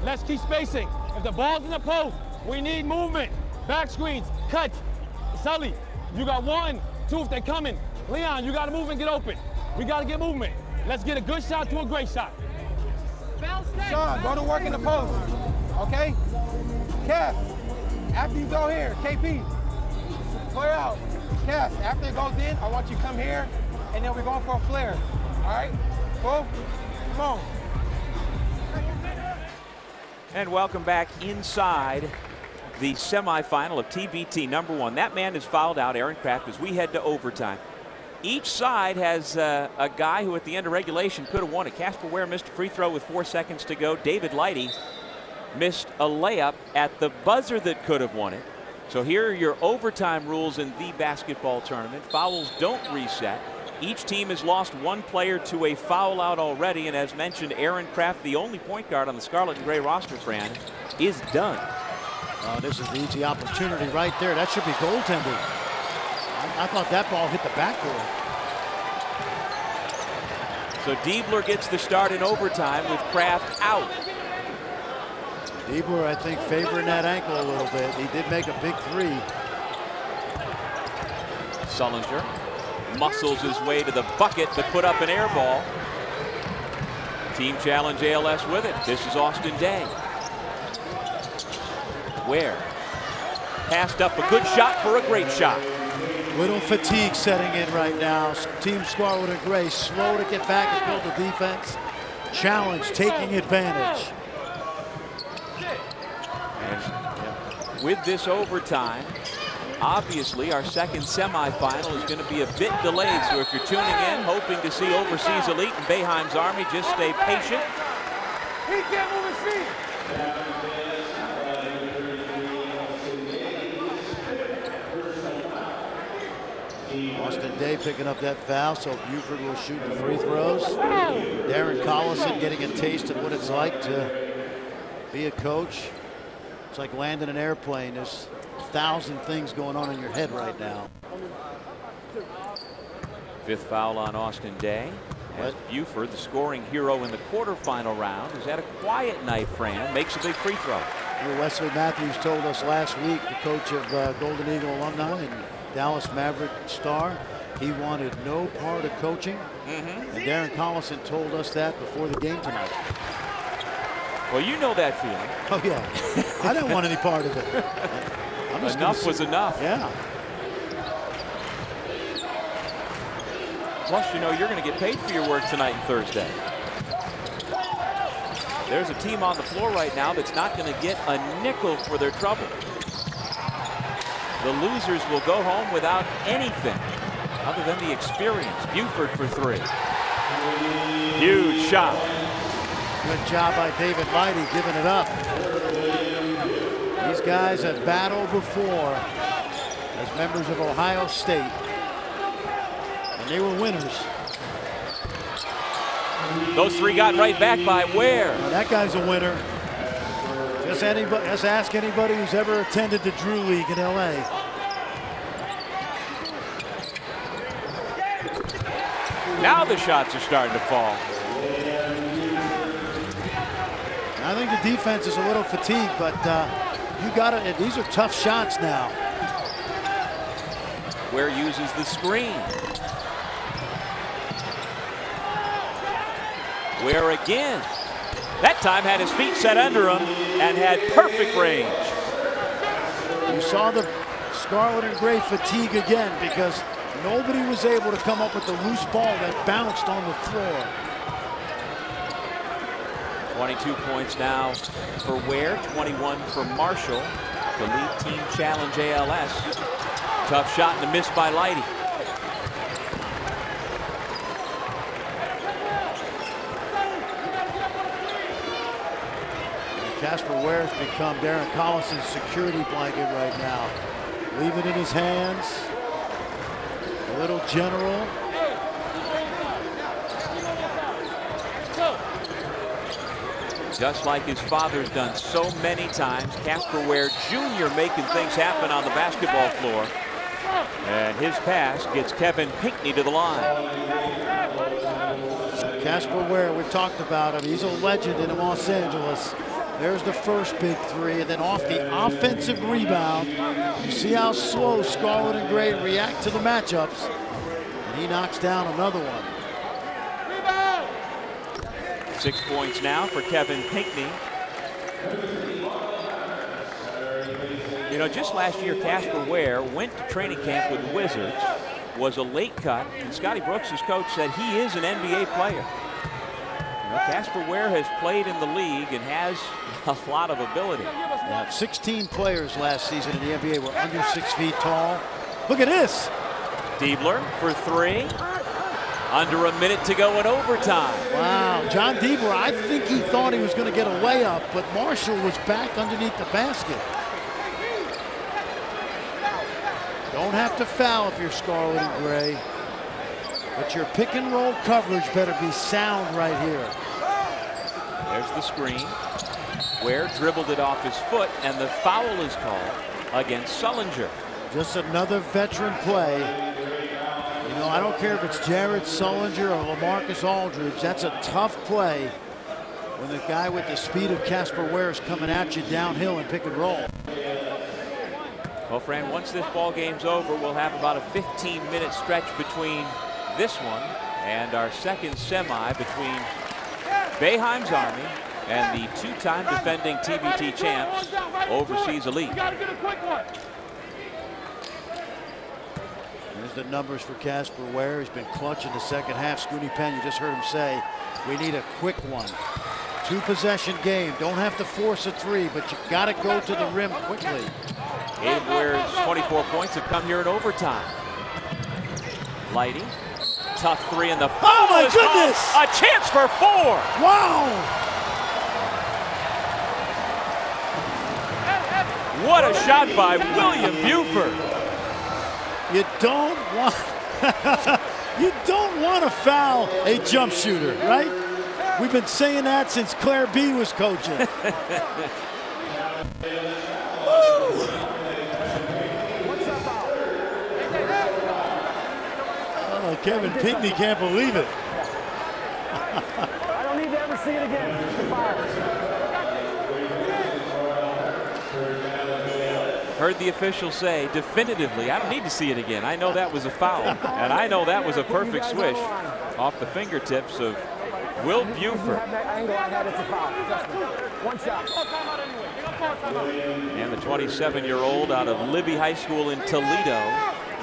Let's keep spacing. If the ball's in the post, we need movement. Back screens, cut. Sully, you got 1, 2 if they're coming. Leon, you got to move and get open. We got to get movement. Let's get a good shot to a great shot. Sean, go to work in the post, okay? Cass, after you go here, KP, clear out. Cass, after it goes in, I want you to come here, and then we're going for a flare, all right? Cool? Come on. And welcome back inside the semifinal of TBT #1. That man is fouled out, Aaron Kraft, as we head to overtime. Each side has a guy who at the end of regulation could have won it. Casper Ware missed a free throw with 4 seconds to go. David Lighty missed a layup at the buzzer that could have won it. So here are your overtime rules in the basketball tournament. Fouls don't reset. Each team has lost one player to a foul out already, and as mentioned, Aaron Kraft, the only point guard on the Scarlet and Gray roster, Fran, is done. This is the easy opportunity right there. That should be goaltending. I thought that ball hit the backboard. So Diebler gets the start in overtime with Kraft out. Diebler, I think, favoring that ankle a little bit. He did make a big three. Sullinger muscles his way to the bucket but put up an air ball. Team challenge ALS with it. This is Austin Day. Ware passed up a good shot for a great shot. Little fatigue setting in right now. Team Scarlet and Gray slow to get back and build the defense. Challenge taking advantage. And with this overtime, obviously our second semifinal is going to be a bit delayed. So if you're tuning in, hoping to see Overseas Elite and Boeheim's Army, just stay patient. He can't move his feet. Austin Day picking up that foul, so Buford will shoot the free throws. Darren Collison getting a taste of what it's like to be a coach. It's like landing an airplane. There's 1,000 things going on in your head right now. Fifth foul on Austin Day. As Buford, the scoring hero in the quarterfinal round, has had a quiet night, Fran. Makes a big free throw. Wesley Matthews told us last week, the coach of Golden Eagle alumni and Dallas Maverick star, he wanted no part of coaching. And Darren Collison told us that before the game tonight. Well, you know that feeling. Oh, yeah. I didn't want any part of it. Enough was enough. Yeah. Plus, you know, you're going to get paid for your work tonight and Thursday. There's a team on the floor right now that's not going to get a nickel for their trouble. The losers will go home without anything other than the experience. Buford for three. Huge shot. Good job by David Lighty giving it up. These guys have battled before as members of Ohio State, and they were winners. Those three got right back by Ware. Well, that guy's a winner. Just ask anybody who's ever attended the Drew League in LA. Now the shots are starting to fall. I think the defense is a little fatigued, but you got to. These are tough shots now. Ware uses the screen. Ware again. That time had his feet set under him and had perfect range. You saw the Scarlet and Gray fatigue again because nobody was able to come up with the loose ball that bounced on the floor. 22 points now for Ware, 21 for Marshall. The lead team challenge ALS. Tough shot and a miss by Lighty. Casper Ware has become Darren Collison's security blanket right now. Leave it in his hands. A little general. Just like his father's done so many times, Casper Ware Jr. making things happen on the basketball floor. And his pass gets Kevin Pinckney to the line. Casper Ware, we've talked about him. He's a legend in Los Angeles. There's the first big three, and then off the offensive rebound, you see how slow Scarlet and Gray react to the matchups, and he knocks down another one. 6 points now for Kevin Pinckney. You know, just last year, Casper Ware went to training camp with the Wizards, was a late cut, and Scotty Brooks, his coach, said he is an NBA player. You know, Casper Ware has played in the league and has a lot of ability. Yeah, 16 players last season in the NBA were under 6 feet tall. Look at this. Diebler for 3. Under a minute to go in overtime. Wow, John Diebler, I think he thought he was going to get a layup, but Marshall was back underneath the basket. Don't have to foul if you're Scarlet and Gray, but your pick and roll coverage better be sound right here. There's the screen. Ware dribbled it off his foot, and the foul is called against Sullinger. Just another veteran play. You know, I don't care if it's Jared Sullinger or LaMarcus Aldridge. That's a tough play when the guy with the speed of Casper Ware is coming at you downhill and pick and roll. Well, Fran, once this ball game's over, we'll have about a 15-minute stretch between this one and our second semi between Boeheim's Army and the 2-time defending TBT champs, Overseas Elite. There's the numbers for Casper Ware. He's been clutch in the second half. Scoonie Penn, you just heard him say, we need a quick one. 2-possession game. Don't have to force a 3, but you got to go to the rim quickly. Gabe Ware's 24 points have come here in overtime. Lighty, tough 3 in the foul. Oh my goodness! A chance for 4. Wow! What a shot by William Buford. You don't want to foul a jump shooter, right? We've been saying that since Claire B was coaching. Oh, Kevin Pinckney can't believe it. I don't need to ever see it again. It's a foul. Heard the official say definitively, I don't need to see it again. I know that was a foul, and I know that was a perfect swish off the fingertips of Will Buford. One shot. And the 27-year-old out of Libby High School in Toledo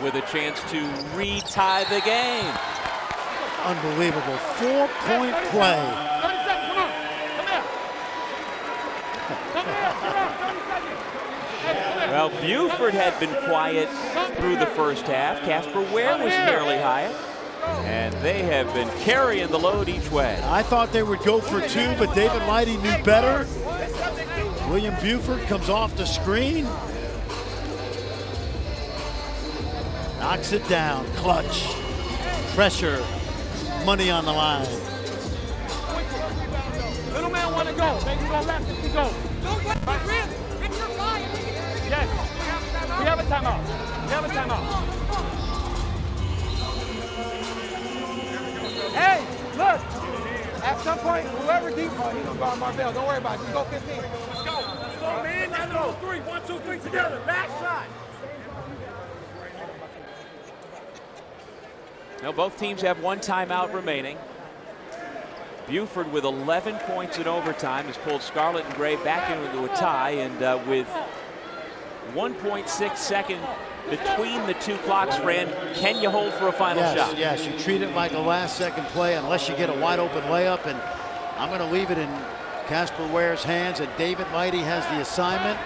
with a chance to retie the game. Unbelievable 4-point play. Well, Buford had been quiet through the first half. Casper Ware was fairly high. And they have been carrying the load each way. I thought they would go for 2, but David Lighty knew better. William Buford comes off the screen. Knocks it down. Clutch. Pressure. Money on the line. Little man want to go. Make him go left if he goes. Yes. We have a timeout. We have a timeout. Hey, look. At some point, whoever default, he's going to guard Marvell. Don't worry about it. Just go 15. Let's go. Let's go, man. Let's go. 3. 1, 2, 3 together. Last shot. Now, both teams have 1 timeout remaining. Buford with 11 points in overtime has pulled Scarlet and Gray back into a tie, and with 1.6 seconds between the 2 clocks, Fran, can you hold for a final shot? Yes, you treat it like a last-second play unless you get a wide-open layup, and I'm going to leave it in Casper Ware's hands, and David Lighty has the assignment.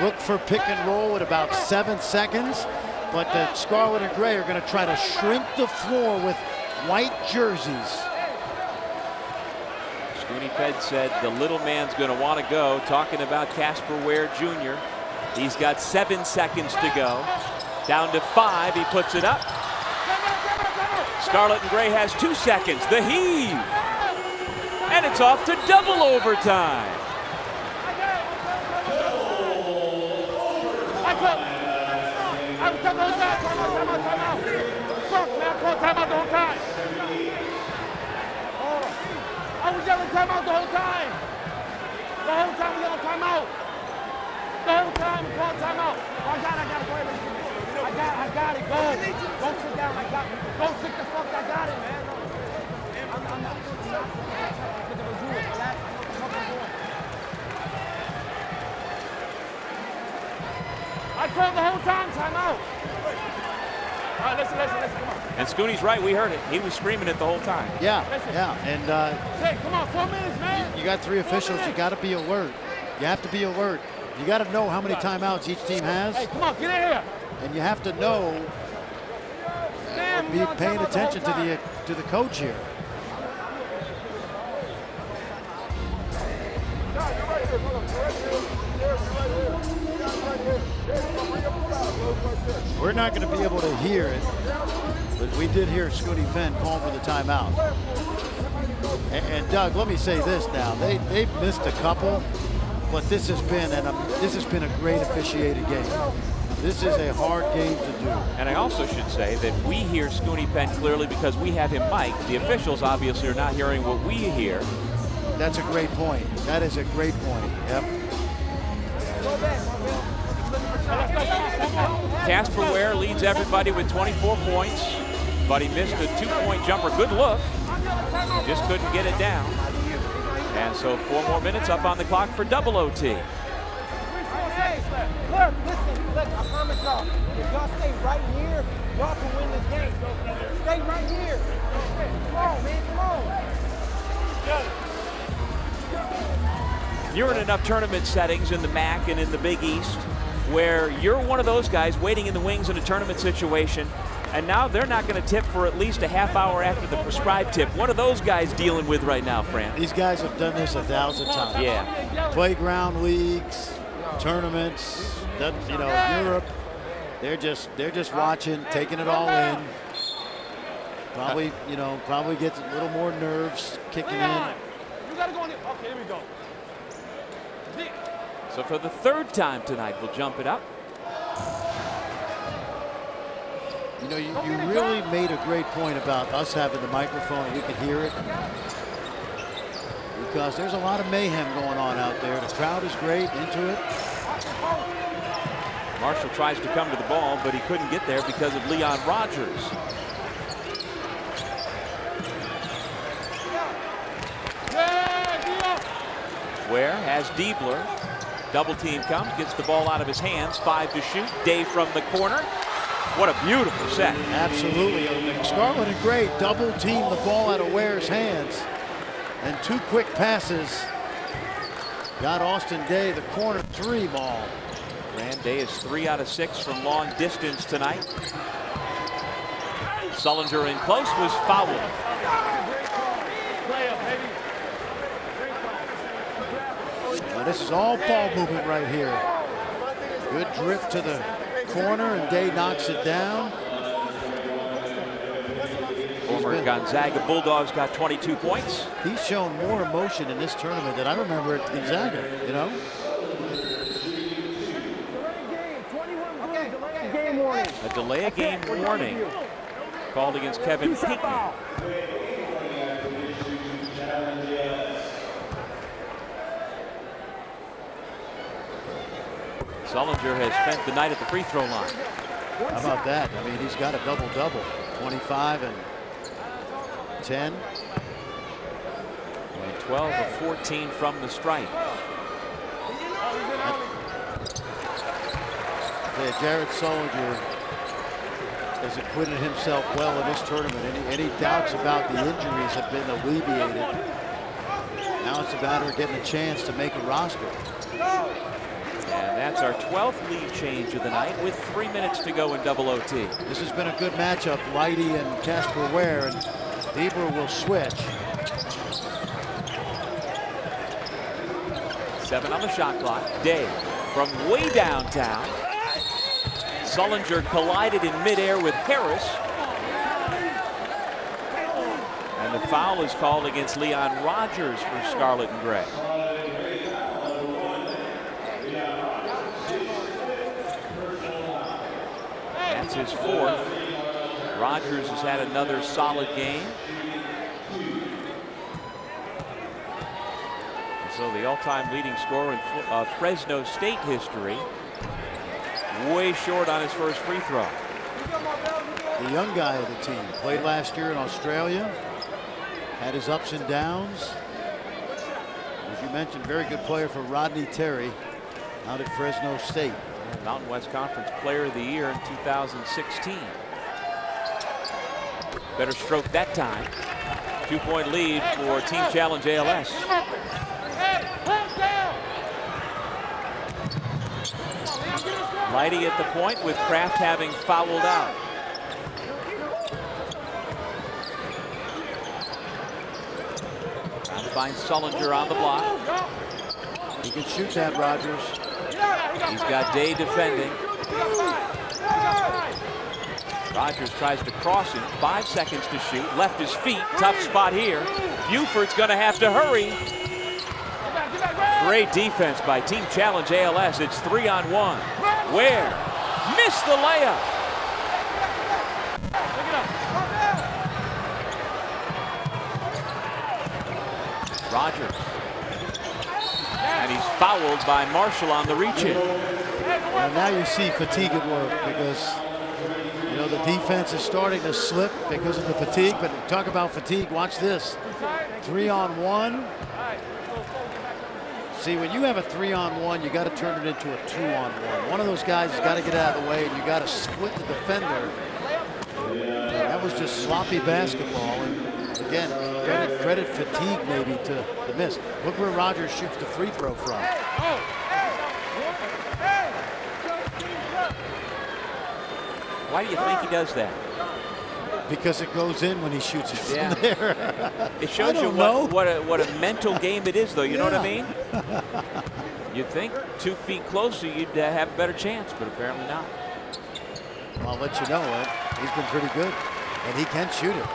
Look for pick and roll at about 7 seconds, but the Scarlet and Gray are going to try to shrink the floor with white jerseys. Scoonie Penn said the little man's going to want to go, talking about Casper Ware Jr. He's got 7 seconds to go. Down to 5, he puts it up. Scarlet and Gray has 2 seconds, the heave. And it's off to double overtime. I was yelling timeout the whole time. The whole time we yelling timeout. The whole time we call timeout. I got it, go ahead. I got it, go. Go sit down, I got it. Go sit the fuck, I got it, man. I'm not. I called the whole time timeout. All right, listen, come on. And Scoonie's right, we heard it. He was screaming it the whole time. Yeah, and hey, come on, 4 minutes, man. You got 3 officials, you got to be alert. You have to be alert. You got to know how many timeouts each team has. Hey, come on, get in here. And you have to know be paying attention to the coach here. We're not going to be able to hear it, but we did hear Scooty Penn call for the timeout. And Doug, let me say this now: they've missed a couple, but this has been a great officiated game. This is a hard game to do. And I also should say that we hear Scooty Penn clearly because we have him mic'd. The officials obviously are not hearing what we hear. That's a great point. That is a great point. Yep. Casper Ware leads everybody with 24 points, but he missed a 2-point jumper. Good look. Just couldn't get it down. And so 4 more minutes up on the clock for double OT. Look, I promise y'all, if y'all stay right here, y'all can win this game. Stay right here. Come on, man, come on. You're in enough tournament settings in the MAC and in the Big East where you're one of those guys waiting in the wings in a tournament situation, and now they're not going to tip for at least a half hour after the prescribed tip. What are those guys dealing with right now, Fran? These guys have done this 1,000 times. Yeah. Playground leagues, tournaments, Europe. They're just watching, taking it all in. Probably gets a little more nerves kicking in. You gotta go in there. Okay, here we go. So for the 3rd time tonight, we'll jump it up. You really made a great point about us having the microphone and we could hear it. Because there's a lot of mayhem going on out there. The crowd is great, into it. Marshall tries to come to the ball, but he couldn't get there because of Leon Rogers. Ware has Diebler. Double team comes, gets the ball out of his hands. 5 to shoot. Day from the corner. What a beautiful set. Absolutely. Scarlet and Gray double team the ball out of Ware's hands. And 2 quick passes got Austin Day the corner 3 ball. Rand Day is 3 out of 6 from long distance tonight. Sullinger in close, was fouled. Now this is all ball movement right here. Good drift to the corner, and Day knocks it down. Former Gonzaga Bulldogs got 22 points. He's shown more emotion in this tournament than I remember at Gonzaga, A delay of game warning called against Kevin Pinckney. Sullinger has spent the night at the free throw line. How about that? I mean, he's got a double-double. 25 and 10. And 12 of 14 from the stripe. Yeah, Jared Sullinger has acquitted himself well in this tournament. Any doubts about the injuries have been alleviated. Now it's a matter of getting a chance to make a roster. And that's our 12th lead change of the night with 3 minutes to go in double OT. This has been a good matchup. Leidy and Casper Ware, and Bieber will switch. 7 on the shot clock. Day from way downtown. Sullinger collided in midair with Harris. And the foul is called against Leon Rogers for Scarlet and Gray. That's his 4th. Rogers has had another solid game. And so the all-time leading scorer in Fresno State history, way short on his first free throw. The young guy of the team played last year in Australia, had his ups and downs. As you mentioned, very good player for Rodney Terry out at Fresno State. Mountain West Conference Player of the Year in 2016. Better stroke that time. 2-point lead for Team Challenge ALS. Leidy at the point with Kraft having fouled out. finds Sullinger on the block. He can shoot that, Rogers. He's got Day defending. Rogers tries to cross him. 5 seconds to shoot. Left his feet. Tough spot here. Buford's going to have to hurry. Great defense by Team Challenge ALS. It's 3-on-1. Ware missed the layup. Rogers. And he's fouled by Marshall on the reach-in. Well, now you see fatigue at work because, you know, the defense is starting to slip because of the fatigue. But talk about fatigue, watch this. 3-on-1. See, when you have a 3-on-1, you got to turn it into a 2-on-1. One of those guys has got to get out of the way, and you got to split the defender. That was just sloppy basketball. And again, credit fatigue maybe to the miss. Look where Rogers shoots the free throw from. Why do you think he does that? Because it goes in when he shoots it from there. It shows you what a mental game it is, though. You know what I mean? You'd think 2 feet closer, you'd have a better chance, but apparently not. I'll let you know, Ed. He's been pretty good, and he can shoot it.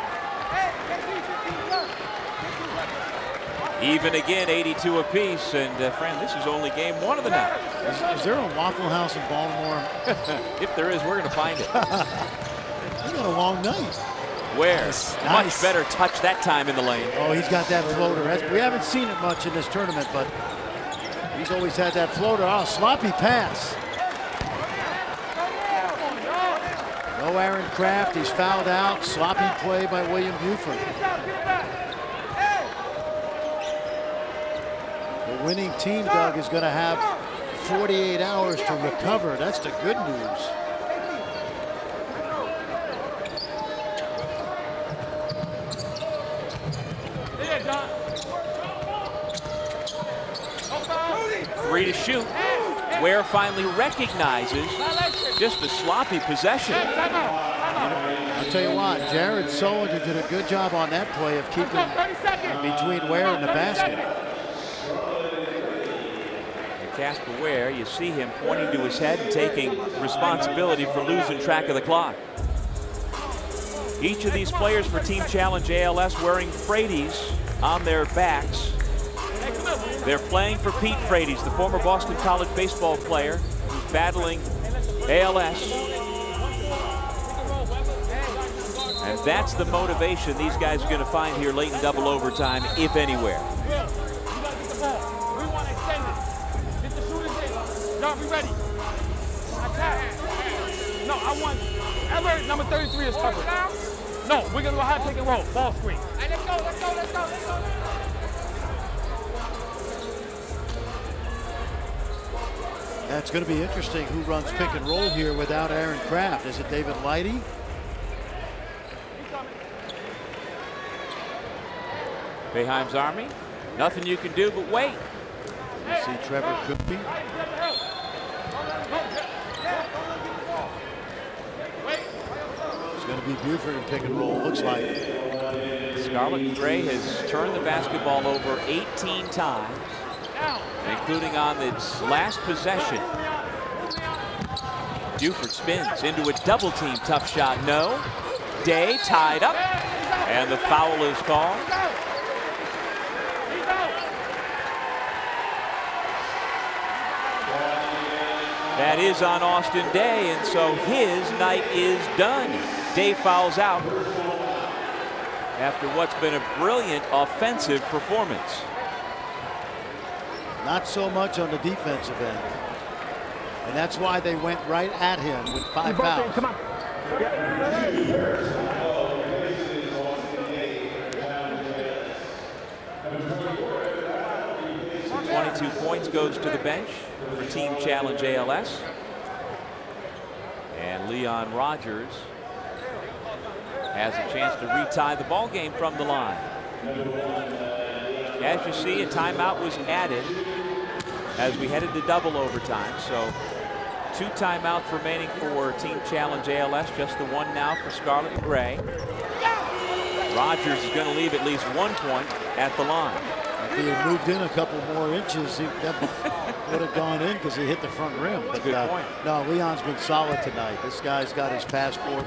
Even again, 82 apiece, and Fran, this is only game 1 of the night. Is there a Waffle House in Baltimore? If there is, we're going to find it. He's got a long night. Where? Nice. Much better touch that time in the lane. Oh, he's got that floater. We haven't seen it much in this tournament, but he's always had that floater. Oh, sloppy pass. No Aaron Kraft. He's fouled out. Sloppy play by William Buford. The winning team, Doug, is going to have 48 hours to recover. That's the good news. Three to shoot. Ware finally recognizes just a sloppy possession. I'll tell you what, Jared Sullinger did a good job on that play of keeping between Ware and the basket. And Casper Ware, you see him pointing to his head and taking responsibility for losing track of the clock. Each of these players for Team Challenge ALS wearing Frates on their backs. They're playing for Pete Frates, the former Boston College baseball player who's battling ALS. And that's the motivation these guys are going to find here late in double overtime, if anywhere. John, be ready. Attack. No, I want Everett, number 33 is covered. No, we're going to do a high pick and roll, ball screen. Hey, let's go, let's go, let's go, let's go. That's going to be interesting who runs pick and roll here without Aaron Kraft. Is it David Lighty? Boeheim's Army, nothing you can do but wait. You see Trevor Cookie. It's going to be Buford in pick and roll, looks like. Scarlet Gray has turned the basketball over 18 times, including on its last possession. Buford spins into a double team, tough shot, no. Day tied up, and the foul is called. That is on Austin Day, and so his night is done. Day fouls out after what's been a brilliant offensive performance. Not so much on the defensive end. And that's why they went right at him with 5 fouls. Come on. 22 points goes to the bench for Team Challenge ALS. And Leon Rogers has a chance to retie the ball game from the line. As you see, a timeout was added as we headed to double overtime. So 2 timeouts remaining for Team Challenge ALS, just the one now for Scarlet Gray. Rogers is going to leave at least 1 point at the line. If he had moved in a couple more inches, he would have gone in because he hit the front rim. But good point. no, Leon's been solid tonight. This guy's got his passport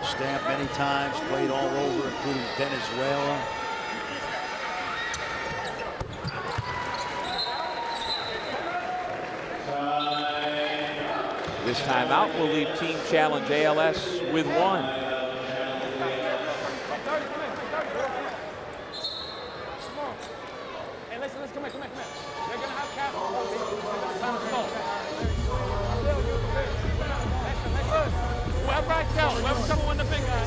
stamped many times, played all over, including Venezuela. This timeout will leave Team Challenge ALS with 1. Hey, listen, come here. They're gonna have cap. Whoever I tell, whoever's coming with the big guy.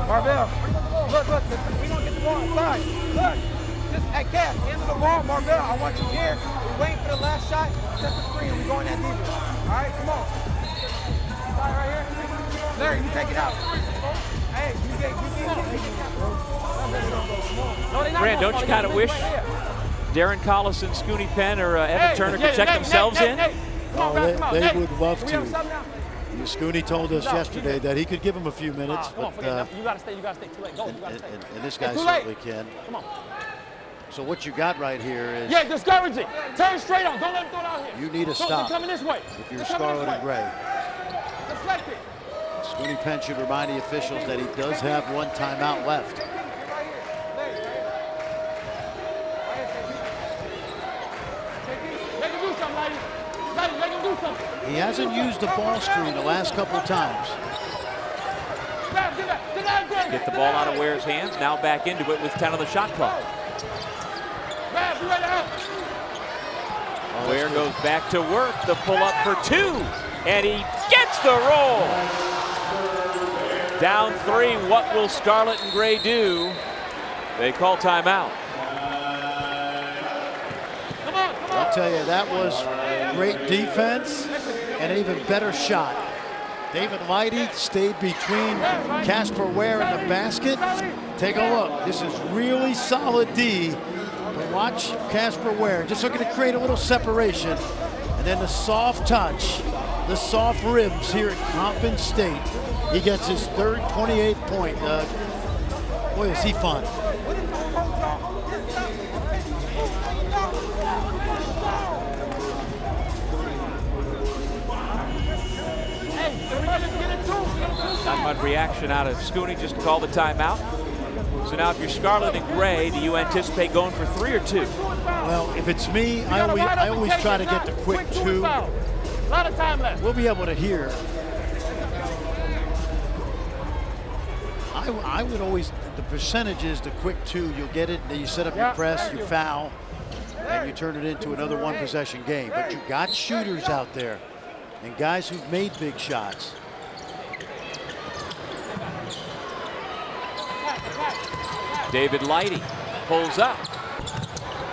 Marvell, look, we don't get the ball inside. Look, just at Cass, end of the ball, Marvell, I want you here. We're waiting for the last shot. Set the screen, we're going that deeper. All right, come on. Side right here. Larry, you take it out. Hey, you get Fran, don't you kind of wish Darren Collison, Scooney Penn, or Evan Turner could check themselves in? Oh, they would love to. Scooney told us yesterday that he could give him a few minutes, but you gotta stay. Too late. Go. and this guy certainly can. Come on. So what you got right here is discouraging. Turn straight on. Don't let him throw it out here. You need a stop. They're coming this way. If you're Scarlet and Gray. Deflect it. Scooney Penn should remind the officials that he does have 1 timeout left. He hasn't used the ball screen the last couple of times. Get the ball out of Ware's hands. Now back into it with 10 on the shot clock. Ware goes back to work. The pull up for 2. And he gets the roll. Down 3. What will Scarlet and Gray do? They call timeout. I'll tell you, that was great defense and an even better shot. David Lighty stayed between Casper Ware and the basket. Take a look. This is really solid D. But watch Casper Ware just looking to create a little separation. And then the soft touch, the soft ribs here at Coppin State. He gets his 3rd 28-point. Boy, is he fun. Not much reaction out of Scooney, just to call the timeout. So now if you're Scarlet and Gray, do you anticipate going for 3 or 2? Well, if it's me, I always try to get the quick 2. A lot of time left. We'll be able to hear. I would always, the percentages, the quick 2, you'll get it, then you set up your press, you foul, and you turn it into another 1-possession game. But you got shooters out there and guys who've made big shots. David Lighty pulls up.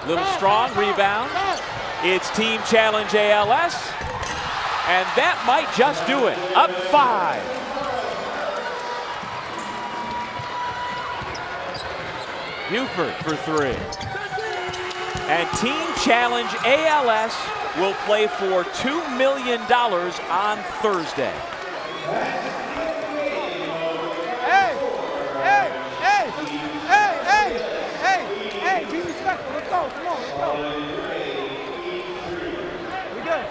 Little strong rebound. It's Team Challenge ALS. And that might just do it. Up 5. Buford for 3. And Team Challenge ALS will play for $2 million on Thursday. Hey, be respectful. Let's go. Come on, let's go. We good.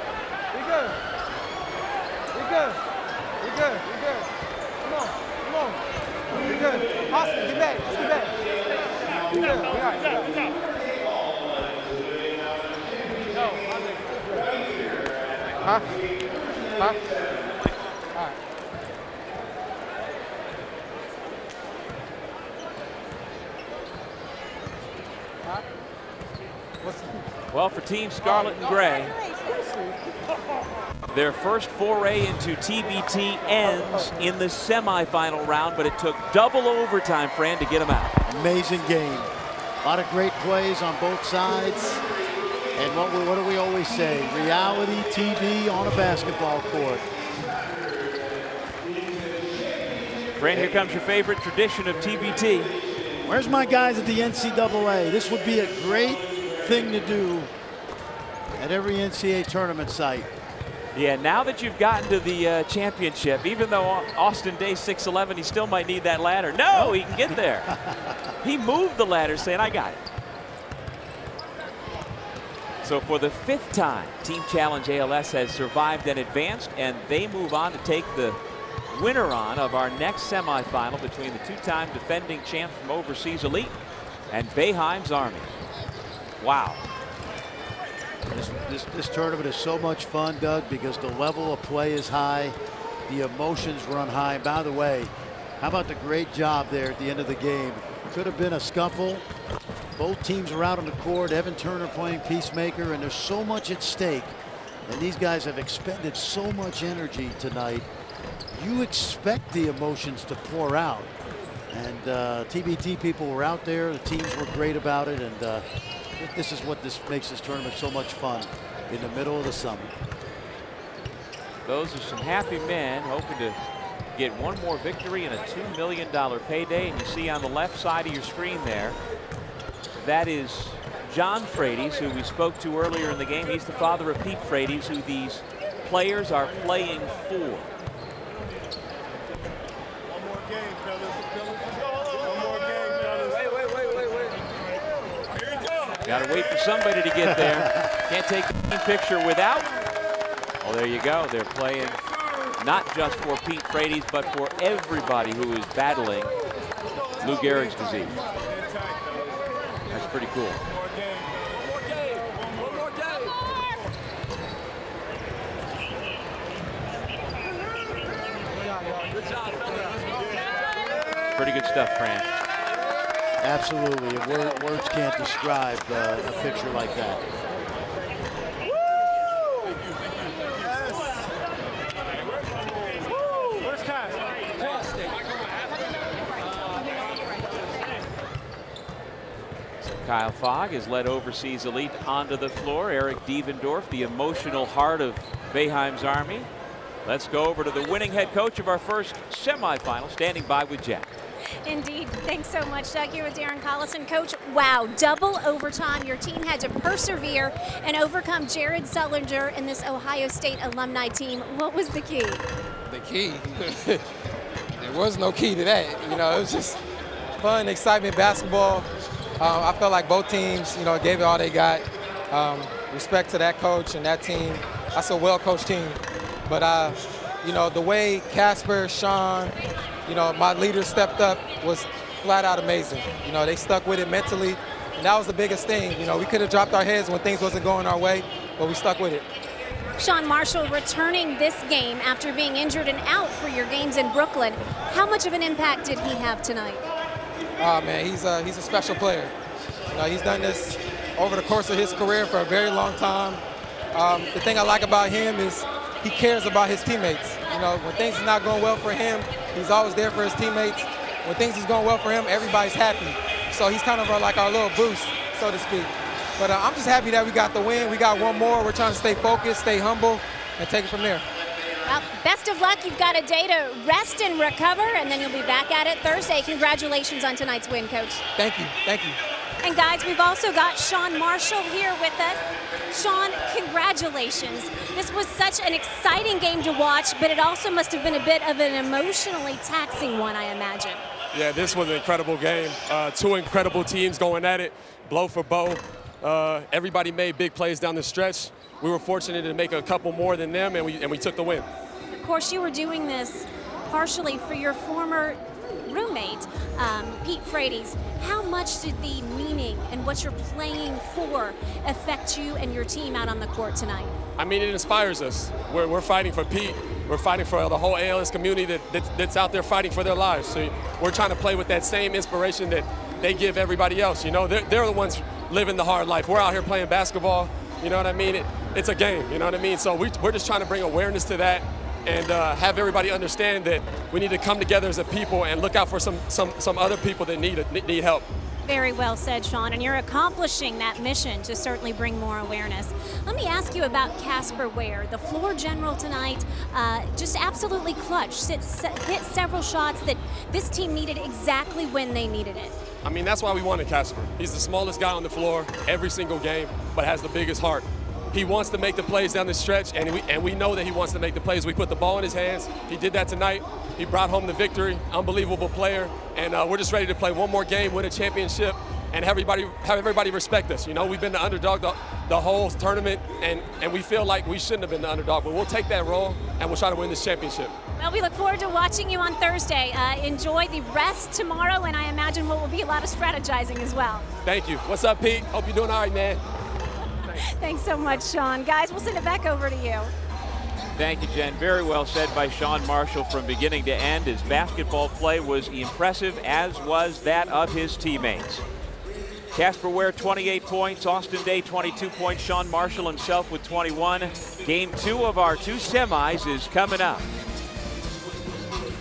Come on. We good. Austin, get back. Let's get back. We good. We all right. Huh? All right. Well, for Team Scarlet and Gray, their first foray into TBT ends in the semifinal round, but it took double overtime, Fran, to get them out. Amazing game. A lot of great plays on both sides. And what do we always say? Reality TV on a basketball court. Fran, here comes your favorite tradition of TBT. Where's my guys at the NCAA? This would be a great thing to do at every NCAA tournament site. Yeah, now that you've gotten to the championship, even though Austin Day 6'11", he still might need that ladder. No, he can get there. He moved the ladder saying, I got it. So for the 5th time, Team Challenge ALS has survived and advanced, and they move on to take the winner on of our next semifinal between the 2-time defending champs from Overseas Elite and Boeheim's Army. Wow. This tournament is so much fun, Doug, because the level of play is high, the emotions run high. By the way, how about the great job there at the end of the game? Could have been a scuffle. Both teams are out on the court. Evan Turner playing peacemaker, and there's so much at stake. And these guys have expended so much energy tonight. You expect the emotions to pour out. And TBT people were out there. The teams were great about it. And this is what makes this tournament so much fun in the middle of the summer. Those are some happy men hoping to get one more victory and a $2 million payday. And you see on the left side of your screen there, that is John Frates, who we spoke to earlier in the game. He's the father of Pete Frates, who these players are playing for. Got to wait for somebody to get there. Can't take the team picture without. Oh, there you go. They're playing not just for Pete Frates, but for everybody who is battling Lou Gehrig's disease. That's pretty cool. Pretty good stuff, Fran. Absolutely. Words can't describe a picture like that. Kyle Fogg has led Overseas Elite onto the floor. Eric Devendorf, the emotional heart of Boeheim's Army. Let's go over to the winning head coach of our first semifinal, standing by with Jack. Indeed. Thanks so much, Doug. Here with Darren Collison. Coach, wow, double overtime. Your team had to persevere and overcome Jared Sullinger and this Ohio State alumni team. What was the key? The key? There was no key to that. You know, it was just fun, excitement, basketball. I felt like both teams, you know, gave it all they got. Respect to that coach and that team. That's a well-coached team. But, you know, the way Casper, Sean, you know, my leaders stepped up was flat out amazing. You know, they stuck with it mentally, and that was the biggest thing. You know, we could have dropped our heads when things wasn't going our way, but we stuck with it. Sean Marshall returning this game after being injured and out for your games in Brooklyn. How much of an impact did he have tonight? Oh, man, he's a special player. You know, he's done this over the course of his career for a very long time. The thing I like about him is he cares about his teammates. You know, when things are not going well for him, he's always there for his teammates. When things is going well for him, everybody's happy. So he's kind of like our little boost, so to speak. But I'm just happy that we got the win. We got one more. We're trying to stay focused, stay humble, and take it from there. Well, best of luck. You've got a day to rest and recover, and then you'll be back at it Thursday. Congratulations on tonight's win, Coach. Thank you. Thank you. And guys, we've also got Sean Marshall here with us. Sean, congratulations. This was such an exciting game to watch, but it also must have been a bit of an emotionally taxing one, I imagine. Yeah, this was an incredible game. Two incredible teams going at it, blow for blow. Everybody made big plays down the stretch. We were fortunate to make a couple more than them, and we took the win. Of course, you were doing this partially for your former roommate, Pete Frates. How much did the meaning and what you're playing for affect you and your team out on the court tonight? I mean, it inspires us. We're fighting for Pete. We're fighting for the whole ALS community that's out there fighting for their lives. So we're trying to play with that same inspiration that they give everybody else. You know, they're the ones living the hard life. We're out here playing basketball. You know what I mean? It's a game. You know what I mean? So we're just trying to bring awareness to that and have everybody understand that we need to come together as a people and look out for some other people that need help. Very well said, Sean, and you're accomplishing that mission to certainly bring more awareness. Let me ask you about Casper Ware, the floor general tonight, just absolutely clutch, hit several shots that this team needed exactly when they needed it. I mean, that's why we wanted Casper. He's the smallest guy on the floor every single game, but has the biggest heart. He wants to make the plays down the stretch, and we know that he wants to make the plays. We put the ball in his hands. He did that tonight. He brought home the victory. Unbelievable player. And we're just ready to play one more game, win a championship, and have everybody respect us. You know, we've been the underdog the whole tournament, and we feel like we shouldn't have been the underdog, but we'll take that role, and we'll try to win this championship. Well, we look forward to watching you on Thursday. Enjoy the rest tomorrow, and I imagine what will be a lot of strategizing as well. Thank you. What's up, Pete? Hope you're doing all right, man. Thanks so much, Sean. Guys, we'll send it back over to you. Thank you, Jen. Very well said by Sean Marshall from beginning to end. His basketball play was impressive, as was that of his teammates. Casper Ware, 28 points. Austin Day, 22 points. Sean Marshall himself with 21. Game 2 of our 2 semis is coming up.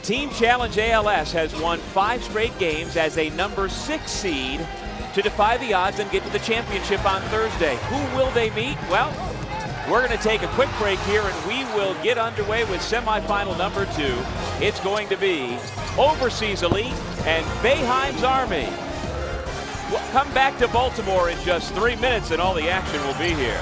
Team Challenge ALS has won 5 straight games as a number 6 seed to defy the odds and get to the championship on Thursday. Who will they meet? Well, we're going to take a quick break here, and we will get underway with semifinal number 2. It's going to be Overseas Elite and Boeheim's Army. We'll come back to Baltimore in just 3 minutes, and all the action will be here.